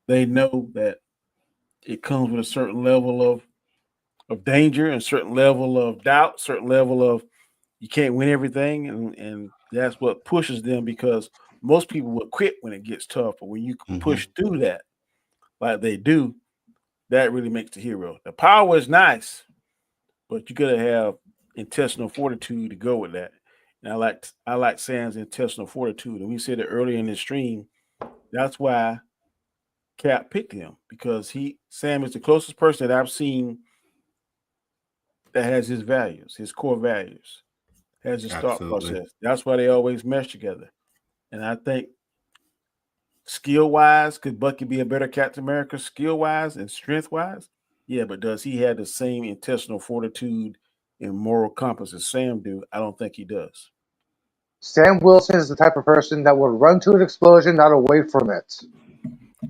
They know that it comes with a certain level of danger and a certain level of doubt, certain level of you can't win everything, and that's what pushes them because most people would quit when it gets tough, but when you push through that like they do, that really makes the hero. The power is nice, but you gotta have intestinal fortitude to go with that. And I like Sam's intestinal fortitude. And we said it earlier in the stream. That's why Cap picked him because Sam is the closest person that I've seen that has his values, his core values, has his thought process. That's why they always mesh together. And I think skill wise, could Bucky be a better Captain America skill wise and strength wise? Yeah, but does he have the same intestinal fortitude and moral compass as Sam do? I don't think he does. Sam Wilson is the type of person that would run to an explosion, not away from it.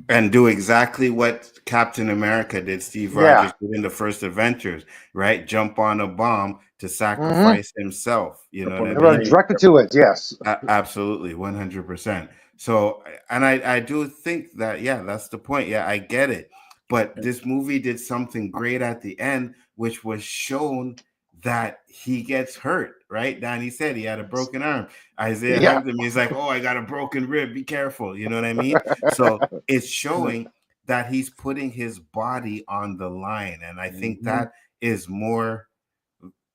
And do exactly what Captain America did, Steve Yeah. Rogers did in the first Adventures, right? Jump on a bomb to sacrifice himself. You know what I They run mean? directly to it. Yes. Absolutely, 100%. So, and I do think that, yeah, that's the point. Yeah, I get it. But this movie did something great at the end, which was shown that he gets hurt, right? Danny said he had a broken arm. Isaiah hugged him. He's like, oh, I got a broken rib. Be careful. You know what I mean? So it's showing that he's putting his body on the line. And I think that is more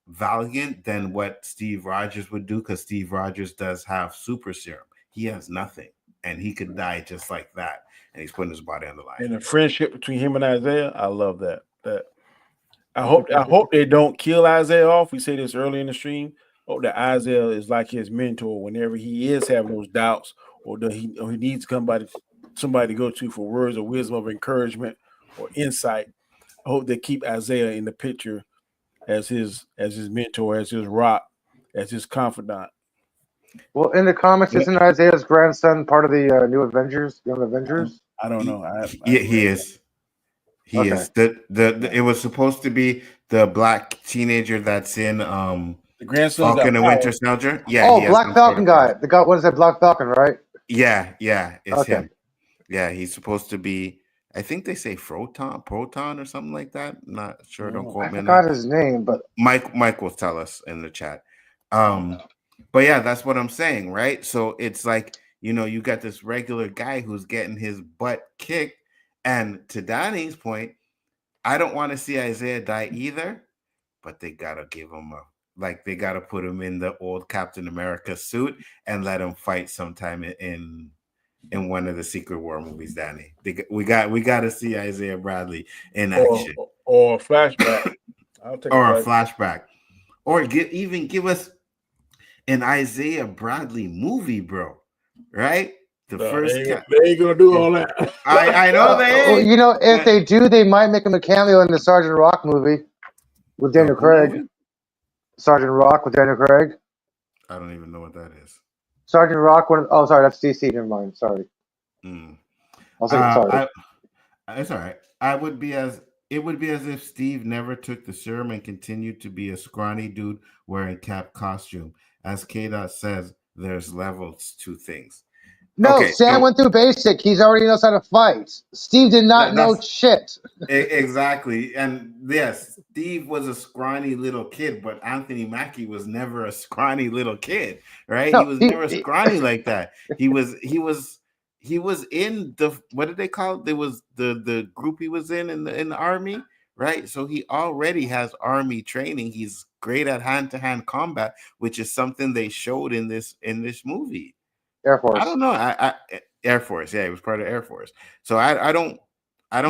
valiant than what Steve Rogers would do, because Steve Rogers does have super serum. He has nothing, and he could die just like that. And he's putting his body on the line. And the friendship between him and Isaiah, I love that. I hope they don't kill Isaiah off. We say this early in the stream. Hope that Isaiah is like his mentor whenever he is having those doubts, or he needs somebody to go to for words of wisdom, of encouragement, or insight. I hope they keep Isaiah in the picture as his mentor, as his rock, as his confidant. Well, in the comics, isn't Isaiah's grandson part of the new Avengers, Young Avengers? I don't know. He is. He is. It was supposed to be the black teenager that's in the grandson Falcon and Winter Soldier. Yeah. Oh, Black Falcon guy. The guy. What is that? Black Falcon, right? Yeah. It's him. Yeah, he's supposed to be. I think they say Proton or something like that. I'm not sure. Don't quote me. I forgot his name, but Mike will tell us in the chat. But yeah, that's what I'm saying, right? So it's like, you got this regular guy who's getting his butt kicked. And to Donnie's point, I don't want to see Isaiah die either, but they got to give him they got to put him in the old Captain America suit and let him fight sometime in one of the Secret War movies, Danny. We got to see Isaiah Bradley in action. Or a flashback. Or a flashback. Or give us an Isaiah Bradley movie, bro. Right? They ain't gonna do all that. I know they ain't. If they do, they might make him a cameo in the Sergeant Rock movie with Daniel Craig. Movie? Sergeant Rock with Daniel Craig. I don't even know what that is. Sergeant Rock. Sorry, that's DC. Never mind. Sorry. I'll say sorry. It's all right. It would be as if Steve never took the serum and continued to be a scrawny dude wearing Cap costume. As K-Dot says, there's levels to things. No, Sam went through basic. He's already knows how to fight. Steve did not know shit. Exactly. And yes, Steve was a scrawny little kid, but Anthony Mackie was never a scrawny little kid, right? No, he was never scrawny like that. He was in the, what did they call it? There was the group he was in the army, right? So he already has army training. He's great at hand-to-hand combat, which is something they showed in this movie. Air Force. I don't know. Air Force. Yeah, he was part of Air Force. So I don't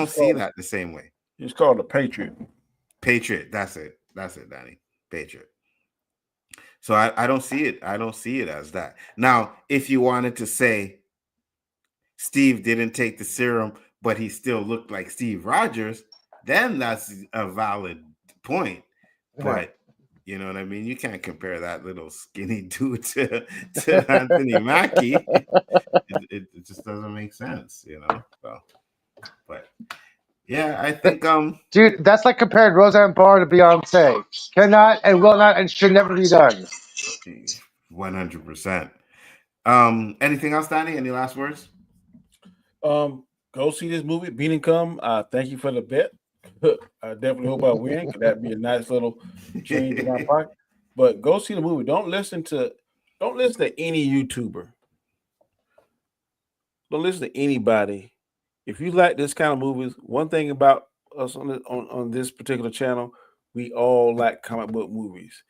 see that the same way. It's called a Patriot. Patriot. That's it, Danny. Patriot. So I don't see it. I don't see it as that. Now, if you wanted to say Steve didn't take the serum, but he still looked like Steve Rogers, then that's a valid point. But you know what I mean? You can't compare that little skinny dude to Anthony Mackie. It just doesn't make sense, So, but yeah, I think dude, that's like comparing Roseanne Barr to Beyonce. Cannot and will not and should never be done. 100%. Anything else, Danny? Any last words? Go see this movie, Beat and Come. Thank you for the bet. I definitely hope I win. That'd be a nice little change in my pocket. But go see the movie. Don't listen to any YouTuber. Don't listen to anybody. If you like this kind of movies, one thing about us on this particular channel, we all like comic book movies.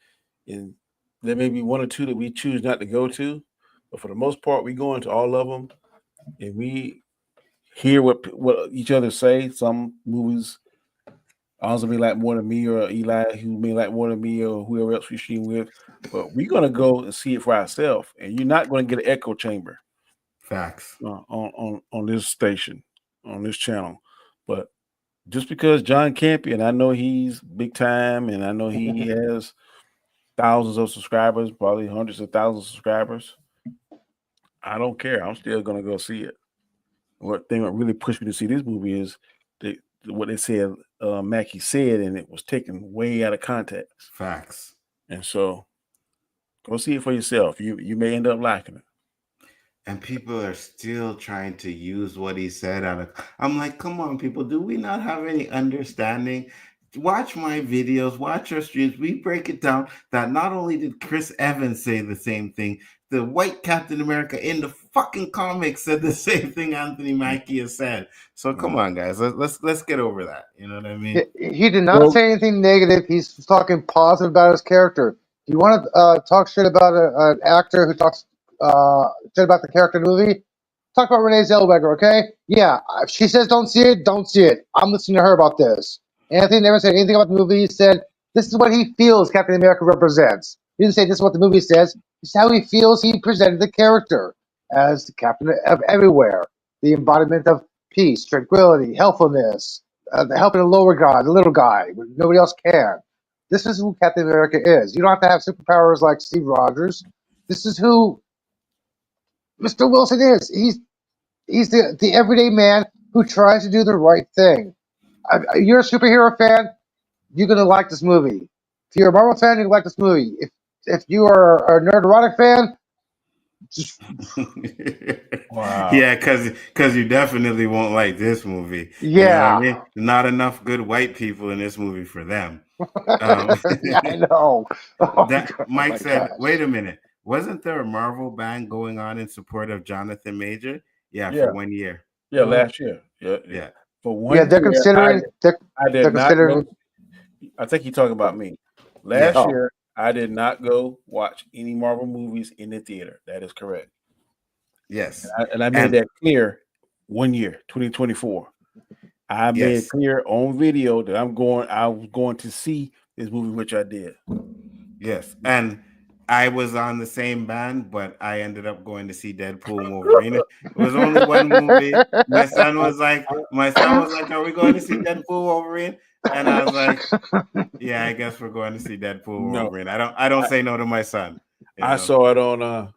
And there may be one or two that we choose not to go to, but for the most part, we go into all of them and we hear what each other say. Some movies also may like more than me, or Eli, who may like more than me, or whoever else we stream with. But we're going to go and see it for ourselves. And you're not going to get an echo chamber. Facts. on this station, on this channel. But just because John Campion, I know he's big time, and I know he has thousands of subscribers, probably hundreds of thousands of subscribers. I don't care. I'm still gonna go see it. What thing that really pushed me to see this movie is what they said Mackie said, and it was taken way out of context. Facts. And so go see it for yourself. You may end up liking it. And people are still trying to use what he said I'm like, come on, people, do we not have any understanding? Watch my videos, watch our streams. We break it down that not only did Chris Evans say the same thing, the white Captain America in the fucking comics said the same thing Anthony Mackie has said. So come on, guys, let's get over that. You know what I mean? He did not say anything negative. He's talking positive about his character. If you want to talk shit about an actor who talks shit about the character in the movie, talk about Renee Zellweger, okay? Yeah, if she says don't see it, don't see it. I'm listening to her about this. Anthony never said anything about the movie. He said this is what he feels Captain America represents. He didn't say this is what the movie says. This is how he feels he presented the character as the captain of everywhere, the embodiment of peace, tranquility, helpfulness, helping the lower guy, the little guy, when nobody else can. This is who Captain America is. You don't have to have superpowers like Steve Rogers. This is who Mr. Wilson is. He's the everyday man who tries to do the right thing. You're a superhero fan, you're gonna like this movie. If you're a Marvel fan, you're gonna like this movie. If you are a nerd erotic fan, just Wow. Yeah, because you definitely won't like this movie. You know what I mean? Not enough good white people in this movie for them. Yeah, I know. Mike said, gosh. wait a minute. Wasn't there a Marvel ban going on in support of Jonathan Major? Yeah, Yeah. for 1 year. Yeah, last year. Yeah. For 1 Yeah, they're year, considering. I did not considering. go. I think you're talking about me. Last Yeah. year, I did not go watch any Marvel movies in the theater. That is correct. Yes. And I made that clear 1 year, 2024. I made it clear on video that I was going to see this movie, which I did. Yes. And I was on the same band, but I ended up going to see Deadpool and Wolverine. It was only one movie. My son was like, are we going to see Deadpool Wolverine? And I was like, yeah, I guess we're going to see Deadpool Wolverine. I don't say no to my son. I saw it on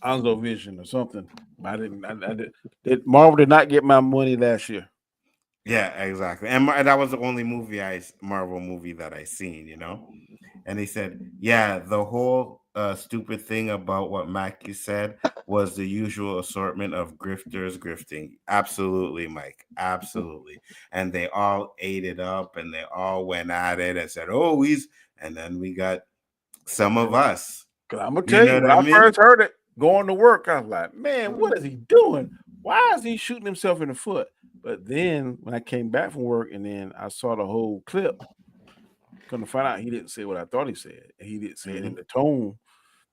Onzo Vision or something. I did. Marvel did not get my money last year. Yeah, exactly. And that was the only Marvel movie that I seen, And he said, yeah, the whole stupid thing about what Mackie said was the usual assortment of grifters grifting. Absolutely, Mike. Absolutely. And they all ate it up and they all went at it and said, and then we got some of us. I'm going to tell you, when I first heard it going to work, I was like, man, what is he doing? Why is he shooting himself in the foot? But then when I came back from work and then I saw the whole clip, come to find out he didn't say what I thought he said. He didn't say it in the tone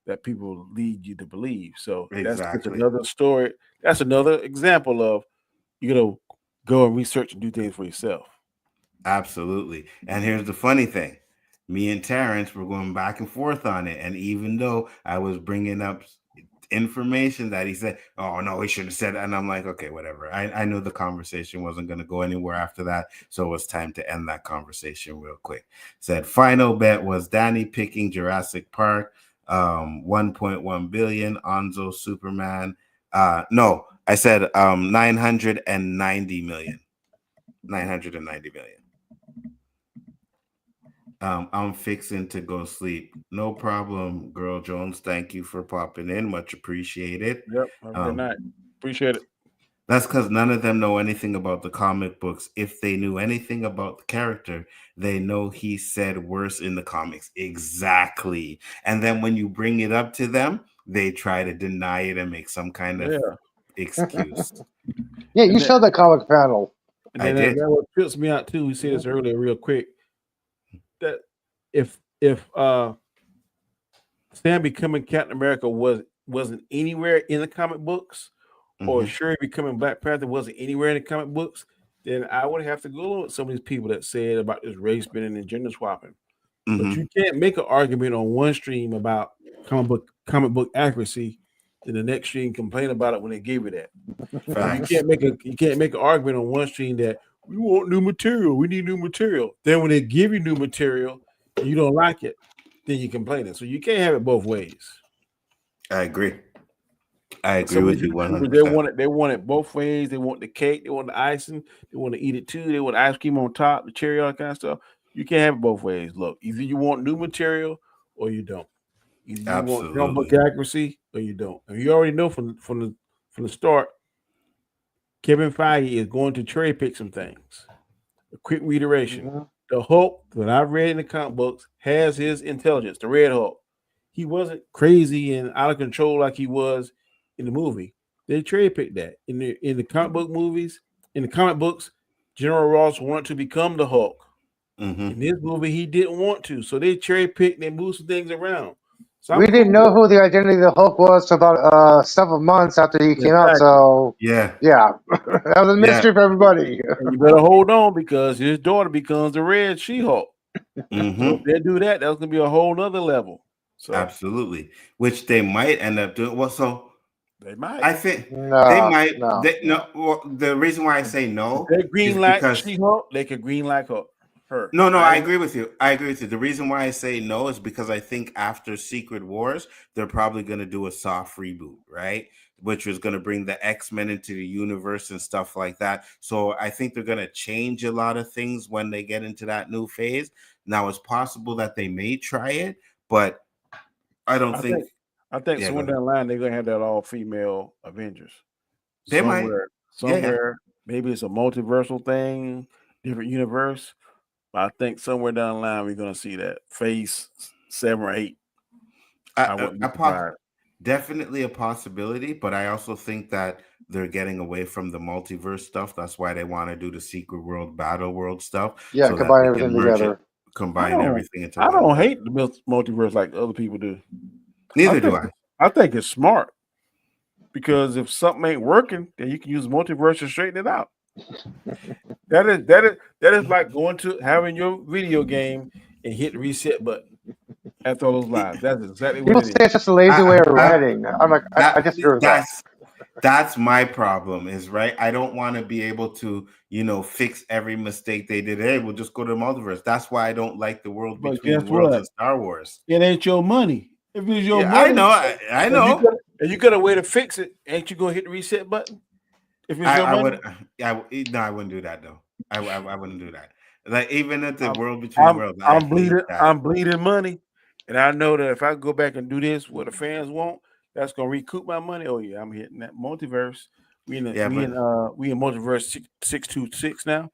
that people lead you to believe. So that's another story. That's another example of you got to go and research and do things for yourself. Absolutely. And here's the funny thing. Me and Terrence were going back and forth on it. And even though I was bringing up information that he said, oh, no, he shouldn't have said that. And I'm like, okay, whatever. I knew the conversation wasn't going to go anywhere after that. So it was time to end that conversation real quick. Said final bet was Danny picking Jurassic Park, 1.1 billion, Onzo Superman. No, I said 990 million. 990 million. I'm fixing to go sleep. No problem, Girl Jones. Thank you for popping in. Much appreciated. Yep. Have a good night. Appreciate it. That's because none of them know anything about the comic books. If they knew anything about the character, they know he said worse in the comics. Exactly. And then when you bring it up to them, they try to deny it and make some kind of excuse. Yeah, you showed that comic panel. And then that what trips me out too. We said this earlier, real quick. That if Sam becoming Captain America wasn't anywhere in the comic books, or Shuri becoming Black Panther wasn't anywhere in the comic books, then I would have to go with some of these people that said about this race bending and gender swapping. But you can't make an argument on one stream about comic book accuracy then the next stream complain about it when they gave it that. You Facts. can't make an argument on one stream that we want new material, we need new material. Then when they give you new material and you don't like it, then you complain it. So you can't have it both ways. I agree. I agree Some of with these you YouTubers, 100%. they want it both ways. They want the cake, they want the icing, they want to eat it too. They want ice cream on top, the cherry, all that kind of stuff. You can't have it both ways. Look, either you want new material or you don't. Either you want drum book Absolutely. accuracy or you don't. And you already know from the start, Kevin Feige is going to cherry pick some things. A quick reiteration: Mhm. the Hulk that I've read in the comic books has his intelligence. The Red Hulk. He wasn't crazy and out of control like he was in the movie. They cherry picked that in the comic book movies. In the comic books, General Ross wanted to become the Hulk. Hmm. In this movie, he didn't want to, so they cherry picked and moved some things around. So We I'm didn't cool know with who the identity of the Hulk was for about several months after he it. came out. Exactly. So Yeah. yeah, that was a Yeah. mystery for everybody. And you better hold on because his daughter becomes the Red She-Hulk. So if Hmm. they do that, that's gonna be a whole nother level. So Absolutely. Which they might end up doing. Well, so they might. I think they No, might. no. No. Well, the reason why I say If no they green is light because She-Hulk, they could green light her. no, I I ain't agree with you. I agree with you. The reason why I say no is because I think after Secret Wars, they're probably going to do a soft reboot, right? Which was going to bring the X-Men into the universe and stuff like that. So I think they're going to change a lot of things when they get into that new phase. Now, it's possible that they may try it, but I don't I think. think I think Yeah, go somewhere ahead. down the line they're gonna have that all female Avengers. They might. Yeah, yeah. Somewhere, maybe it's a multiversal thing, different universe. But I think somewhere down the line we're gonna see that phase 7 or 8. I wouldn't be surprised. Definitely a possibility, but I also think that they're getting away from the multiverse stuff. That's why they want to do the Secret World, Battle World stuff, Yeah, so that combine they can everything merge it, together. I combine don't everything into I one don't thing. hate the multiverse like other people do. I Neither do think I. I think it's smart because if something ain't working, then you can use multiverse to straighten it out. That is like going to having your video game and hit the reset button after all those lives. That's exactly what People it say is. it's just a lazy way of I writing. I'm like, I that disagree with that. that's my problem is right. I don't want to be able to fix every mistake they did. Hey, we'll just go to the multiverse. That's why I don't like the world But between guess worlds what? in Star Wars. It ain't your money. If it's your Yeah, I money, know. I and you know. got a way to fix it, ain't you gonna hit the reset button? If it's your I money, would. No, I wouldn't do that though. I wouldn't do that. Like even at the I'm world between worlds, I hate that. I'm bleeding money, and I know that if I go back and do this, what the fans want, that's gonna recoup my money. Oh yeah, I'm hitting that multiverse. Yeah, but We in multiverse 626 now.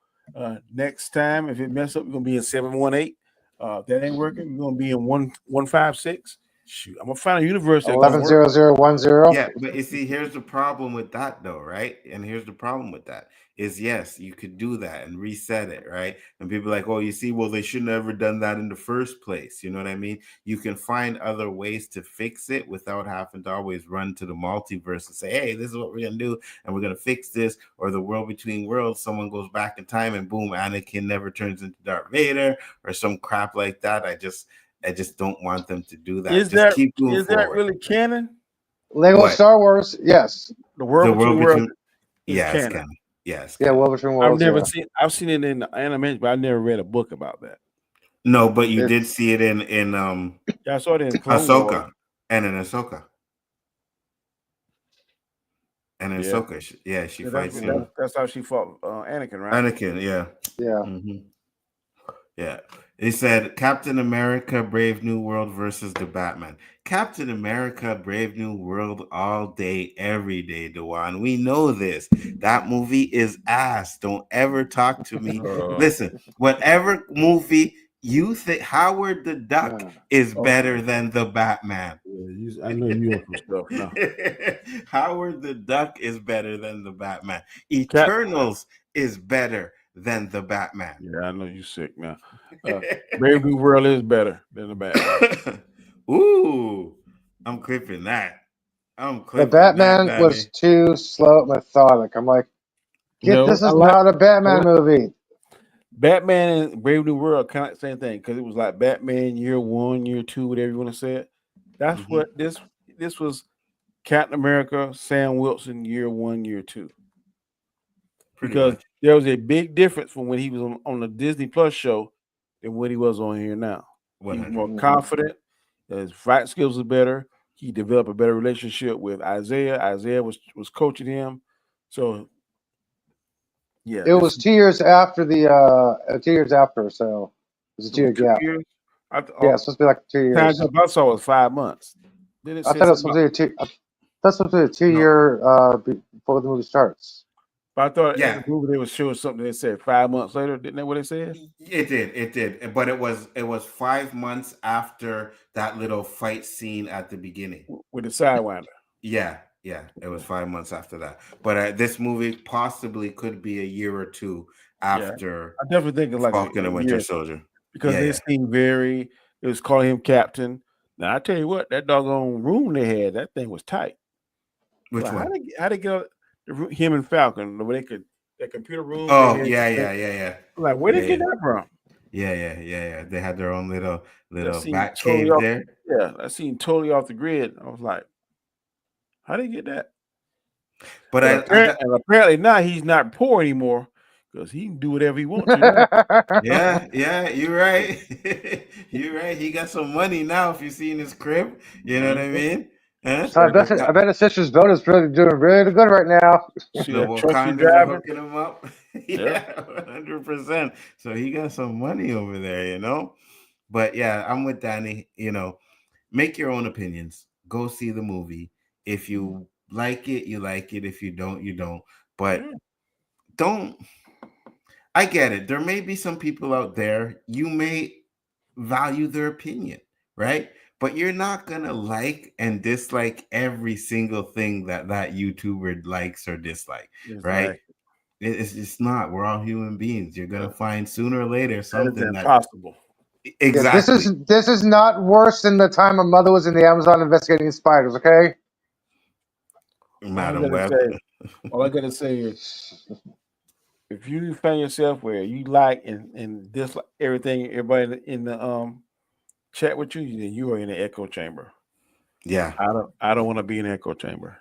Next time, if it mess up, we're gonna be in 718. If that ain't working, we're gonna be in 156. Shoot, I'm gonna find a universe that's gonna work. 110010. yeah, but you see, here's the problem with that, though, right? And here's the problem with that is yes, you could do that and reset it, right? And people are like, oh, you see, well, they shouldn't have ever done that in the first place. You know what I mean? You can find other ways to fix it without having to always run to the multiverse and say, hey, this is what we're gonna do, and we're gonna fix this. Or the world between worlds, someone goes back in time and boom, Anakin never turns into Darth Vader or some crap like that. I just don't want them to do that. Is Just that keep moving is that forward. really canon? Lego What? Star Wars, yes. The The world world between worlds between is yeah, it's canon. canon. Yeah, it's Yeah, canon. World Between Worlds, yeah. I've seen it in the animation, but I never read a book about that. No, but you did It's see it in Yeah, I saw it in Clone Wars. Ahsoka and in Ahsoka. And in Yeah. Ahsoka, yeah, she Yeah, fights him. that's how she fought Anakin, right? Anakin, yeah. yeah. Hmm. Yeah. He said Captain America Brave New World versus the Batman. Captain America Brave New World all day, every day, Dewan. We know this. That movie is ass. Don't ever talk to me. Uh, Listen, whatever movie you think Howard the Duck Yeah. is oh, better than the Batman. I know you on some stuff now. Howard the Duck is better than the Batman. Cap. Eternals is better than the Batman. Yeah, I know you sick now. Brave New World is better than the Batman. Ooh, I'm clipping that. I'm The clipping that, Batman was Danny. too slow, methodic. I'm like, No, this is not a Batman movie. Batman and Brave New World kind of same thing because it was like Batman year 1, year 2, whatever you want to say it. That's Mhm. what this was Captain America, Sam Wilson, year 1, year 2. Pretty Because much. there was a big difference from when he was on the Disney Plus show than what he was on here now. He was 100. more confident. His fight skills were better. He developed a better relationship with Isaiah. Isaiah was coaching him. So, yeah. It was 2 years after the 2 years after, so it was a 2 year 2 gap. years. Yeah, it's supposed to be like 2 Time years. jump I saw was 5 months. Then it I said thought it was something supposed to be that's supposed to be a 2 year before the movie starts. but I thought Yeah. in the movie they was showing something that said 5 months later. Didn't that what it said? It did. But it was 5 months after that little fight scene at the beginning. With the sidewinder. Yeah. It was 5 months after that. But this movie possibly could be a year or two after I definitely think it's like Falcon a and Winter year, Soldier. because they seemed it was calling him captain. Now I tell you what, that doggone room they had, that thing was tight. Which Like, one? How they get him and Falcon where they could that computer room? Oh, yeah. Like, where they get that from? Yeah. They had their own little seemed back totally cave off- there. Yeah, that seemed totally off the grid. I was like, how they get that? But And apparently now he's not poor anymore because he can do whatever he wants to now. yeah, you're right. You're right. He got some money now. If you see in his crib, you know what I mean. Huh? So I bet his sister's boat is really doing really good right now. See The that truck he Wakandans are driving? hooking him up. Yeah, 100%. So he got some money over there, you know. But yeah, I'm with Danny. You know, make your own opinions. Go see the movie. If you like it, you like it. If you don't, you don't. But don't. I get it. There may be some people out there, you may value their opinion, right? But you're not going to like and dislike every single thing that YouTuber likes or dislike, right? Like, It's just not. We're all human beings. You're going to find sooner or later that is something that impossible. exactly. Yeah, this is not worse than the time my mother was in the Amazon investigating spiders, okay? Madam Web. All I gotta say is, if you find yourself where you like and dislike everything, everybody in the chat with you, then you are in the echo chamber. Yeah. I don't want to be in the echo chamber.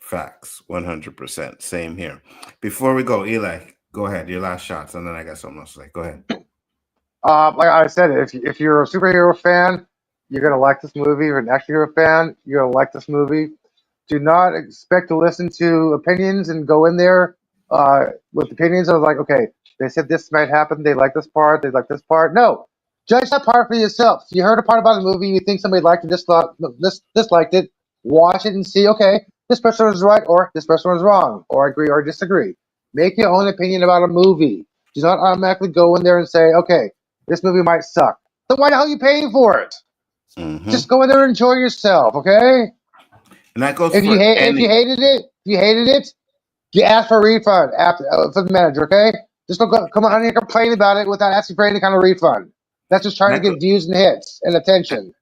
Facts. 100%. Same here. Before we go, Eli, go ahead. Your last shots, and then I got something else to say. Go ahead. Like I said, if you're a superhero fan, you're gonna like this movie. If you're an action hero fan, you're gonna like this movie. Do not expect to listen to opinions and go in there with opinions of like, okay, they said this might happen. They like this part. They like this part. No, judge that part for yourself. If you heard a part about a movie, you think somebody liked it, disliked it. Watch it and see. Okay, this person was right or this person was wrong, or agree or disagree. Make your own opinion about a movie. Do not automatically go in there and say, okay, this movie might suck. Then why the hell are you paying for it? Mm-hmm. Just go in there and enjoy yourself, okay? And that goes if you hated it, you ask for a refund after for the manager, okay? Just don't come on here and complain about it without asking for any kind of refund. That's just trying to get views and hits and attention.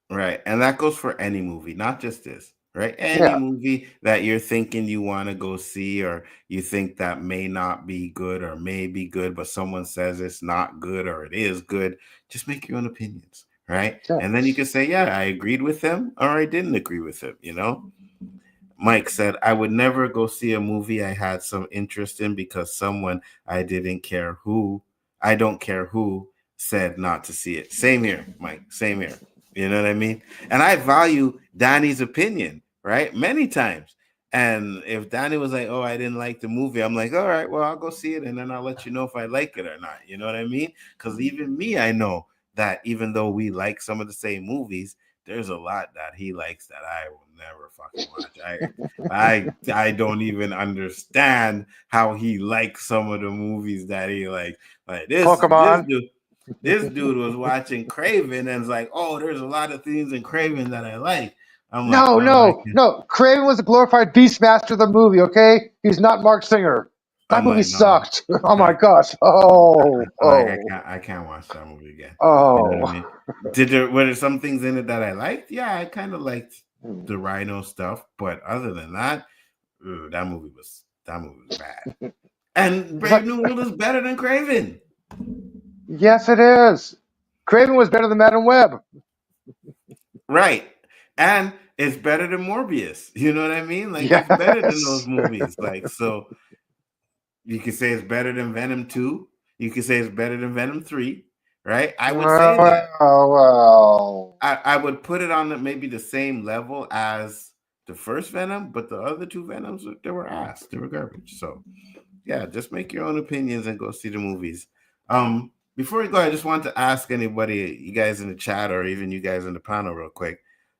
Right. And that goes for any movie, not just this, right? Any movie that you're thinking you want to go see, or you think that may not be good or may be good, but someone says it's not good or it is good, just make your own opinions, right? Sure. And then you can say, yeah, I agreed with them or I didn't agree with them, you know? Mike said, I would never go see a movie I had some interest in because someone I don't care who said not to see it. Same here, Mike. Same here. You know what I mean? And I value Danny's opinion, right? Many times. And if Danny was like, oh, I didn't like the movie, I'm like, all right, well, I'll go see it and then I'll let you know if I like it or not. You know what I mean? Because even me, I know that even though we like some of the same movies, there's a lot that he likes that I will never fucking watch. I don't even understand how he likes some of the movies that he likes. Like this dude was watching Craven and was like, oh, there's a lot of things in Craven that I like. I'm no. Craven was a glorified Beastmaster of the movie, okay? He's not Mark Singer. That movie sucked. Oh my gosh. I can't watch that movie again. Oh. You know what I mean? Were there some things in it that I liked? Yeah, I kind of liked the Rhino stuff, but other than that, that movie was bad. And Brave New World is better than Craven. Yes, it is. Craven was better than Madam Web. Right. And it's better than Morbius. You know what I mean? Like Yes. it's better than those movies. Like so, you could say it's better than Venom 2. You could say it's better than Venom 3, right? I would say that. Well. I would put it on maybe the same level as the first Venom, but the other two Venoms, they were ass. They were garbage. So yeah, just make your own opinions and go see the movies. Before we go, I just want to ask anybody, you guys in the chat or even you guys in the panel real quick.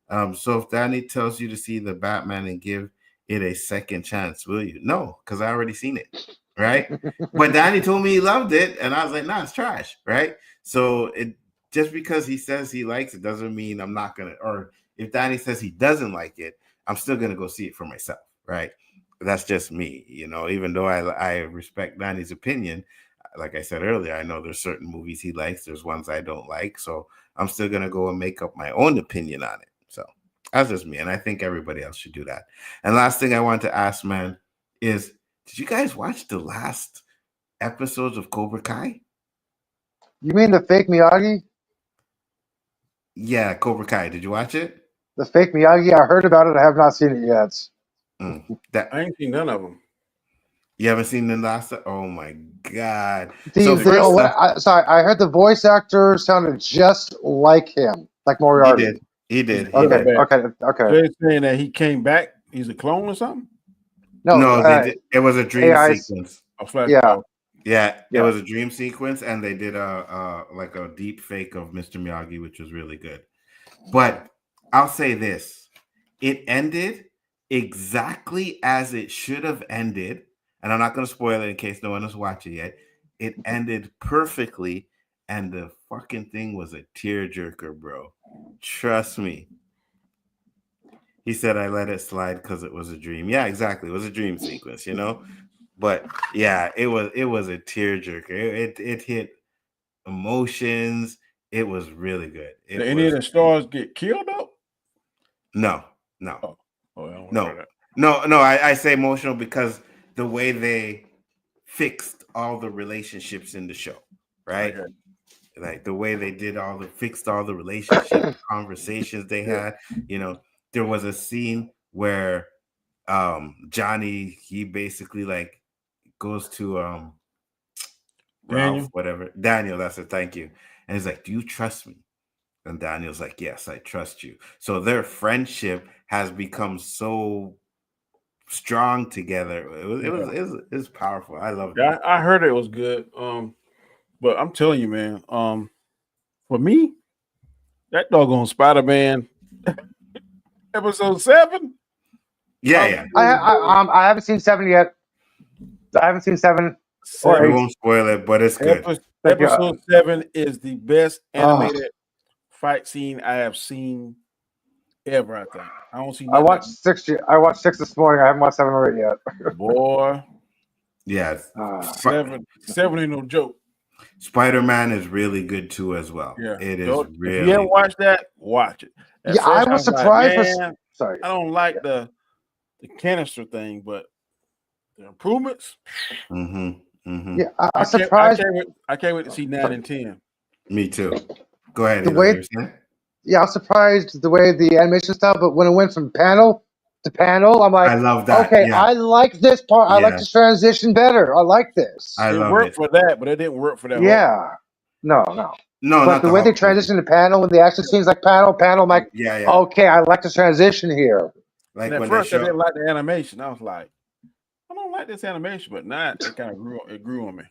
So if Danny tells you to see the Batman and give it a second chance, will you? No, because I already seen it, right? But Danny told me he loved it, and I was like, nah, it's trash, right? So it just because he says he likes it doesn't mean I'm not gonna, or if Danny says he doesn't like it, I'm still gonna go see it for myself, right? That's just me, you know, even though I respect Danny's opinion. Like I said earlier, I know there's certain movies he likes, there's ones I don't like, so I'm still gonna go and make up my own opinion on it. So that's just me, and I think everybody else should do that. And last thing I want to ask, man, is did you guys watch the last episodes of Cobra Kai? You mean the fake Miyagi? Yeah, Cobra Kai. Did you watch it? The fake Miyagi? I heard about it. I have not seen it yet. That I ain't seen none of them. you haven't seen the last? Oh my god! Sorry, I heard the voice actor sounded just like him, like Moriarty. He did. Okay. They're saying that he came back. He's a clone or something. No, they did. It was a dream sequence. Yeah, it was a dream sequence, and they did a like a deep fake of Mr. Miyagi, which was really good. But I'll say this: it ended exactly as it should have ended, and I'm not going to spoil it in case no one has watched it yet. It ended perfectly, and the fucking thing was a tearjerker, bro. Trust me. He said I let it slide because it was a dream. Yeah, exactly. It was a dream sequence, you know. But yeah, it was a tearjerker. It hit emotions. It was really good. Did any of the stars get killed up? No. No. I say emotional because the way they fixed all the relationships in the show, right? Okay. Like the way they did fixed all the relationship conversations they had. You know, there was a scene where Johnny, he basically like goes to Ralph, Daniel, that's it, thank you. And he's like, do you trust me? And Daniel's like, yes, I trust you. So their friendship has become so strong together. It was powerful. I loved it. I heard it was good. But I'm telling you, man, for me, that doggone Spider-Man episode 7. Yeah. I haven't seen 7 yet. I haven't seen 7. We won't spoil it, but it's good. Episode 7 is the best animated fight scene I have seen ever. I think I don't see. I watched 6. I watched 6 this morning. I haven't watched 7 already yet. Boy, yeah, 7 ain't no joke. Spider-Man is really good too, as well. Yeah, it is really. If you haven't watched that, watch it. I was surprised. Sorry, I don't like the canister thing, but the improvements. Mm-hmm. Yeah, I'm surprised. I can't wait to see 9 and 10. Me too. Go ahead. I was surprised the way the animation style, but when it went from panel to panel, I'm like, I love that. Okay, yeah. I like this part. I like this transition better. I like this. It worked for that, but it didn't work for that. Yeah. No. But the way they transition to panel when the action scenes like panel, I'm like, okay, I like the transition here. Like at first, I didn't like the animation. I was like, I don't like this animation, but now it kind of grew on me.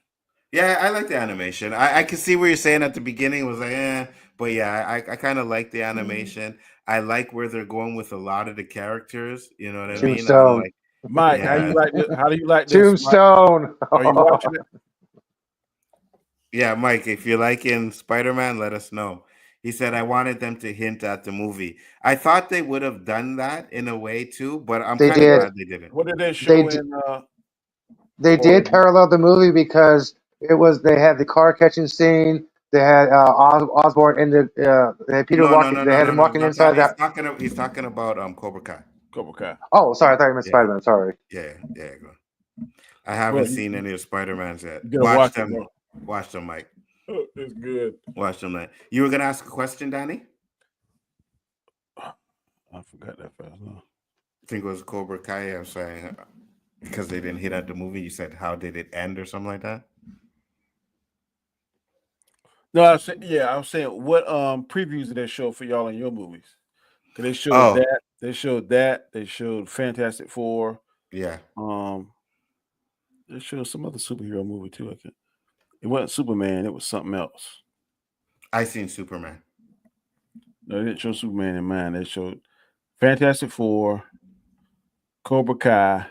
Yeah, I like the animation. I can see what you're saying at the beginning. It was like, but yeah, I kind of like the animation. I like where they're going with a lot of the characters. You know what I mean? Tombstone. Like, Mike, how you like this? How do you like this? Tombstone. Are you watching it? Yeah, Mike, if you're liking Spider-Man, let us know. He said, I wanted them to hint at the movie. I thought they would have done that in a way too, but I'm kind of glad they didn't. What did they show They did parallel the movie because they had the car catching scene. They had Osborn in the they had Peter walking. They had him walking inside that. He's talking about Cobra Kai. Cobra Kai. Oh, sorry, I thought you meant Spider-Man. Sorry. Yeah. I haven't seen any of Spider-Man's yet. Watch them, Mike. Oh, it's good. Watch them, Mike. You were gonna ask a question, Danny? I forgot that fast. No. I think it was Cobra Kai. I was saying because they didn't hit at the movie. You said how did it end or something like that? No, I was saying what previews did they show for y'all in your movies? Because they showed Oh, they showed Fantastic Four. yeah. They showed some other superhero movie too. I think it wasn't Superman, it was something else. I seen Superman. No, they didn't show Superman in mine. They showed Fantastic Four, Cobra Kai,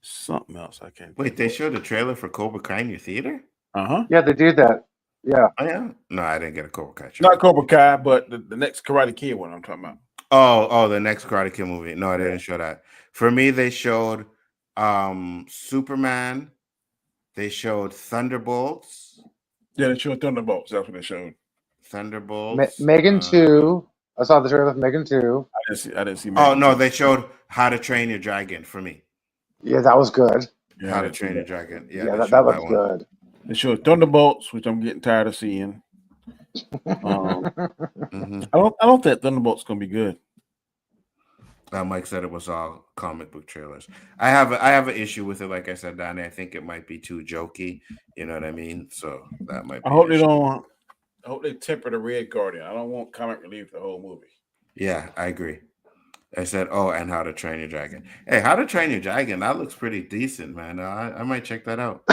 something else. I can't Wait, think they of. showed a trailer for Cobra Kai in your theater? Uh-huh. Yeah, they did that. Yeah. Oh yeah. No, I didn't get a Cobra Kai trailer. Not Cobra Kai, but the next Karate Kid one I'm talking about. Oh, the next Karate Kid movie. No, they Yeah. didn't show that. For me, they showed Superman. They showed Thunderbolts. Yeah, they showed Thunderbolts. That's what they showed. Thunderbolts. Megan 2. I saw the trailer for Megan 2. I didn't see Oh Megan no, 2. they showed How to Train Your Dragon for me. Yeah, that was good. Yeah, How I to didn't see Train Your that. Dragon. Yeah, Yeah, they that showed looks that one. good. They showed Thunderbolts, which I'm getting tired of seeing. Mhm. I don't think Thunderbolts gonna be good. Mike said it was all comic book trailers. I have an issue with it. Like I said, Donnie, I think it might be too jokey. You know what I mean? So that might be. I hope an they issue. don't. I hope they temper the Red Guardian. I don't want comic relief the whole movie. Yeah, I agree. I said, oh, and How to Train Your Dragon. Hey, How to Train Your Dragon, that looks pretty decent, man. I might check that out.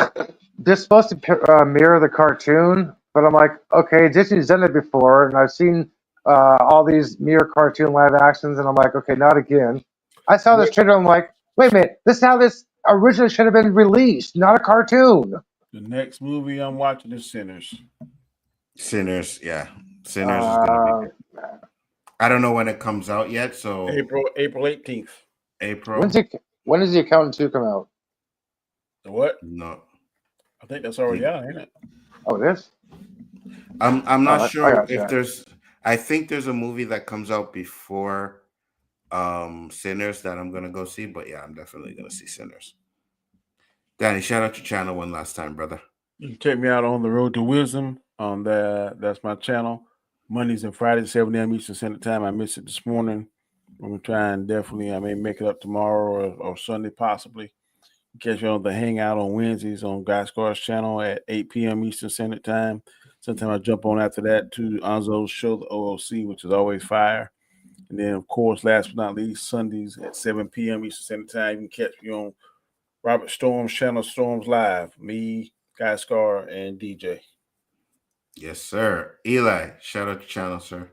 They're supposed to mirror the cartoon, but I'm like, okay, Disney's done it before, and I've seen all these mirror cartoon live actions, and I'm like, okay, not again. I saw this trailer, I'm like, wait a minute, this is how this originally should have been released, not a cartoon. The next movie I'm watching is Sinners. Sinners, yeah. Sinners is going to be good. I don't know when it comes out yet, so April 18th. April. When does The Accountant 2 come out? The what? No. I think that's already out, ain't it? Oh, it is? I'm not I sure got if you. there's I think there's a movie that comes out before Sinners that I'm gonna go see, but yeah, I'm definitely gonna see Sinners. Danny, shout out your channel one last time, brother. You can check me out on The Road to Wisdom. That's my channel. Mondays and Fridays, 7 a.m. Eastern Standard Time. I missed it this morning. I'm gonna try and definitely I may make it up tomorrow or Sunday possibly. Catch you on the Hangout on Wednesdays on Guy Scar's channel at 8 p.m. Eastern Standard Time. Sometimes I jump on after that to Anzo's show, the OOC, which is always fire. And then, of course, last but not least, Sundays at 7 p.m. Eastern Standard Time. You can catch me on Robert Storm's channel, Storms Live. Me, Guy Scar, and DJ. Yes, sir. Eli, shout out your channel, sir.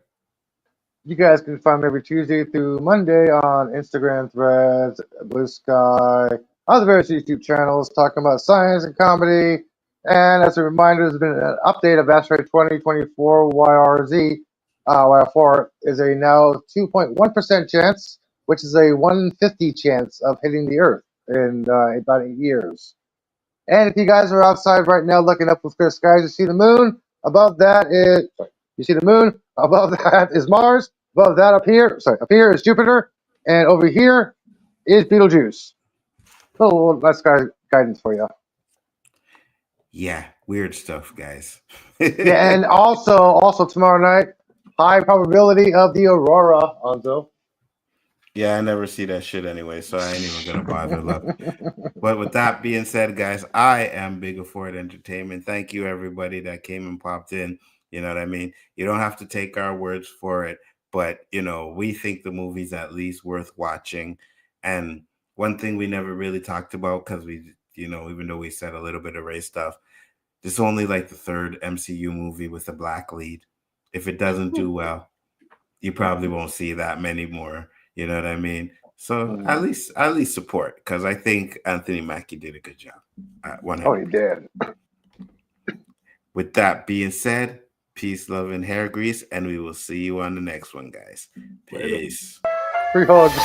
You guys can find me every Tuesday through Monday on Instagram, Threads, Blue Sky, other various YouTube channels talking about science and comedy. And as a reminder, there's been an update of Asteroid 2024 YRZ. YR4 is a now 2.1% chance, which is a 150 chance of hitting the Earth in about 8 years. And if you guys are outside right now looking up with clear skies, you see the moon. Above that is you see the moon. Above that is Mars. Above that up here is Jupiter. And over here is Betelgeuse. Little nice guidance for you. Yeah, weird stuff, guys. Yeah, and also tomorrow night, high probability of the aurora, Anzo. Yeah, I never see that shit anyway, so I ain't even gonna bother. Look. But with that being said, guys, I am Big Afford Entertainment. Thank you, everybody that came and popped in. You know what I mean? You don't have to take our words for it, but you know, we think the movie's at least worth watching. And one thing we never really talked about, because we, you know, even though we said a little bit of race stuff, this is only like the third MCU movie with a black lead. If it doesn't do well, you probably won't see that many more. You know what I mean? So at least support, because I think Anthony Mackie did a good job. 100%. Oh, he did. With that being said, peace, love, and hair grease, and we will see you on the next one, guys. Peace. Free hugs.